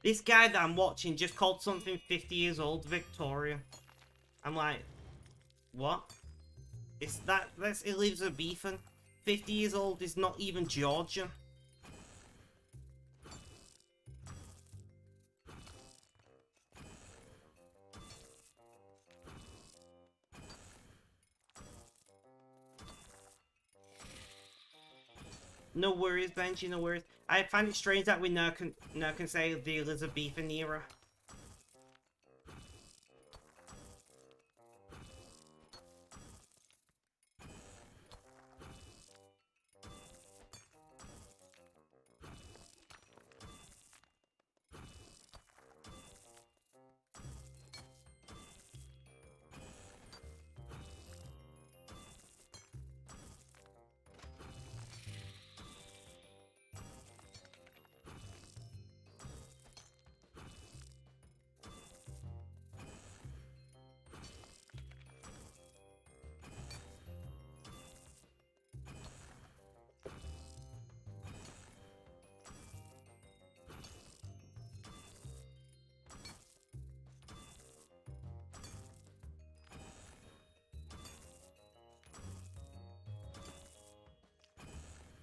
This guy that I'm watching just called something 50 years old Victoria. I'm like, what? It's that's Elizabethan. 50 years old is not even Georgian. No worries, Benji, no worries. I find it strange that we now can say the Elizabethan era.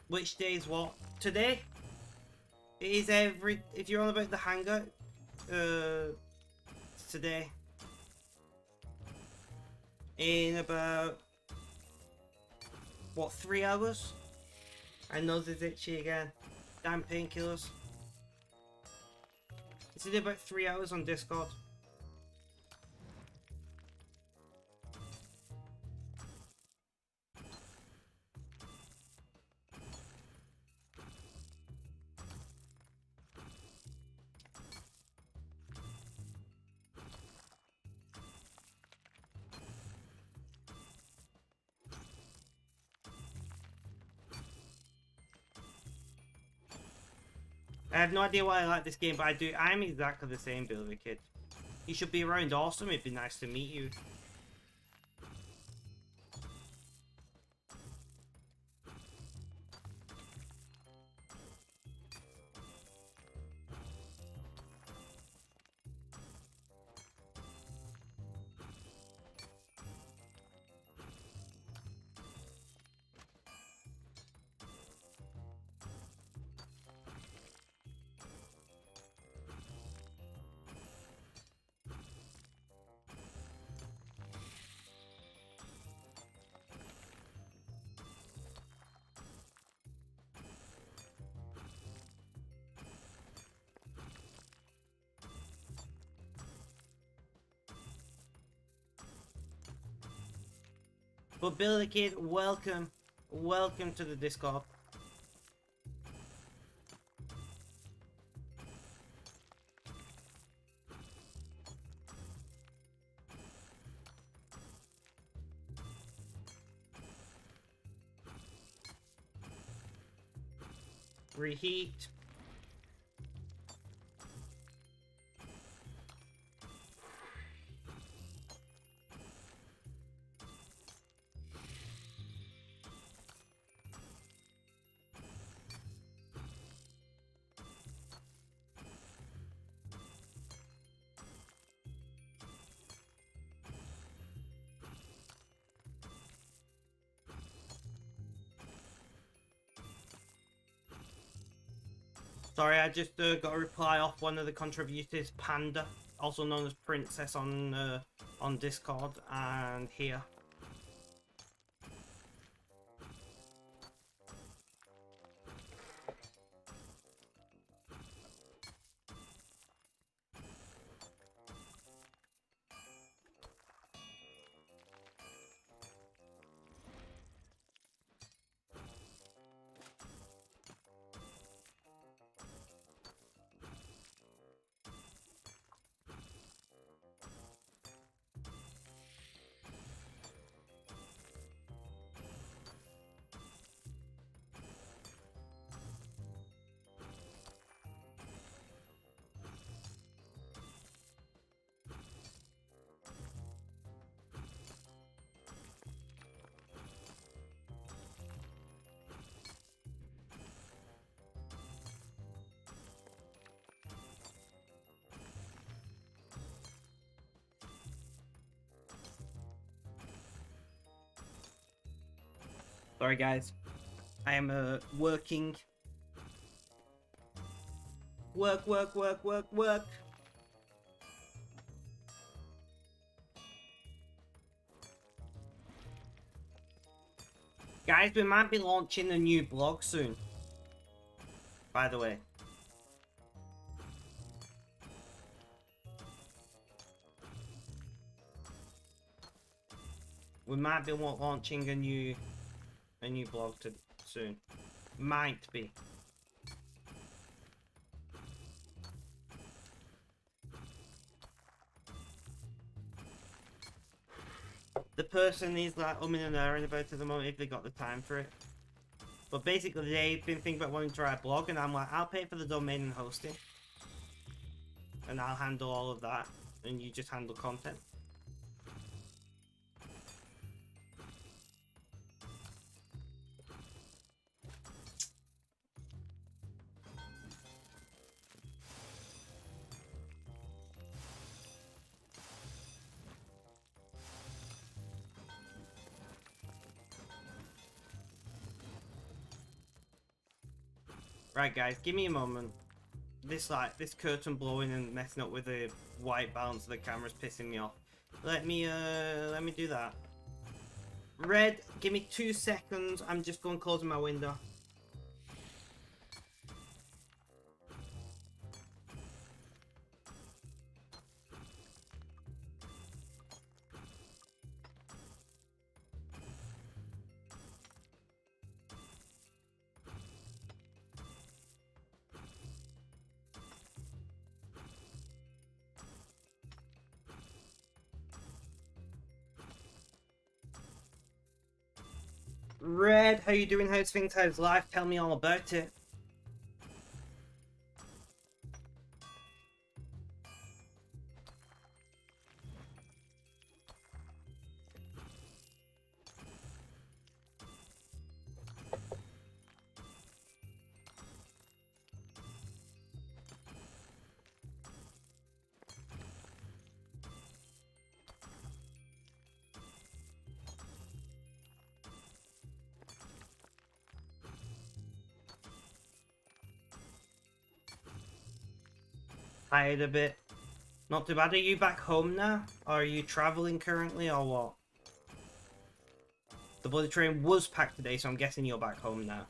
Which day is what? Today? It is every... If you're on about the hangout, today. In about, what, 3 hours? My nose is itchy again. Damn painkillers. Is it about 3 hours on Discord? I have no idea why I like this game, but I do. I'm exactly the same, Billy Kid. You should be around. Awesome. It'd be nice to meet you. But Billy Kid, welcome. Welcome to the Discord. Reheat. Sorry, I just got a reply off one of the contributors, Panda, also known as Princess on Discord and here. Sorry guys, I am working. Work. Guys, we might be launching a new blog soon. By the way. We might be launching a new blog soon. Might be. The person is like umming and ahhing about it at the moment if they got the time for it. But basically they've been thinking about wanting to try a blog and I'm like, I'll pay for the domain and hosting. And I'll handle all of that. And you just handle content. Right guys, give me a moment. this curtain blowing and messing up with the white balance of the camera's pissing me off. Let me do that. Red, give me 2 seconds. I'm just going closing my window. Red, how you doing? How's things? How's life? Tell me all about it. Tired a bit. Not too bad. Are you back home now? Or are you traveling currently or what? The bloody train was packed today, so I'm guessing you're back home now.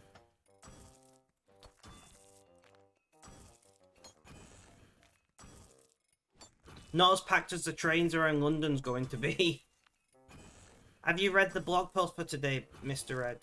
Not as packed as the trains around London's going to be. Have you read the blog post for today, Mr. Red?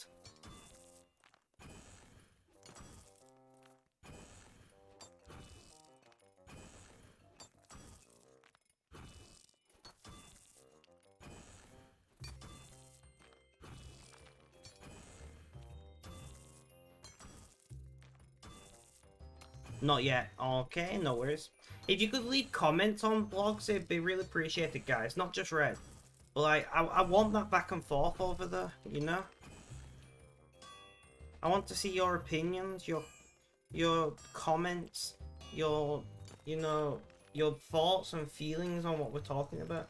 Not yet. Okay, no worries. If you could leave comments on blogs, it'd be really appreciated, guys. Not just Red. But like, I want that back and forth over there, you know? I want to see your opinions, your comments, your, you know, your thoughts and feelings on what we're talking about.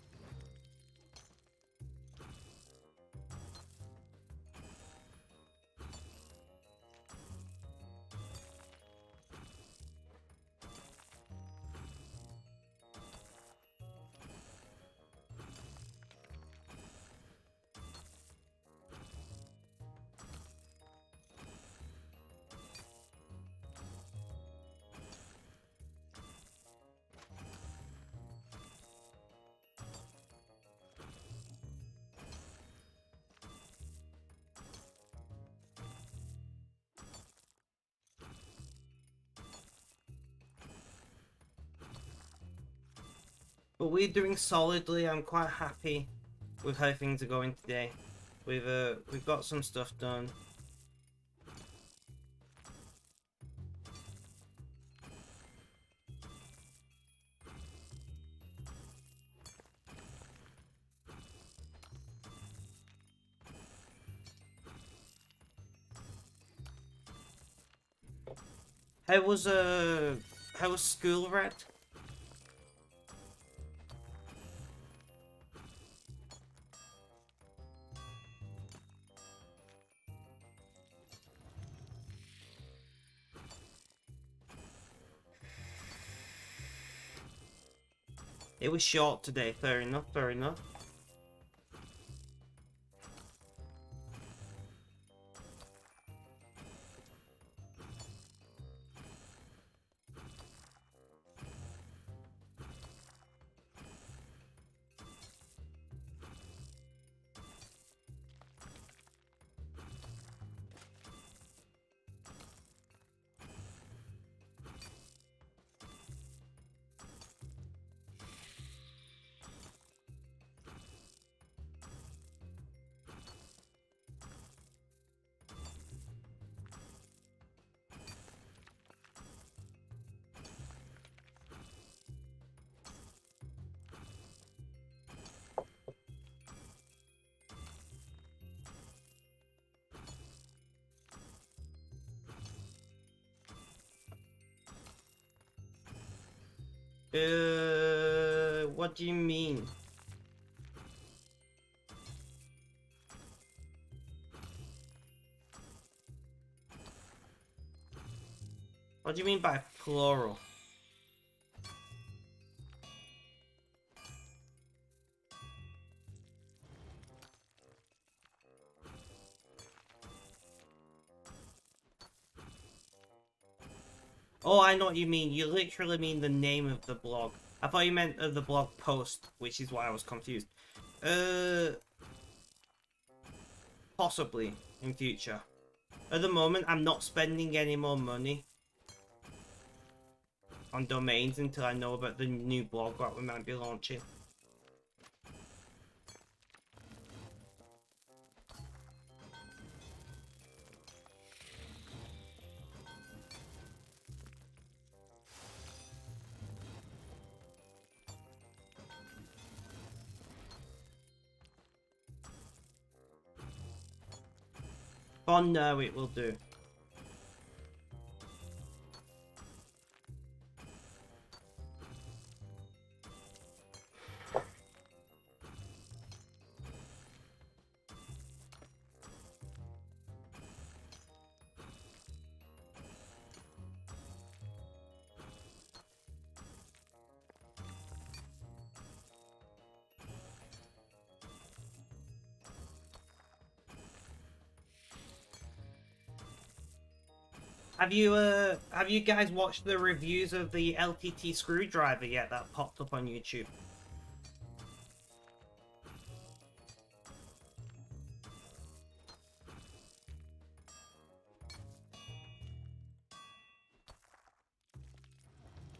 But we're doing solidly. I'm quite happy with how things are going today. We've got some stuff done. How was school, Red? It was short today. Fair enough, fair enough. What do you mean? What do you mean by plural? Oh, I know what you mean. You literally mean the name of the blog. I thought you meant the blog post, which is why I was confused. Possibly in future. At the moment, I'm not spending any more money on domains until I know about the new blog that we might be launching. For now, it will do. Have you guys watched the reviews of the LTT screwdriver yet that popped up on YouTube?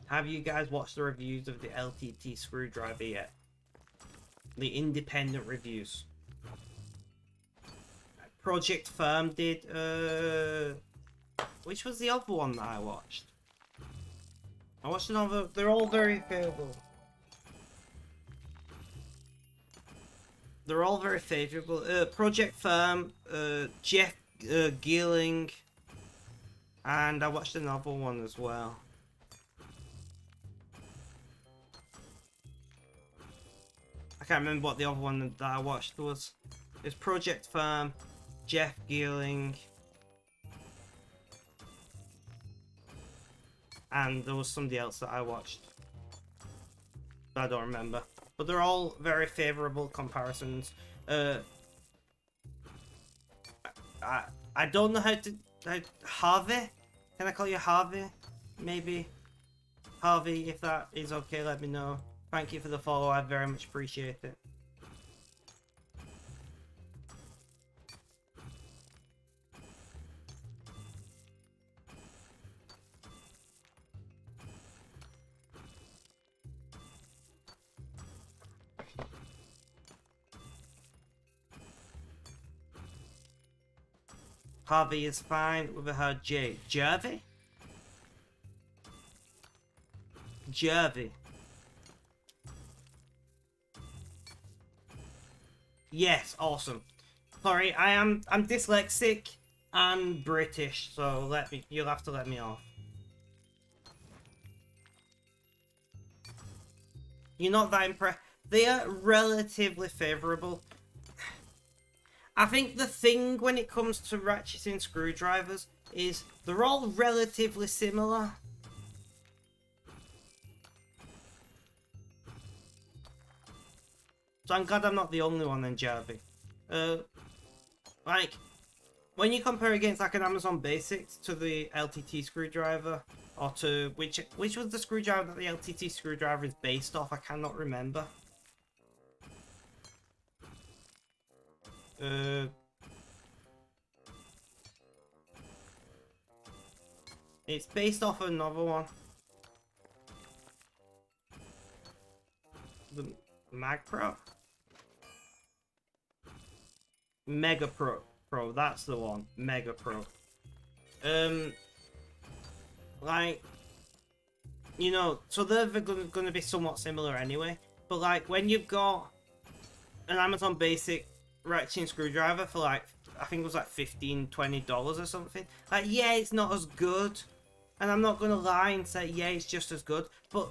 Have you guys watched the reviews of the LTT screwdriver yet? The independent reviews. Project Firm did, which was the other one that I watched? I watched another. They're all very favorable. They're all very favorable. Project Firm, Jeff Geeling, and I watched another one as well. I can't remember what the other one that I watched was. It's Project Firm, Jeff Geeling, and there was somebody else that I watched. I don't remember. But they're all very favourable comparisons. I don't know how to... Harvey? Can I call you Harvey? Maybe? Harvey, if that is okay, let me know. Thank you for the follow, I very much appreciate it. Harvey is fine with her J. Jervy? Jervy. Yes, awesome. Sorry, I'm dyslexic and British, so you'll have to let me off. You're not that impressed. They are relatively favourable. I think the thing when it comes to ratcheting screwdrivers is they're all relatively similar. So I'm glad I'm not the only one then, Jarvie. Like, when you compare against like an Amazon Basics to the LTT screwdriver, or to which was the screwdriver that the LTT screwdriver is based off, I cannot remember. It's based off another one. The Mag Pro? Mega Pro. That's the one. Mega Pro. Like, you know, so they're going to be somewhat similar anyway. But like, when you've got an Amazon Basic ratcheting screwdriver for like, I think it was like $15-20 or something. Like, yeah, it's not as good. And I'm not going to lie and say, yeah, it's just as good. But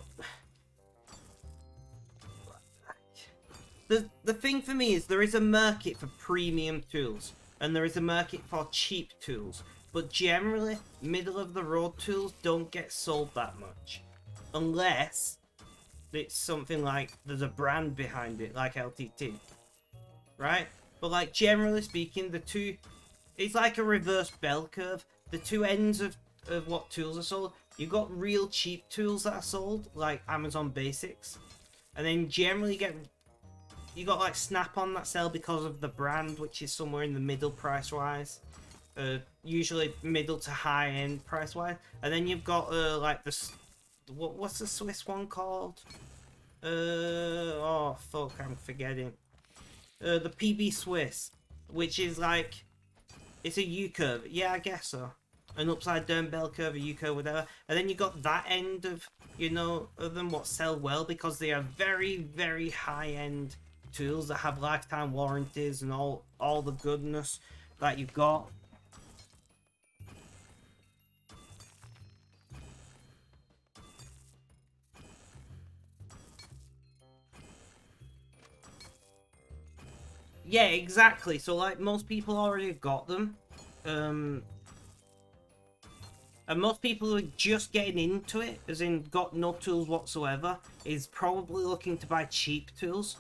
the thing for me is there is a market for premium tools. And there is a market for cheap tools. But generally, middle of the road tools don't get sold that much. Unless it's something like there's a brand behind it, like LTT. Right? But like, generally speaking, the two... It's like a reverse bell curve. The two ends of what tools are sold, You've got real cheap tools that are sold, like Amazon Basics. And then generally you got like Snap-on that sell because of the brand, which is somewhere in the middle price-wise. Usually middle to high-end price-wise. And then you've got like what's the Swiss one called? Oh fuck, I'm forgetting. The PB Swiss, which is like, it's a U-curve. Yeah, I guess so. An upside down bell curve, a U-curve, whatever. And then you got that end of, you know, of them what sell well because they are very, very high-end tools that have lifetime warranties and all the goodness that you've got. Yeah, exactly. So like most people already got them. And most people who are just getting into it, as in got no tools whatsoever, is probably looking to buy cheap tools.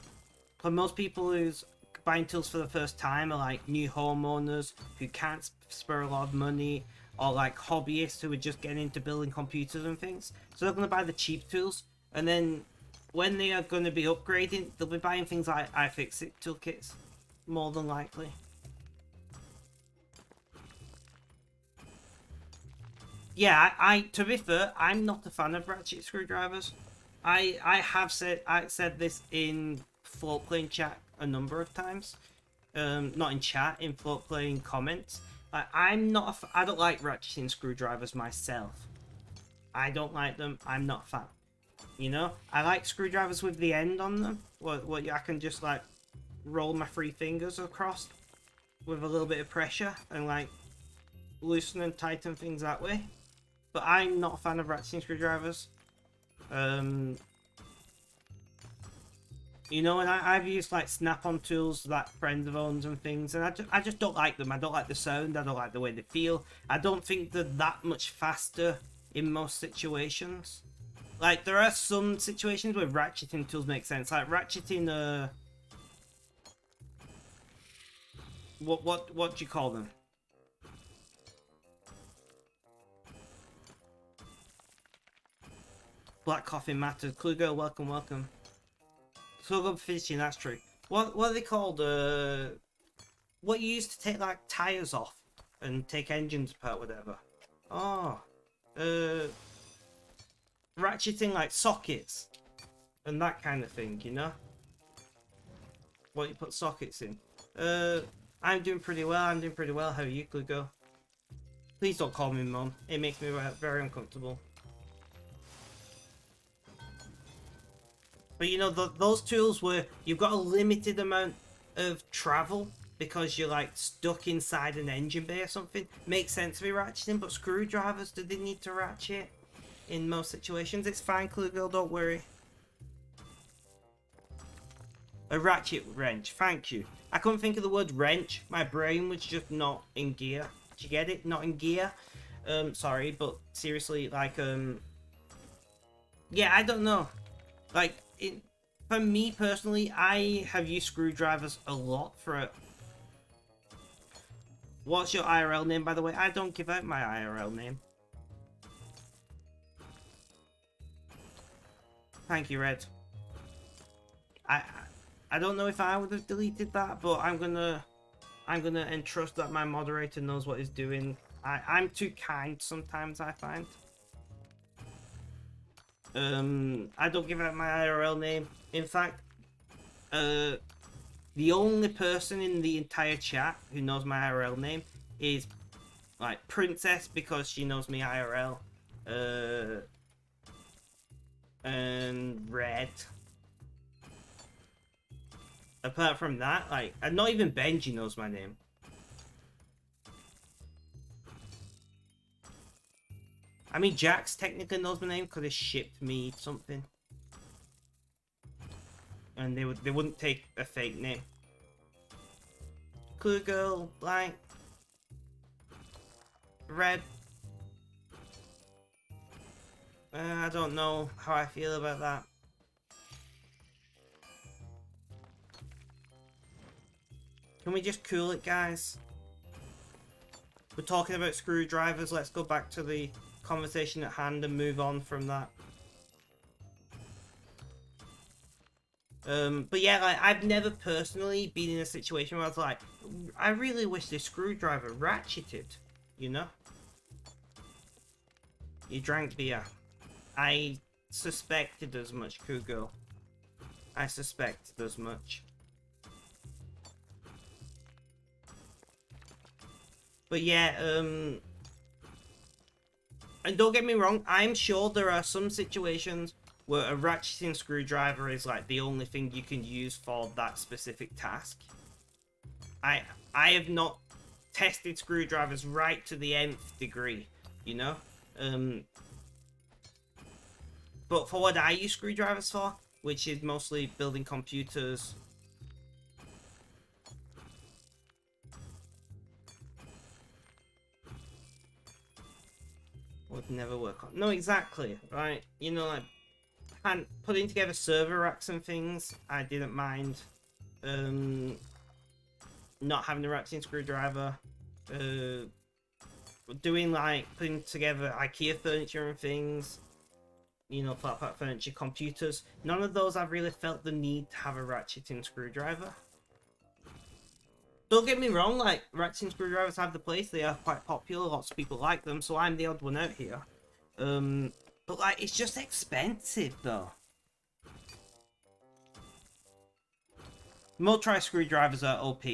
But most people who's buying tools for the first time are like new homeowners who can't spare a lot of money, or like hobbyists who are just getting into building computers and things. So they're going to buy the cheap tools, and then when they are going to be upgrading, they'll be buying things like iFixit toolkits, more than likely. Yeah, I to be fair, I'm not a fan of ratchet screwdrivers. I said this in float plane chat a number of times. Not in chat, in float plane comments. I don't like ratcheting screwdrivers myself. I don't like them. I'm not a fan. You know, I like screwdrivers with the end on them. What I can just like roll my three fingers across with a little bit of pressure and like loosen and tighten things that way. But I'm not a fan of ratcheting screwdrivers. You know, and I've used like Snap-on tools that friends of owned and things, and I just don't like them. I don't like the sound. I don't like the way they feel. I don't think they're that much faster in most situations. Like there are some situations where ratcheting tools make sense, like ratcheting. What do you call them? Black coffee matters. Clue girl, welcome, welcome. So good fishing, that's true. What are they called? What you used to take like tires off and take engines apart, whatever. Oh, ratcheting like sockets and that kind of thing, you know. What you put sockets in. I'm doing pretty well. I'm doing pretty well. How are you, Clue girl? Please don't call me mum. It makes me very uncomfortable. But you know, those tools where you've got a limited amount of travel because you're like stuck inside an engine bay or something, makes sense to be ratcheting. But screwdrivers, do they need to ratchet? In most situations, it's fine, Clue girl, don't worry. A ratchet wrench, thank you. I couldn't think of the word wrench. My brain was just not in gear. Did you get it? Not in gear? Sorry, but seriously, like, yeah, I don't know. Like, for me personally, I have used screwdrivers a lot for it. What's your IRL name, by the way? I don't give out my IRL name. Thank you, Red. I don't know if I would have deleted that, but I'm gonna entrust that my moderator knows what he's doing. I'm too kind sometimes, I find. I don't give out my IRL name. In fact, the only person in the entire chat who knows my IRL name is like Princess, because she knows me IRL. And Red. Apart from that, like, and not even Benji knows my name. I mean, Jax technically knows my name because he shipped me something. And they wouldn't take a fake name. Clue girl, blank. Red. I don't know how I feel about that. Can we just cool it, guys? We're talking about screwdrivers. Let's go back to the conversation at hand and move on from that. But yeah, like, I've never personally been in a situation where I was like, I really wish this screwdriver ratcheted, you know? You drank beer. I suspected as much, Kugo. I suspected as much. But yeah, and don't get me wrong, I'm sure there are some situations where a ratcheting screwdriver is like the only thing you can use for that specific task. I have not tested screwdrivers right to the nth degree, you know? But for what I use screwdrivers for, which is mostly building computers, would never work on. No, exactly, right? You know, like, and putting together server racks and things, I didn't mind. Not having a ratcheting screwdriver. Doing, like, putting together IKEA furniture and things. You know, flat pack furniture, computers. None of those I've really felt the need to have a ratcheting screwdriver. Don't get me wrong, like, ratcheting screwdrivers have the place. They are quite popular. Lots of people like them, so I'm the odd one out here. But, like, it's just expensive, though. Motorized screwdrivers are OP.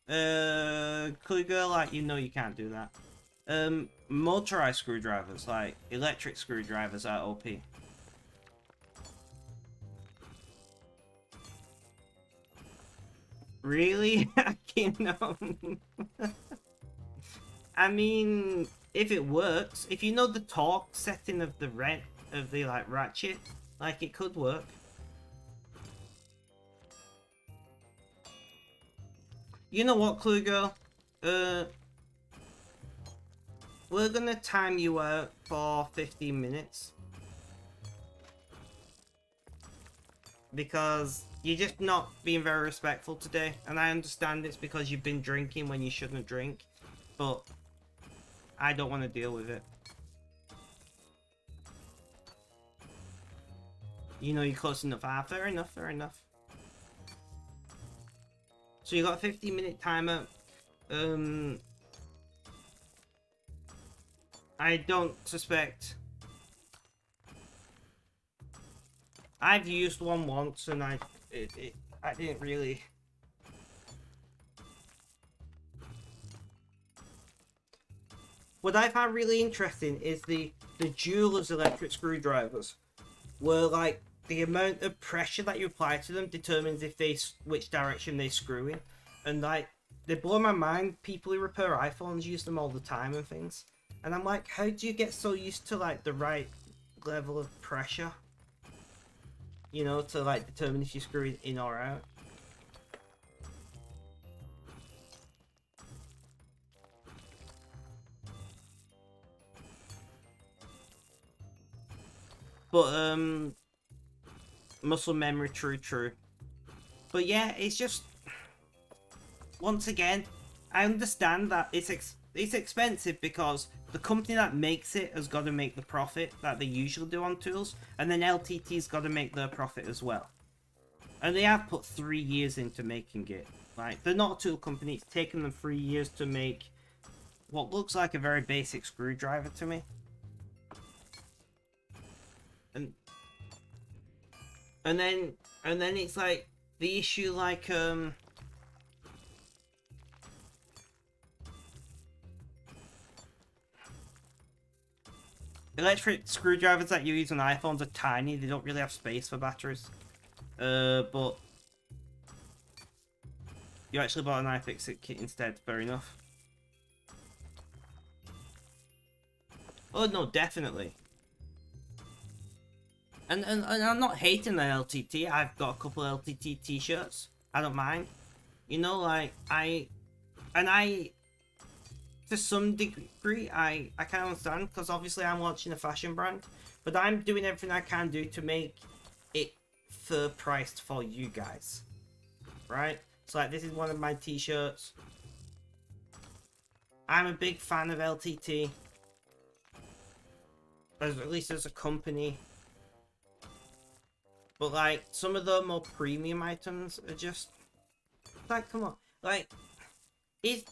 Kluger, like, you know you can't do that. Motorized screwdrivers, like, electric screwdrivers are OP. Really? You know? I mean, if it works, if you know the torque setting of the like ratchet, like, it could work. You know what, Kluger? We're gonna time you out for 15 minutes. Because you're just not being very respectful today. And I understand it's because you've been drinking when you shouldn't drink. But I don't want to deal with it. You know you're close enough. Ah, fair enough, fair enough. So you got a 15-minute timer. I don't suspect. I've used one once and I didn't really. What I found really interesting is the jeweler's electric screwdrivers, where, like, the amount of pressure that you apply to them determines if which direction they screw in, and, like, they blow my mind. People who repair iPhones use them all the time and things, and I'm like, how do you get so used to, like, the right level of pressure, you know, to, like, determine if you screw it in or out? But muscle memory, true. But yeah, it's just, once again, I understand that it's expensive because the company that makes it has got to make the profit that they usually do on tools, and then LTT's got to make their profit as well. And they have put 3 years into making it. Like, they're not a tool company. It's taken them 3 years to make what looks like a very basic screwdriver to me. And then it's like the issue, like, electric screwdrivers that you use on iPhones are tiny. They don't really have space for batteries. But you actually bought an iFixit kit instead. Fair enough. Oh no, definitely. And I'm not hating the LTT. I've got a couple of LTT t-shirts. I don't mind. You know, like, to some degree, I can understand, because obviously I'm launching a fashion brand, but I'm doing everything I can do to make it fair priced for you guys, right? So, like, this is one of my t-shirts. I'm a big fan of LTT, at least as a company. But like some of the more premium items are just like, come on, like if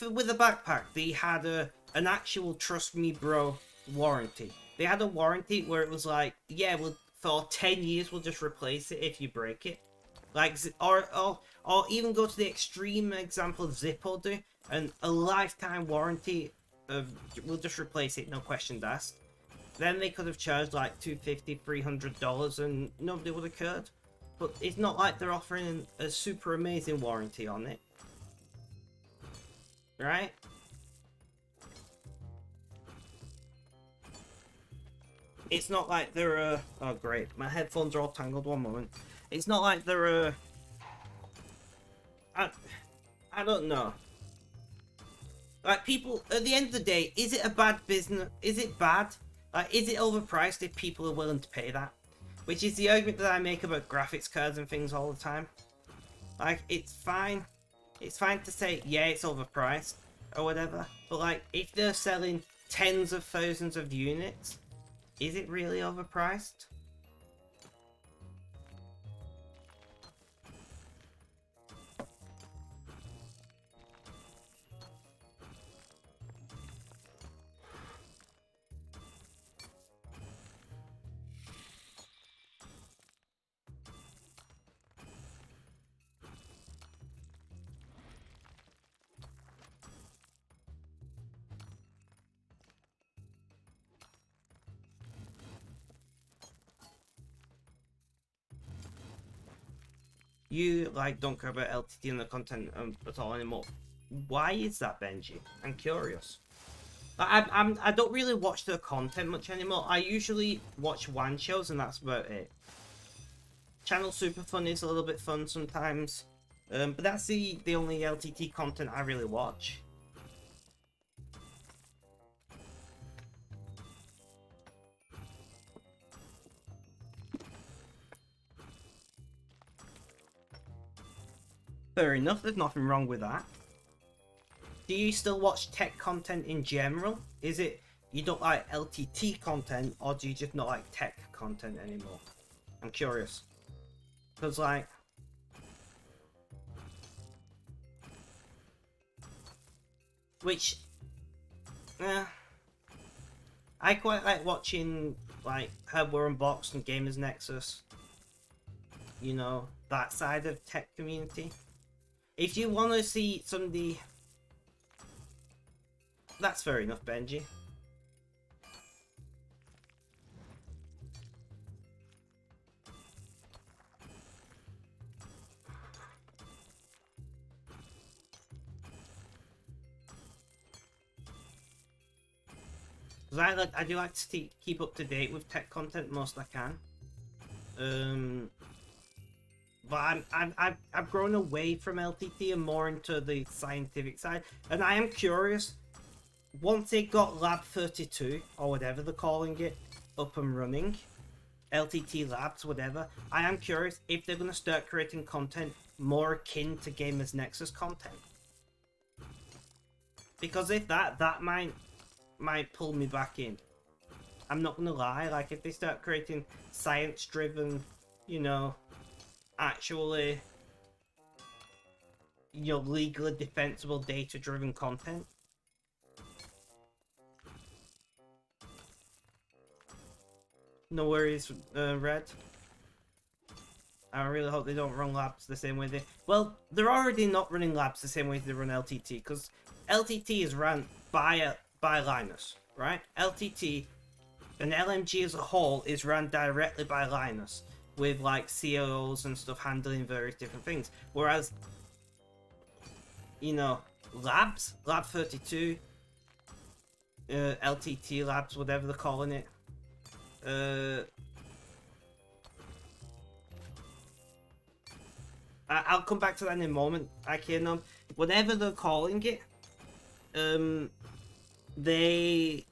with a backpack they had an actual trust me bro warranty. They had a warranty where it was like, yeah, well, for 10 years we'll just replace it if you break it. Like, or even go to the extreme example of Zippo do, and a lifetime warranty of, we'll just replace it, no questions asked. Then they could have charged like $250, $300 and nobody would have cared. But it's not like they're offering a super amazing warranty on it. Right? It's not like they're oh great, my headphones are all tangled, one moment. It's not like they're I don't know. Like, people, at the end of the day, is it a bad business? Is it bad? Like, is it overpriced if people are willing to pay that? Which is the argument that I make about graphics cards and things all the time. Like, it's fine. It's fine to say, yeah, it's overpriced, or whatever. But, like, if they're selling tens of thousands of units, is it really overpriced? You, like, don't care about LTT and the content at all anymore. Why is that, Benji? I'm curious. I don't really watch the content much anymore. I usually watch WAN shows and that's about it. Channel Super Fun is a little bit fun sometimes. But that's the only LTT content I really watch. Fair enough, there's nothing wrong with that. Do you still watch tech content in general? Is it you don't like LTT content, or do you just not like tech content anymore? I'm curious. Because, like, which, I quite like watching, like, Hardware Unboxed and Gamers Nexus. You know, that side of tech community. If you want to see somebody... That's fair enough, Benji. Because I do like to keep up to date with tech content most I can. But I've grown away from LTT and more into the scientific side. And I am curious, once they got Lab 32, or whatever they're calling it, up and running, LTT Labs, whatever, I am curious if they're going to start creating content more akin to Gamers Nexus content. Because if that might pull me back in. I'm not going to lie, like, if they start creating science-driven, you know, actually, you know, legally defensible data-driven content. No worries, Red. I really hope they don't run labs the same way they... Well, they're already not running labs the same way they run LTT, because LTT is run by Linus, right? LTT and LMG as a whole is run directly by Linus, with like COOs and stuff handling various different things. Whereas, you know, Labs, Lab 32, LTT Labs, whatever they're calling it, I'll come back to that in a moment. I can, whatever they're calling it, they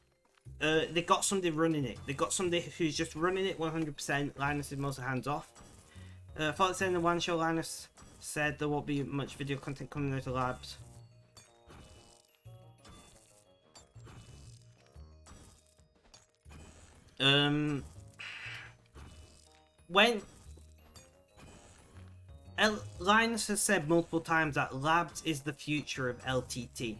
got somebody running it. They got somebody who's just running it 100%. Linus is mostly hands off. I thought saying the one show, Linus said there won't be much video content coming out of Labs. When Linus has said multiple times that labs is the future of LTT.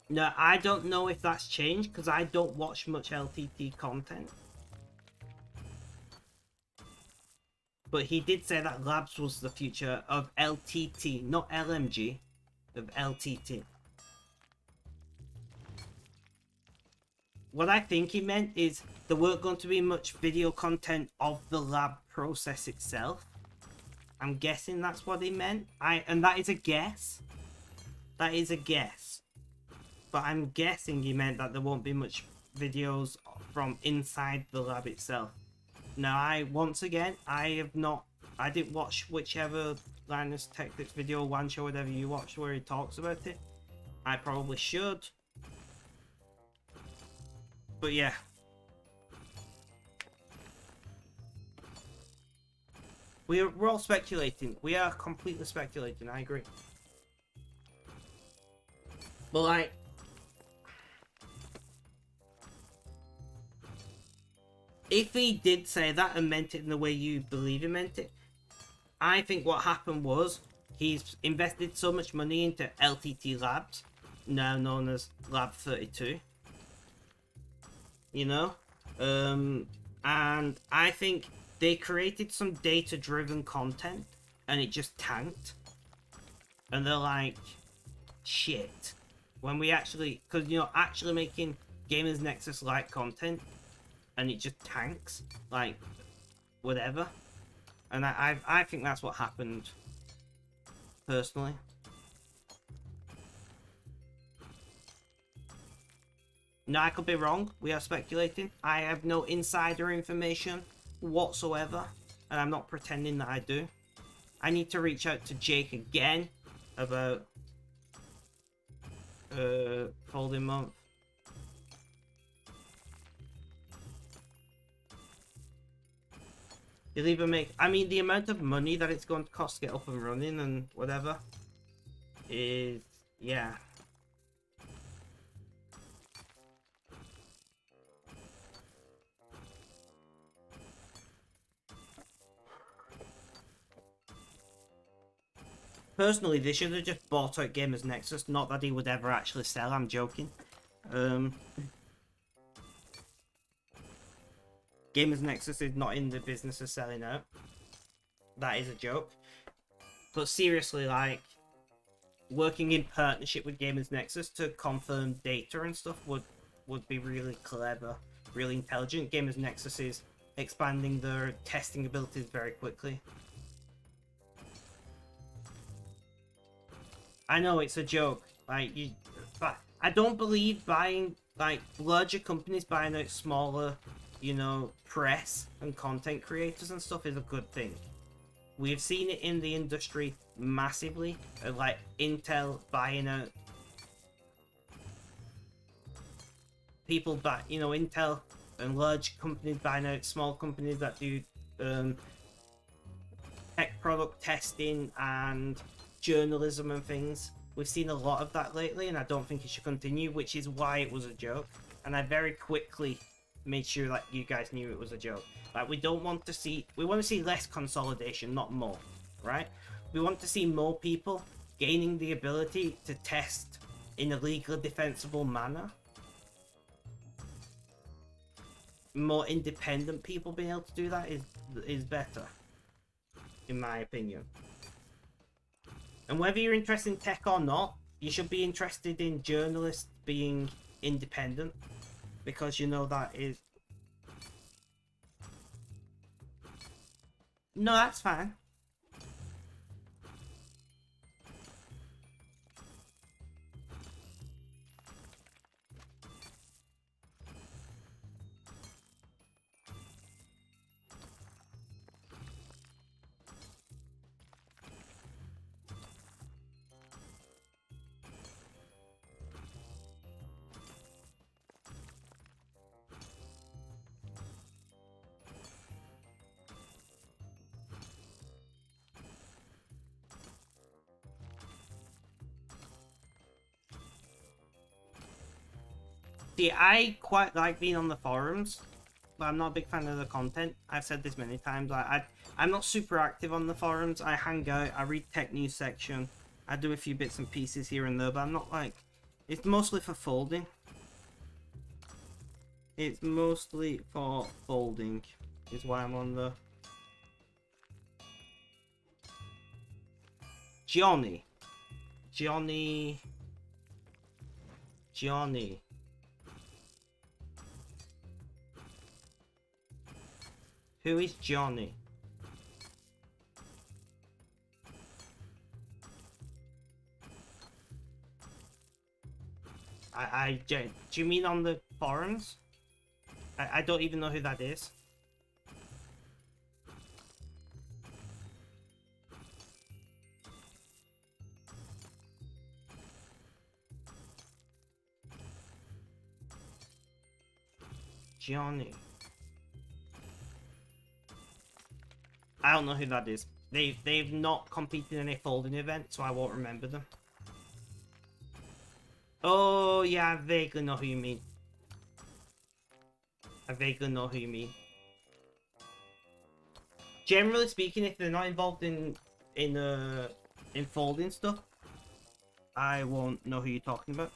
Now, I don't know if that's changed because I don't watch much LTT content. But he did say that labs was the future of LTT, not LMG, of LTT. What I think he meant is there weren't going to be much video content of the lab process itself. I'm guessing that's what he meant. And that is a guess. That is a guess. But I'm guessing he meant that there won't be much videos from inside the lab itself. Now, once again, I didn't watch whichever Linus Tech Tips video, one show, whatever you watched where he talks about it. I probably should. But yeah. We're all speculating. We are completely speculating, I agree. But like, if he did say that and meant it in the way you believe he meant it, I think what happened was he's invested so much money into LTT Labs, now known as Lab 32. You know? And I think they created some data-driven content and it just tanked. And they're like, shit. When we actually, because, you know, actually making Gamers Nexus-like content and it just tanks, like, whatever. And I think that's what happened, personally. Now, I could be wrong. We are speculating. I have no insider information whatsoever, and I'm not pretending that I do. I need to reach out to Jake again about folding month. You'll even make, I mean, the amount of money that it's going to cost to get up and running and whatever is, yeah. Personally, they should have just bought out Gamers Nexus. Not that he would ever actually sell, I'm joking. Gamers Nexus is not in the business of selling out. That is a joke. But seriously, like, working in partnership with Gamers Nexus to confirm data and stuff would be really clever, really intelligent. Gamers Nexus is expanding their testing abilities very quickly. I know it's a joke, like, but I don't believe buying, like, larger companies buying out smaller, you know, press and content creators and stuff is a good thing. We've seen it in the industry massively, like Intel buying out people back, you know, Intel and large companies buying out small companies that do tech product testing and journalism and things. We've seen a lot of that lately, and I don't think it should continue, which is why it was a joke. And I very quickly made sure that you guys knew it was a joke. Like, we want to see less consolidation, not more, right? We want to see more people gaining the ability to test in a legally defensible manner. More independent people being able to do that is better, in my opinion. And whether you're interested in tech or not, you should be interested in journalists being independent, because you know that is... No, that's fine. See, I quite like being on the forums, but I'm not a big fan of the content. I've said this many times. I'm not super active on the forums. I hang out, I read tech news section, I do a few bits and pieces here and there, but I'm not like... It's mostly for folding. It's mostly for folding, is why I'm on the... Johnny. Who is Johnny? Do you mean on the forums? I don't even know who that is. Johnny. I don't know who that is. They've not competed in a folding event, so I won't remember them. Oh yeah, I vaguely know who you mean. Generally speaking, if they're not involved in folding stuff, I won't know who you're talking about.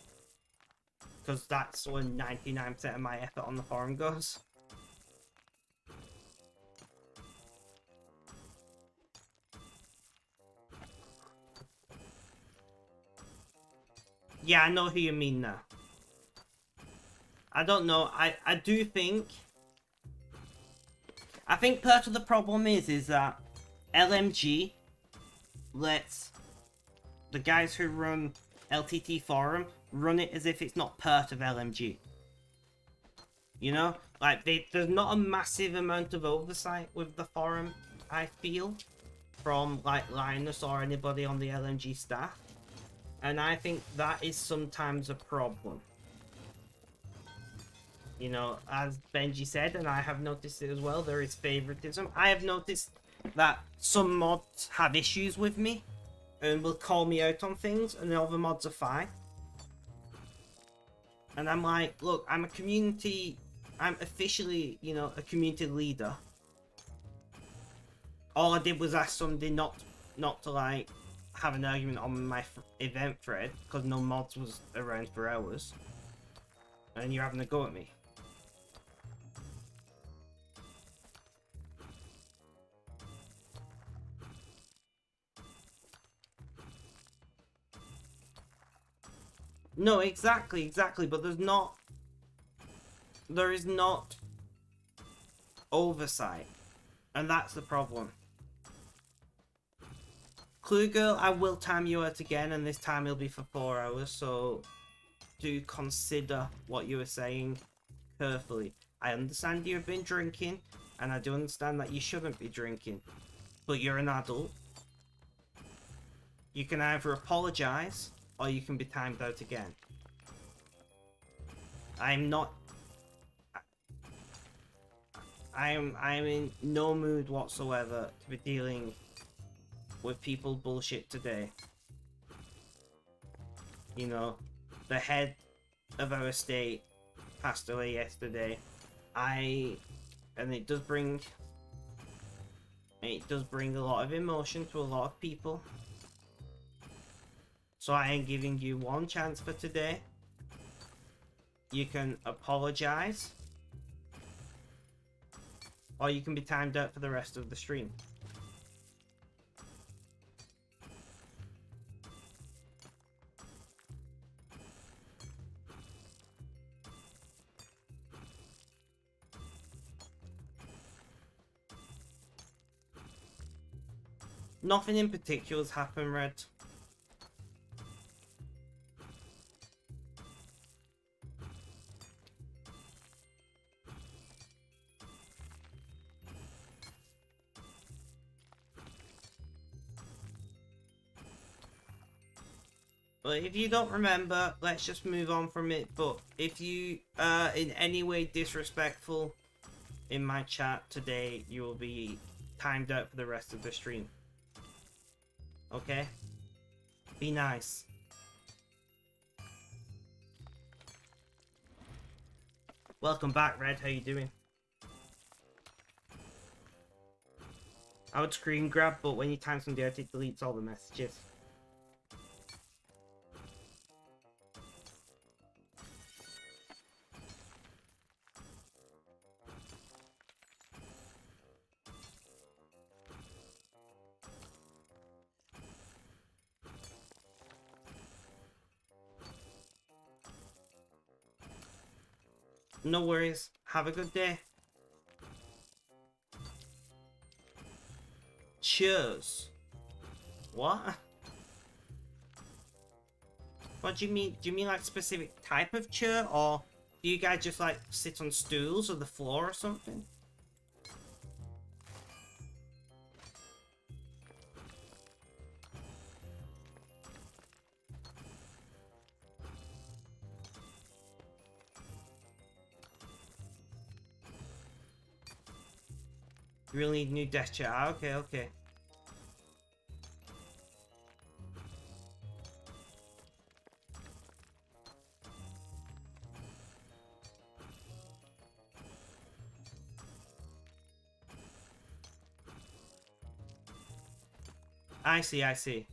Because that's where 99% of my effort on the forum goes. Yeah, I know who you mean now. I don't know. I do think... I think part of the problem is that LMG lets the guys who run LTT Forum run it as if it's not part of LMG. You know? Like, there's not a massive amount of oversight with the forum, I feel, from, like, Linus or anybody on the LMG staff. And I think that is sometimes a problem. You know, as Benji said, and I have noticed it as well, there is favoritism. I have noticed that some mods have issues with me and will call me out on things, and the other mods are fine. And I'm like, look, I'm officially, you know, a community leader. All I did was ask somebody not to, like, have an argument on my event thread, because no mods was around for hours. And you're having a go at me. No, exactly, but there is not oversight, and that's the problem. Clue Girl, I will time you out again, and this time it'll be for 4 hours, so do consider what you were saying carefully. I understand you've been drinking, and I do understand that you shouldn't be drinking, but you're an adult. You can either apologize, or you can be timed out again. I'm in no mood whatsoever to be dealing with people bullshit today. You know, the head of our state passed away yesterday. And it does bring a lot of emotion to a lot of people. So I am giving you one chance for today. You can apologize, or you can be timed out for the rest of the stream. Nothing in particular has happened, Red. But if you don't remember, let's just move on from it. But if you are in any way disrespectful in my chat today, you will be timed out for the rest of the stream. Okay? Be nice. Welcome back, Red. How you doing? I would screen grab, but when you time somebody out, it deletes all the messages. No worries. Have a good day. Cheers. What? What do you mean? Do you mean like specific type of chair, or do you guys just like sit on stools or the floor or something? You really need a new desk chair. Ah, okay, okay. I see, I see.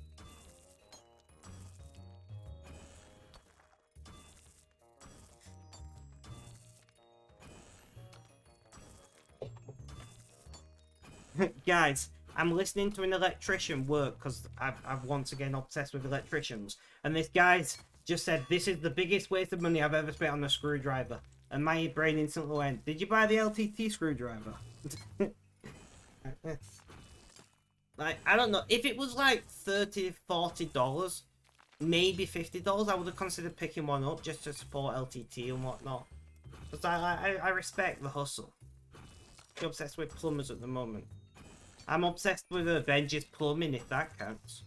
Guys, I'm listening to an electrician work because I've once again obsessed with electricians. And this guy's just said, this is the biggest waste of money I've ever spent on a screwdriver. And my brain instantly went, did you buy the LTT screwdriver? Like, I don't know. If it was like $30, $40, maybe $50, I would have considered picking one up just to support LTT and whatnot. Because I respect the hustle. I'm obsessed with plumbers at the moment. I'm obsessed with Avengers plumbing, if that counts.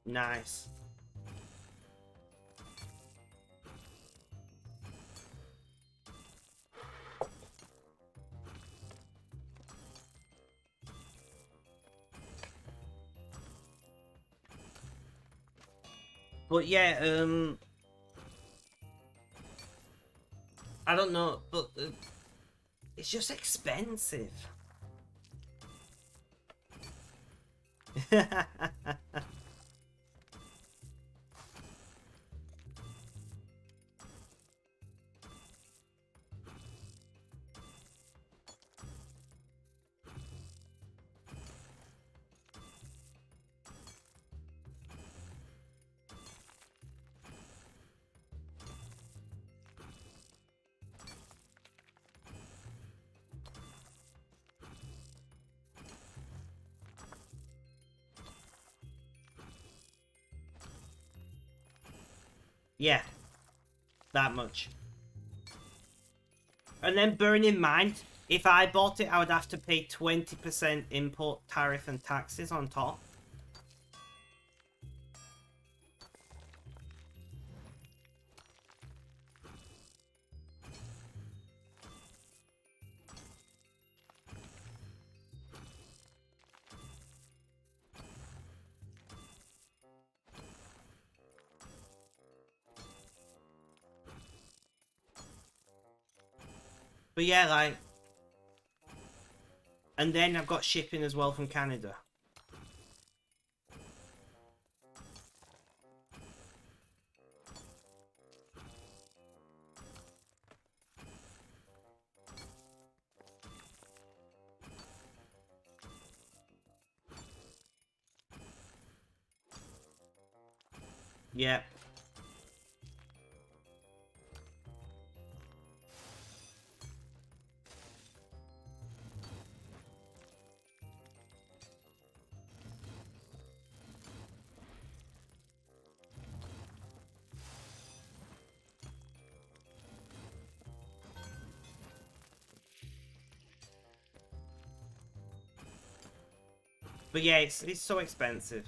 Nice. But yeah, I don't know, but it's just expensive. Yeah, that much. And then bearing in mind, if I bought it, I would have to pay 20% import tariff and taxes on top. But yeah, like... And then I've got shipping as well from Canada. Yeah. But yeah, it's so expensive.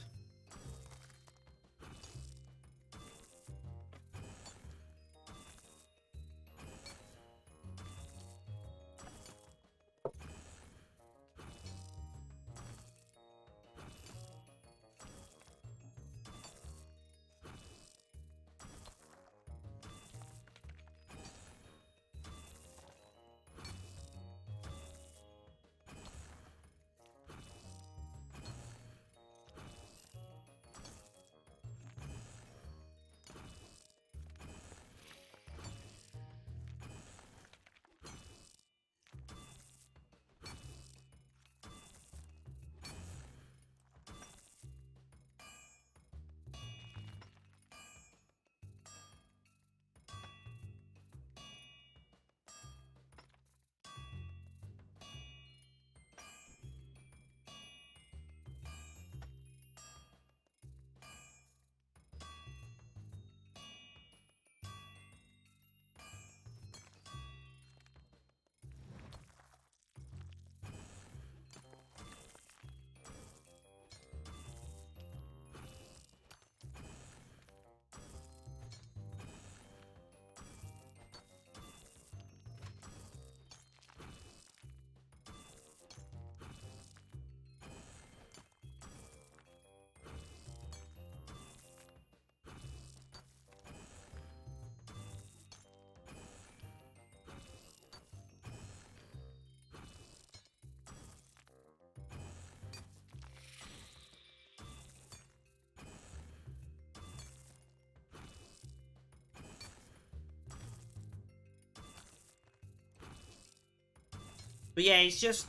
But yeah, it's just...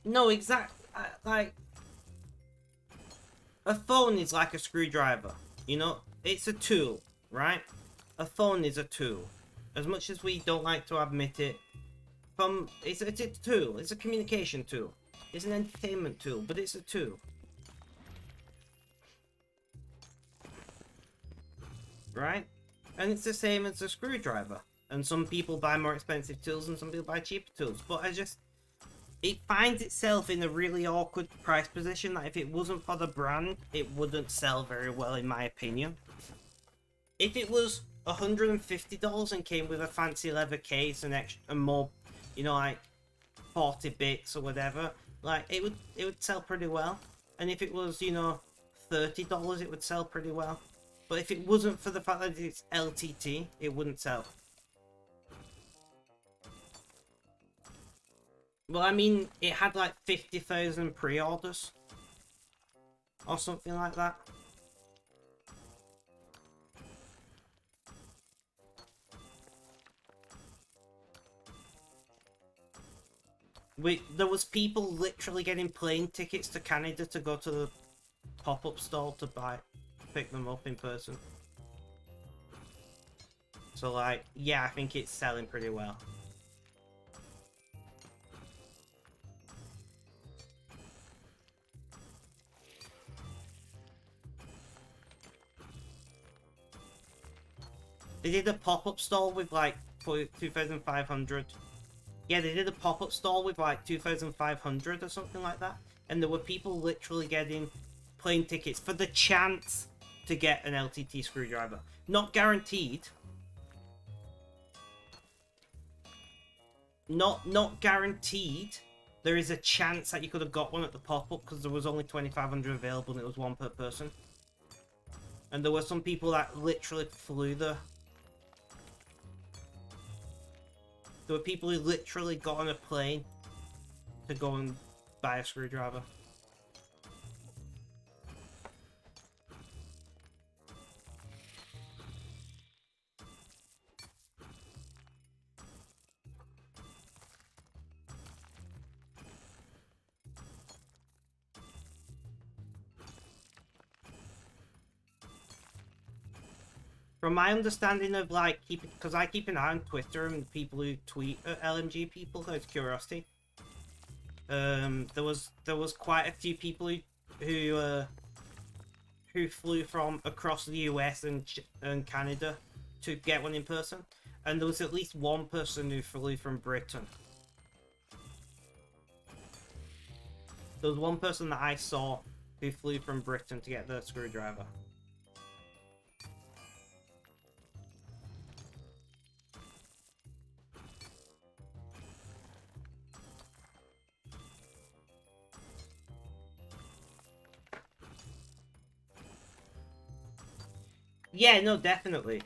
No, like... A phone is like a screwdriver, you know? It's a tool, right? A phone is a tool. As much as we don't like to admit it, it's a tool. It's a communication tool. It's an entertainment tool, but it's a tool. Right? And it's the same as a screwdriver. And some people buy more expensive tools and some people buy cheaper tools. But it finds itself in a really awkward price position that if it wasn't for the brand, it wouldn't sell very well, in my opinion. If it was $150 and came with a fancy leather case and more, you know, like 40 bits or whatever, like it would sell pretty well. And if it was, you know, $30, it would sell pretty well. But if it wasn't for the fact that it's LTT, it wouldn't sell. Well, I mean, it had like 50,000 pre-orders. Or something like that. There was people literally getting plane tickets to Canada to go to the pop-up stall to pick them up in person. So like, yeah, I think it's selling pretty well. They did a pop-up stall with like 2,500. Yeah, they did a pop-up stall with like 2,500 or something like that. And there were people literally getting plane tickets for the chance to get an LTT screwdriver. Not guaranteed. Not guaranteed. There is a chance that you could have got one at the pop-up because there was only 2,500 available and it was one per person. And there were some people that literally flew there. There were people who literally got on a plane to go and buy a screwdriver. From my understanding of like because I keep an eye on Twitter and people who tweet at LMG people out of curiosity. There was quite a few people who flew from across the US and Canada to get one in person, and there was at least one person who flew from Britain. There was one person that I saw who flew from Britain to get the screwdriver. Yeah, no, definitely.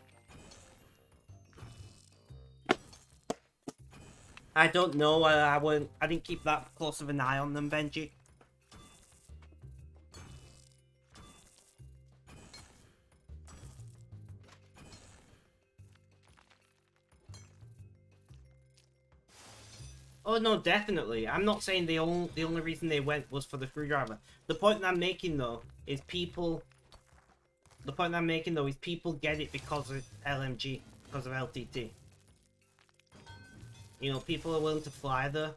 I don't know. I didn't keep that close of an eye on them, Benji. Oh no, definitely. I'm not saying the only reason they went was for the screwdriver. The point I'm making though is people. The point I'm making though is people get it because of LMG, because of LTT. You know, people are willing to fly there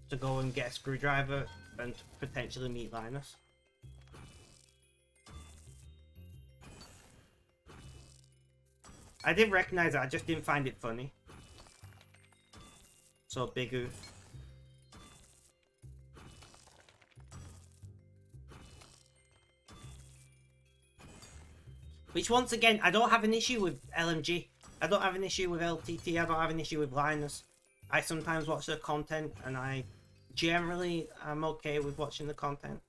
to go and get a screwdriver and potentially meet Linus. I did recognize it, I just didn't find it funny. So big oof. Which once again, I don't have an issue with LMG. I don't have an issue with LTT. I don't have an issue with Linus. I sometimes watch their content and I generally am okay with watching the content.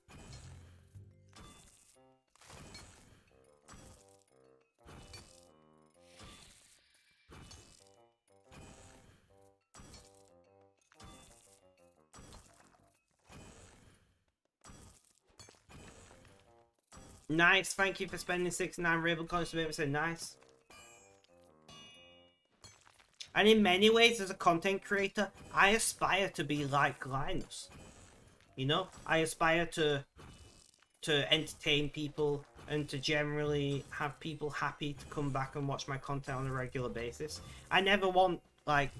Nice, thank you for spending 69 Raven coins to be able to say nice. And in many ways, as a content creator, I aspire to be like Linus. You know, I aspire to entertain people and to generally have people happy to come back and watch my content on a regular basis. I never want, like,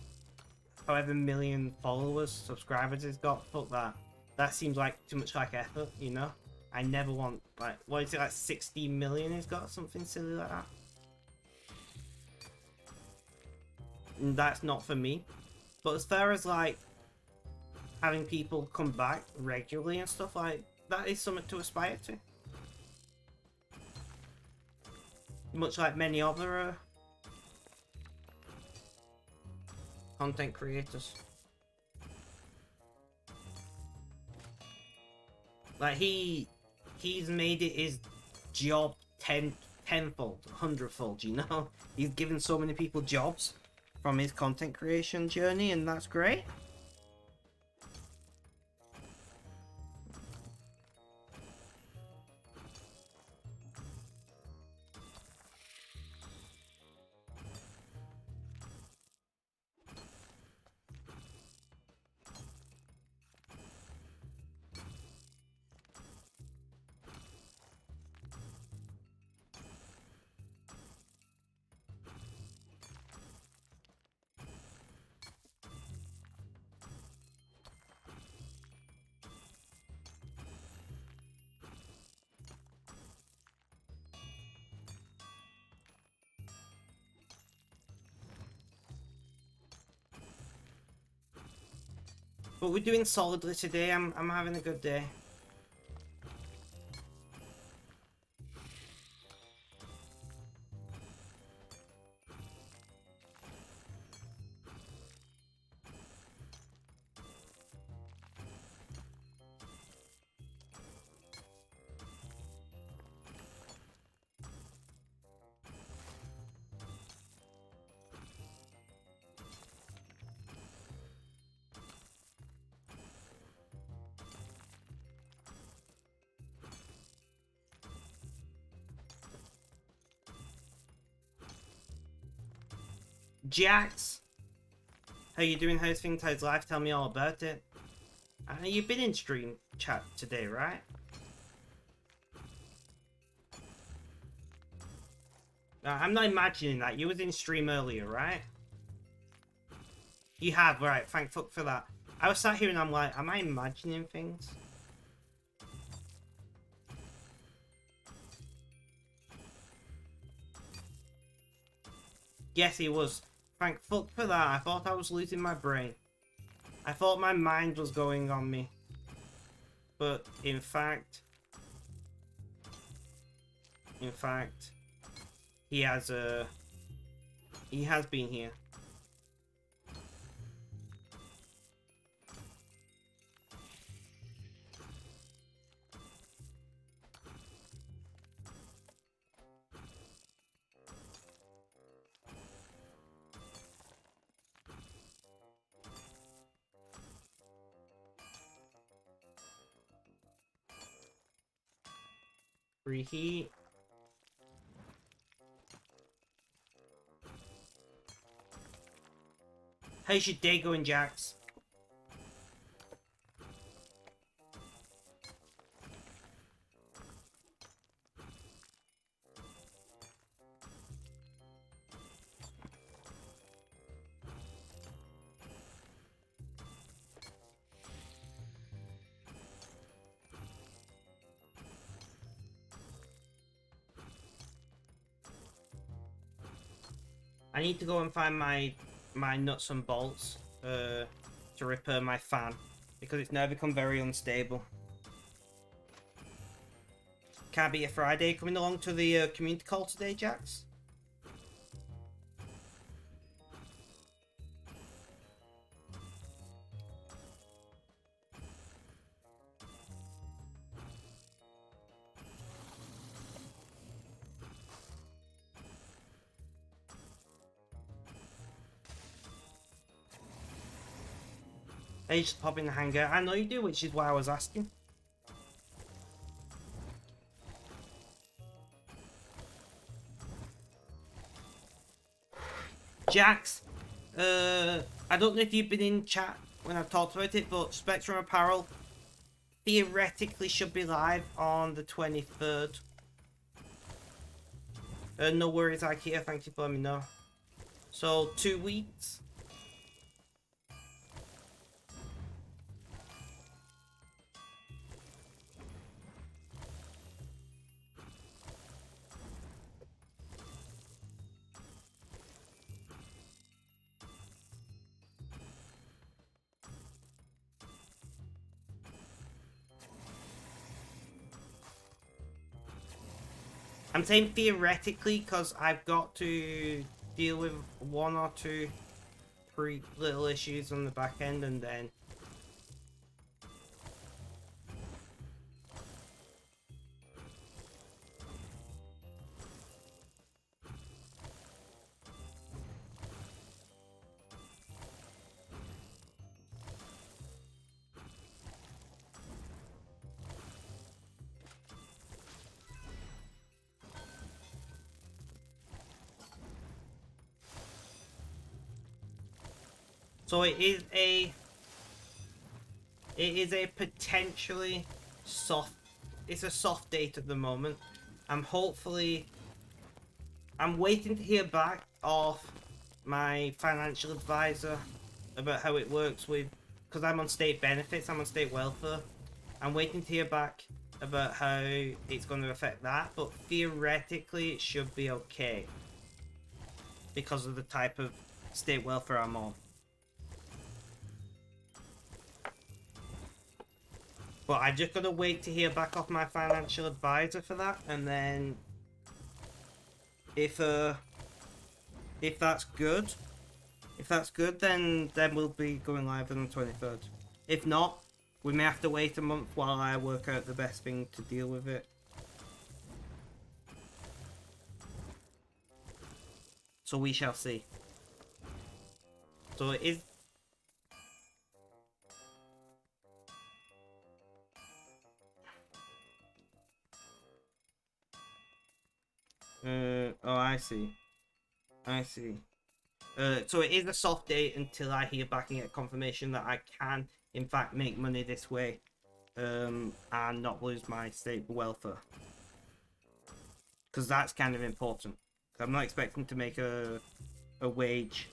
however million followers, subscribers he's got, fuck that. That seems like too much like effort, you know? I never want, like, what is it, like 60 million he's got, something silly like that? And that's not for me. But as far as, like, having people come back regularly and stuff, like, that is something to aspire to. Much like many other content creators. Like, he's made it his job tenfold, hundredfold, you know? He's given so many people jobs from his content creation journey, and that's great. But we're doing solidly today. I'm having a good day. Jax, how you doing? How's things? How's life? Tell me all about it. You've been in stream chat today, right? I'm not imagining that. You was in stream earlier, right? You have, right. Thank fuck for that. I was sat here and I'm like, am I imagining things? Yes, he was. Thank fuck for that. I thought I was losing my brain. I thought my mind was going on me. But, in fact, he has been here. Reheat. How's your day going, Jax? I need to go and find my nuts and bolts to repair my fan because it's now become very unstable. Can't be a Friday. Coming along to the community call today, Jax? I just pop in the hangar. I know you do, which is why I was asking. Jax, I don't know if you've been in chat when I've talked about it, but Spectrum Apparel theoretically should be live on the 23rd. No worries, IKEA, thank you for letting me know. So, 2 weeks. I'm saying theoretically because I've got to deal with 1 or 2 little issues on the back end, and then so it is a potentially soft, it's a soft date at the moment. I'm waiting to hear back off my financial advisor about how it works with, because I'm on state benefits, I'm on state welfare. I'm waiting to hear back about how it's going to affect that, but theoretically it should be okay because of the type of state welfare I'm on. But I just gotta wait to hear back off my financial advisor for that, and then if that's good, then we'll be going live on the 23rd. If not, we may have to wait a month while I work out the best thing to deal with it. So we shall see. So it is. Oh, I see. I see. So it is a soft date until I hear back and get confirmation that I can, in fact, make money this way, and not lose my state welfare. Because that's kind of important. I'm not expecting to make a wage.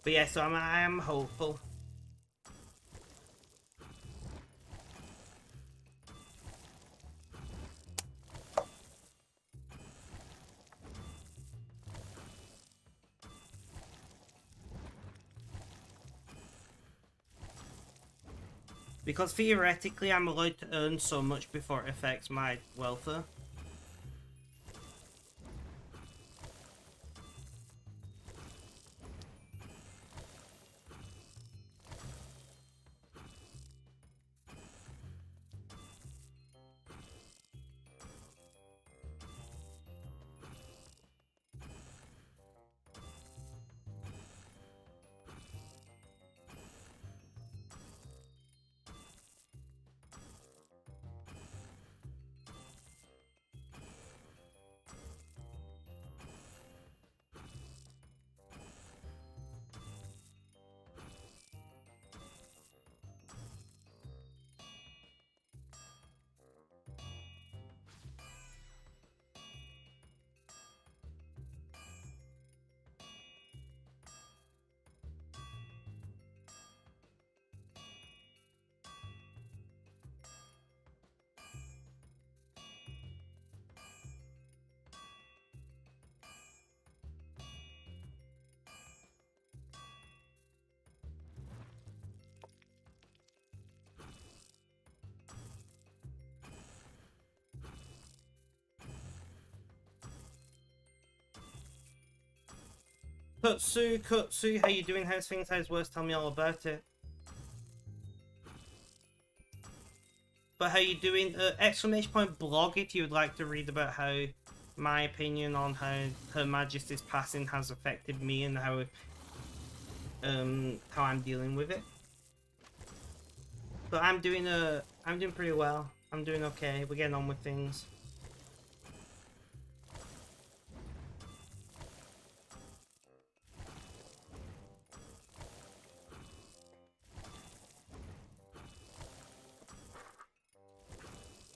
But yeah, so I am hopeful. Because theoretically I'm allowed to earn so much before it affects my welfare. Kutsu, how you doing? How's things? How's worse? Tell me all about it. But how you doing? Exclamation point blog if you would like to read about how my opinion on how Her Majesty's passing has affected me and how I'm dealing with it. But I'm doing pretty well. I'm doing okay. We're getting on with things.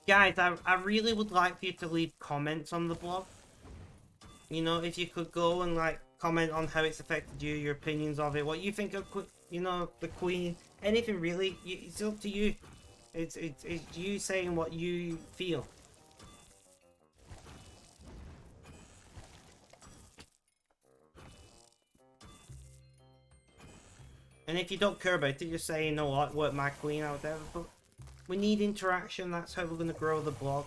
Guys, I really would like for you to leave comments on the blog. You know, if you could go and like comment on how it's affected you, your opinions of it, what you think of, you know, the Queen, anything really. It's up to you. It's you saying what you feel. And if you don't care about it, just say, you know what, work my Queen out there. But we need interaction. That's how we're gonna grow the blog.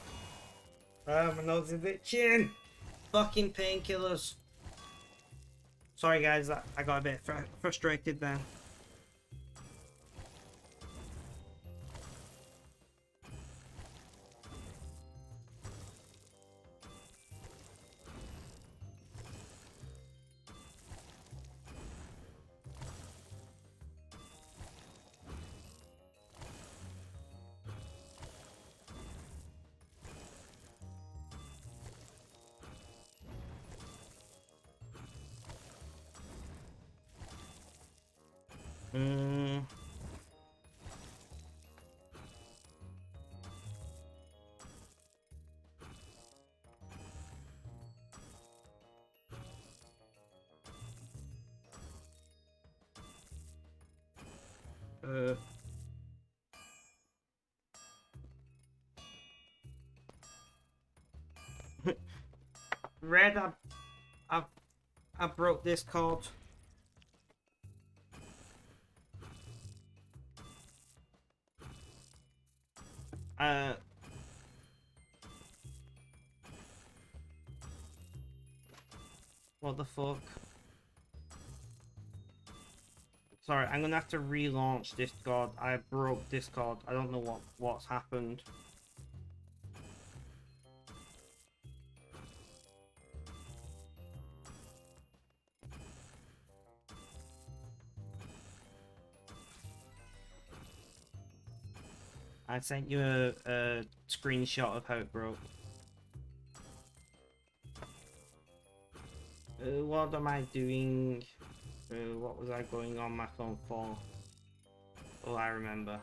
My nose is itching. Fucking painkillers. Sorry guys, I got a bit frustrated then. Red, I broke this card. What the fuck? Sorry, I'm gonna have to relaunch Discord. I broke Discord. I don't know what's happened. I sent you a screenshot of how it broke. What am I doing? What was I going on my phone for? Oh, I remember.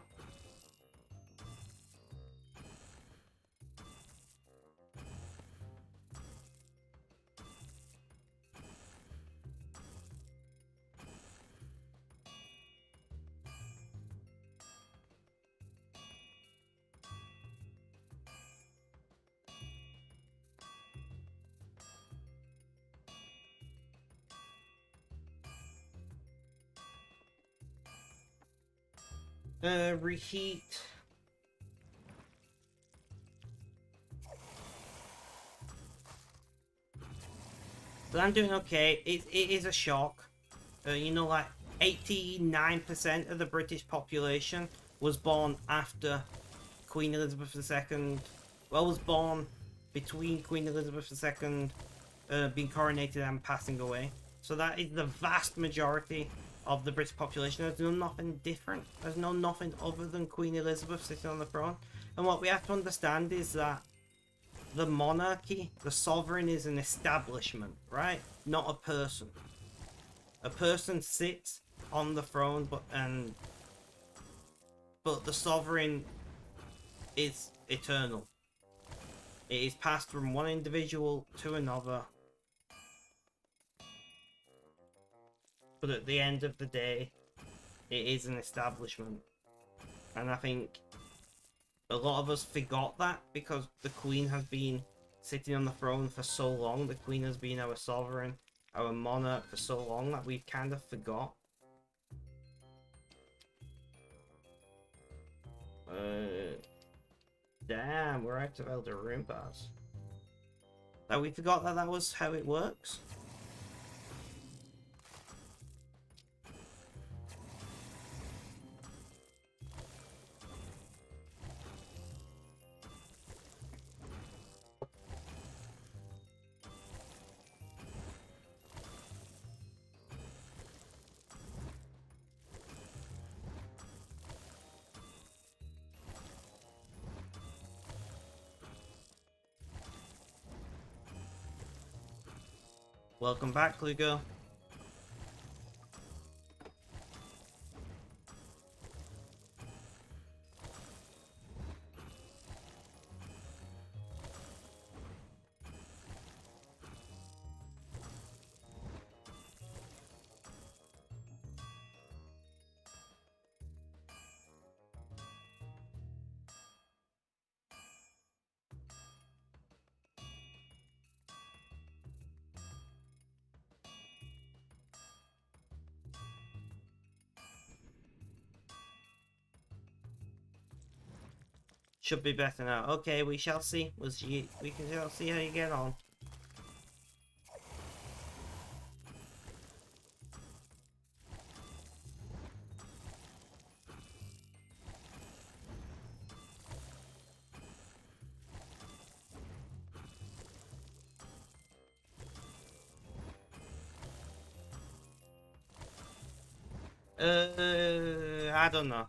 Reheat. But I'm doing okay. It is a shock. You know, like 89% of the British population was born after Queen Elizabeth II. Well, was born between Queen Elizabeth II being coronated and passing away. So that is the vast majority of the British population. There's no nothing different. There's no nothing other than Queen Elizabeth sitting on the throne. And what we have to understand is that the monarchy, the sovereign, is an establishment, right? Not a person. A person sits on the throne, but the sovereign is eternal. It is passed from one individual to another. But at the end of the day, it is an establishment. And I think a lot of us forgot that because the Queen has been sitting on the throne for so long. The Queen has been our sovereign, our monarch for so long that we kind of forgot. Damn, we're out of Elder Rune Pass. Like, we forgot that was how it works. Welcome back, Lugo. Should be better now. Okay, we shall see. We can shall see how you get on. I don't know.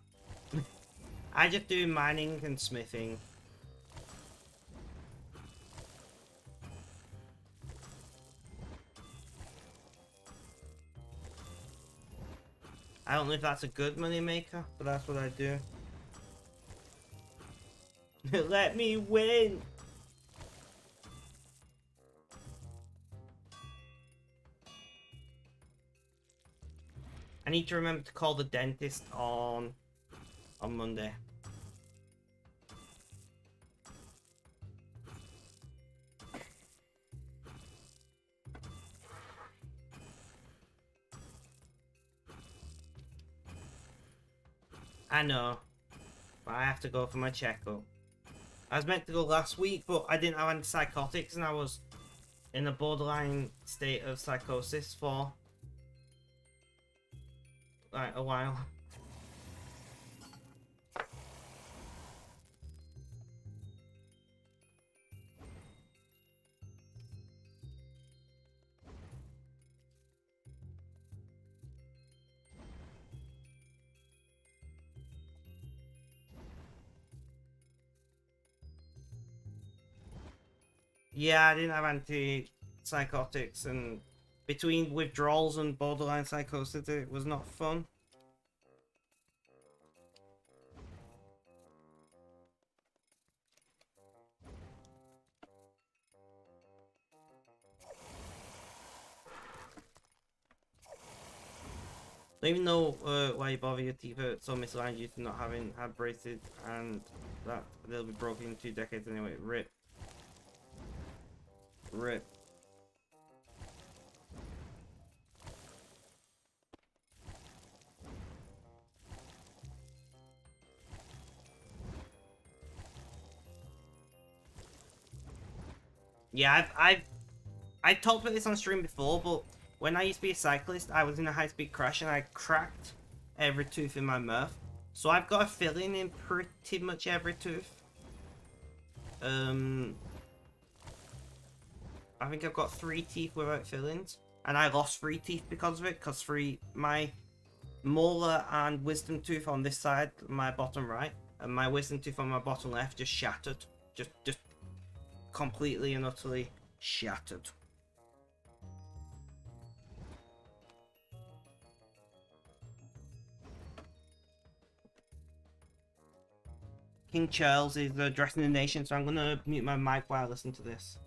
I just do mining and smithing. I don't know if that's a good money maker, but that's what I do. Let me win! I need to remember to call the dentist on Monday. I know, but I have to go for my checkup. I was meant to go last week, but I didn't have antipsychotics and I was in a borderline state of psychosis for like a while. Yeah, I didn't have antipsychotics, and between withdrawals and borderline psychosis, it was not fun. Don't even know why you bother. Your teeth are so misaligned due to not having had braces, and that they'll be broken in 2 decades anyway. Rip. Rip. Yeah, I talked about this on stream before, but when I used to be a cyclist, I was in a high-speed crash and I cracked every tooth in my mouth. So I've got a filling in pretty much every tooth. I think I've got 3 teeth without fillings, and I lost 3 teeth because of it. Because my molar and wisdom tooth on this side, my bottom right, and my wisdom tooth on my bottom left just shattered, just completely and utterly shattered. King Charles is addressing the nation, so I'm gonna mute my mic while I listen to this.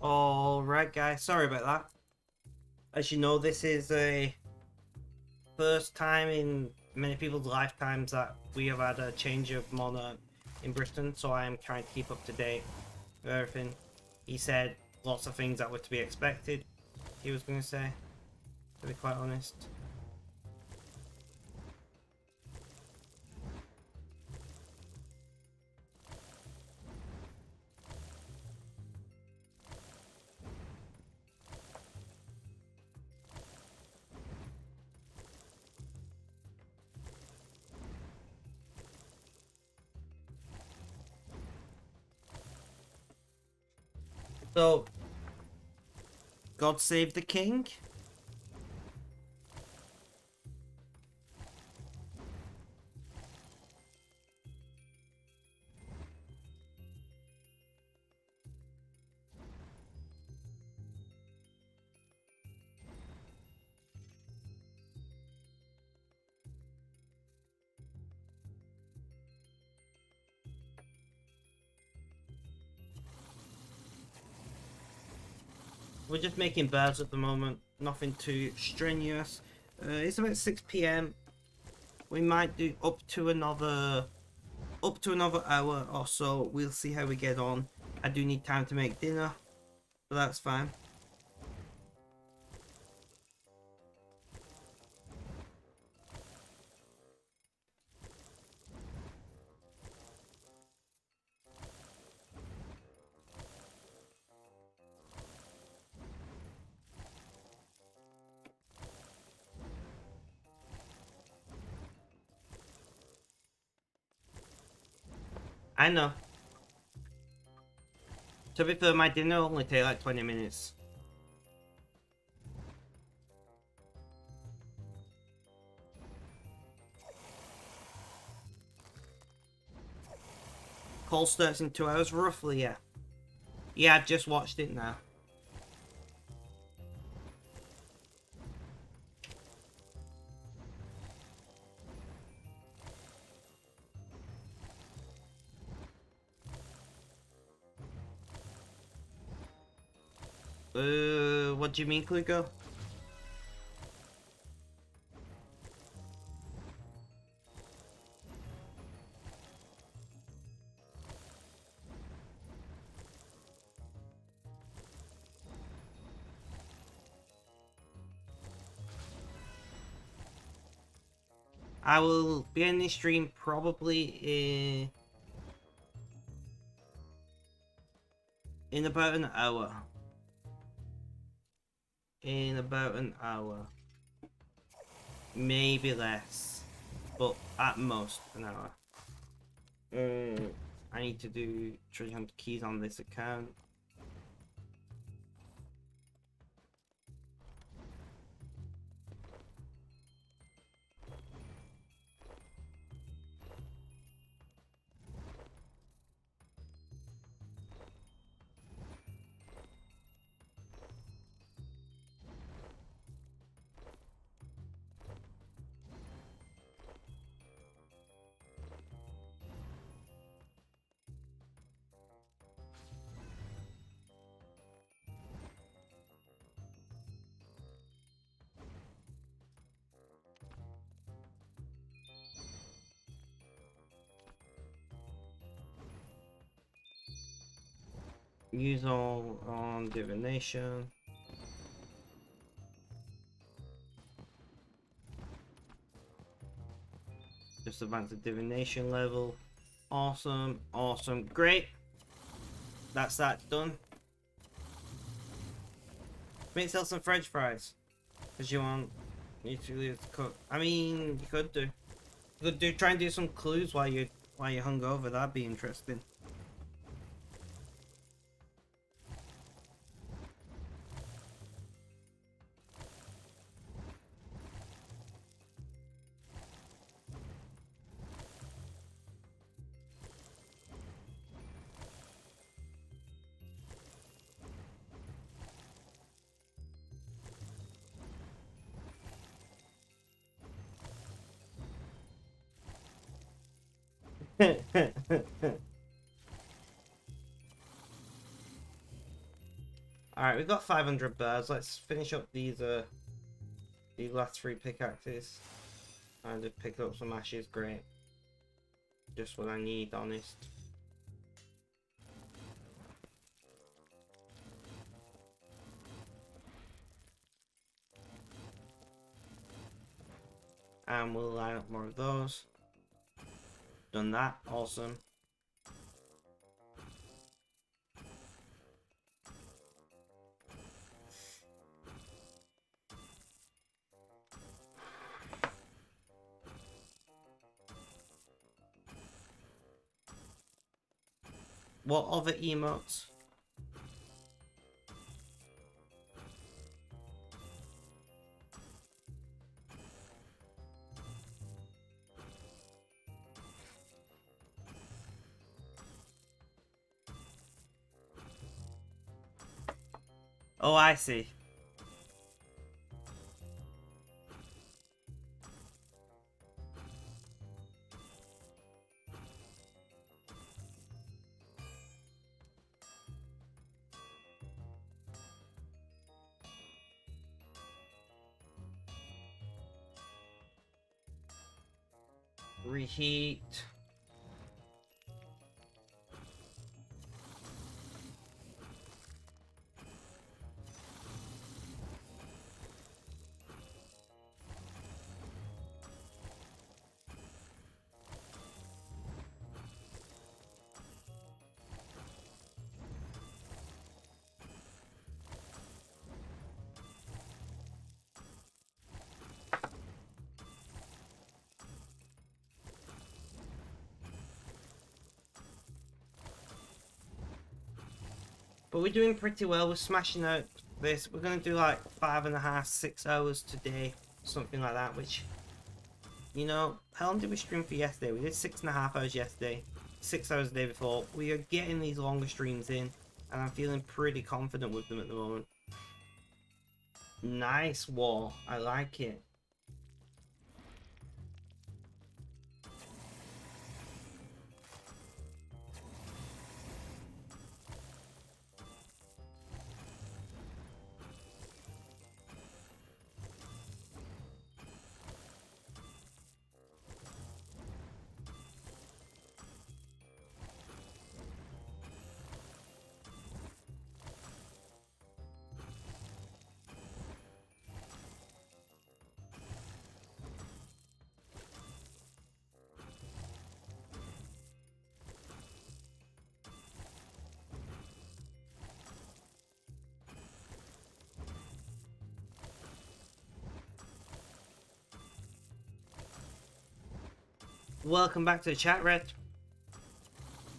Alright guys, sorry about that. As you know, this is a first time in many people's lifetimes that we have had a change of monarch in Britain, so I am trying to keep up to date with everything. He said lots of things that were to be expected, he was going to say, to be quite honest. So, God save the king? We're just making birds at the moment, nothing too strenuous. It's about 6 p.m. We might do up to another hour or so. We'll see how we get on. I do need time to make dinner, but that's fine. I know. To be fair, my dinner will only take like 20 minutes. Call starts in 2 hours, roughly, yeah. Yeah, I've just watched it now. What do you mean, Clico? I will be in this stream probably in about an hour. In about an hour. Maybe less. But at most an hour. I need to do treasure hunt keys on this account. Use all on divination. Just advance the divination level. Awesome, awesome, great. That's that done. Make yourself some French fries, cause you want need to cook. I mean, you could do. You could do try and do some clues while you're hungover. That'd be interesting. Alright, we've got 500 birds. Let's finish up these last 3 pickaxes. And just pick up some ashes, great. Just what I need, honest. And we'll line up more of those. Done that, awesome. What other emotes? Oh, I see. Reheat. But we're doing pretty well. We're smashing out this. We're going to do like 5.5, 6 hours today. Something like that, which, you know, how long did we stream for yesterday? We did 6.5 hours yesterday. 6 hours the day before. We are getting these longer streams in. And I'm feeling pretty confident with them at the moment. Nice wall. I like it. Welcome back to the chat, Red.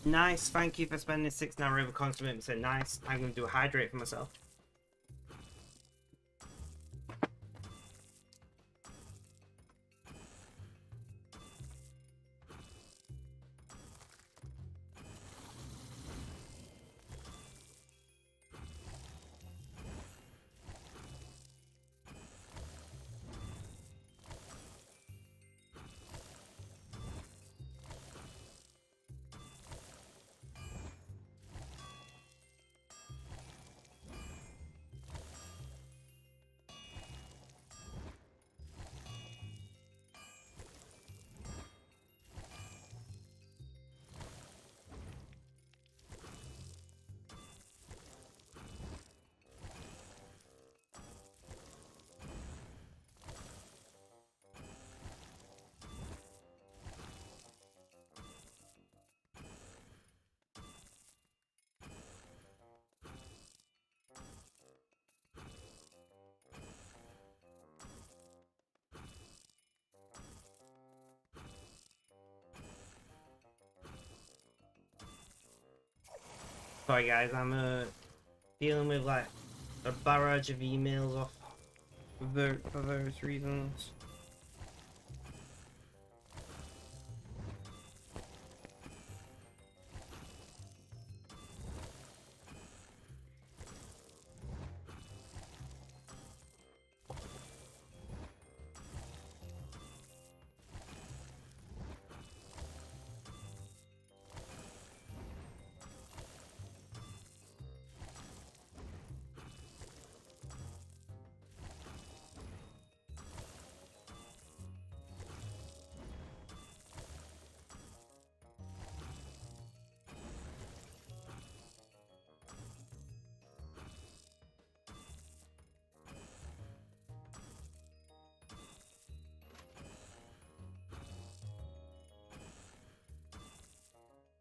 Nice, thank you for spending 6 hours over constant. So nice. I'm going to do a hydrate for myself. Sorry guys, I'm dealing with like a barrage of emails off for various reasons.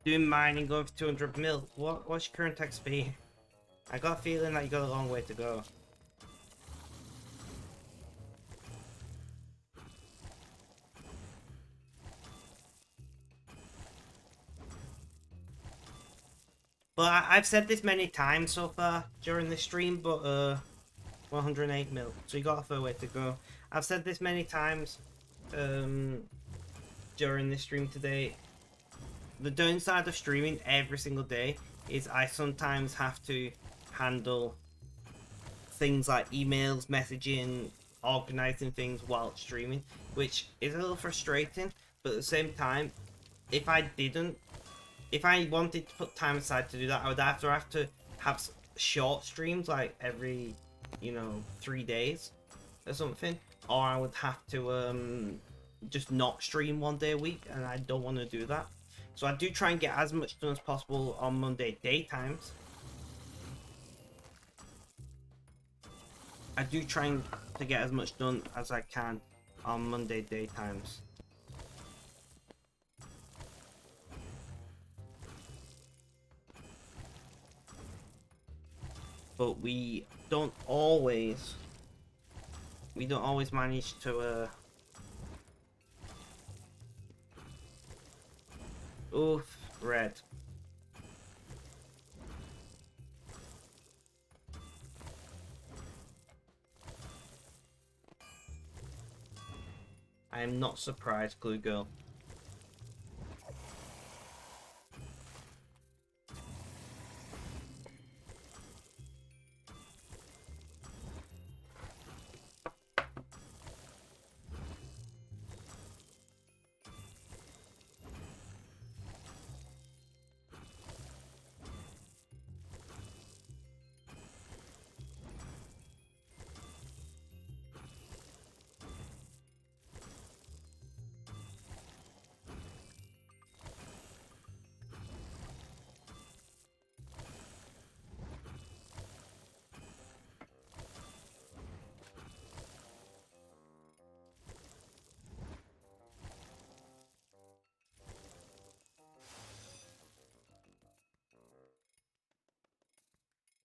Doing mining, going for 200 mil. What's your current XP? I got a feeling that you got a long way to go. But I've said this many times so far during the stream, but 108 mil. So you got a fair way to go. I've said this many times during this stream today. The downside of streaming every single day is I sometimes have to handle things like emails, messaging, organizing things while streaming, which is a little frustrating. But at the same time, if I wanted to put time aside to do that, I would have to have short streams like every, 3 days or something, or I would have to just not stream 1 day a week, and I don't want to do that. So I do try and get as much done as possible on Monday daytimes. I do try to get as much done as I can on Monday daytimes. But we don't always manage to oof, red. I am not surprised, Glue Girl.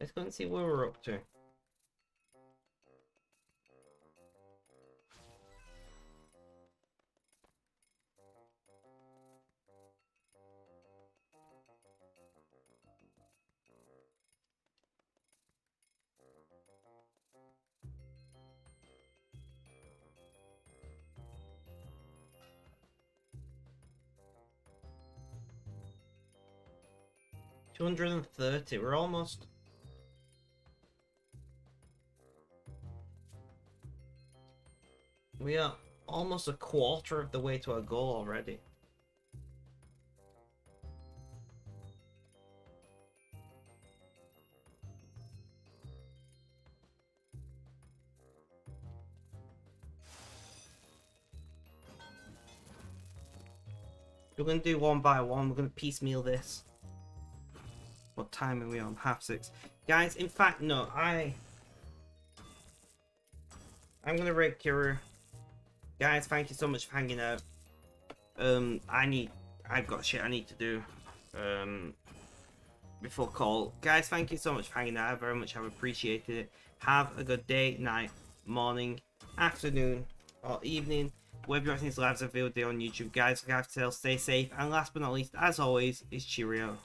Let's go and see where we're up to. $230. We're almost. We are almost a quarter of the way to our goal already. We're going to do one by one. We're going to piecemeal this. What time are we on? 6:30. Guys, in fact, no. I'm going to raid Kira. Guys, thank you so much for hanging out. I've got shit I need to do before call. Guys, thank you so much for hanging out. I very much have appreciated it. Have a good day, night, morning, afternoon, or evening. Whether you're watching this live as a video on YouTube, guys, like I have to tell, stay safe. And last but not least, as always, is cheerio.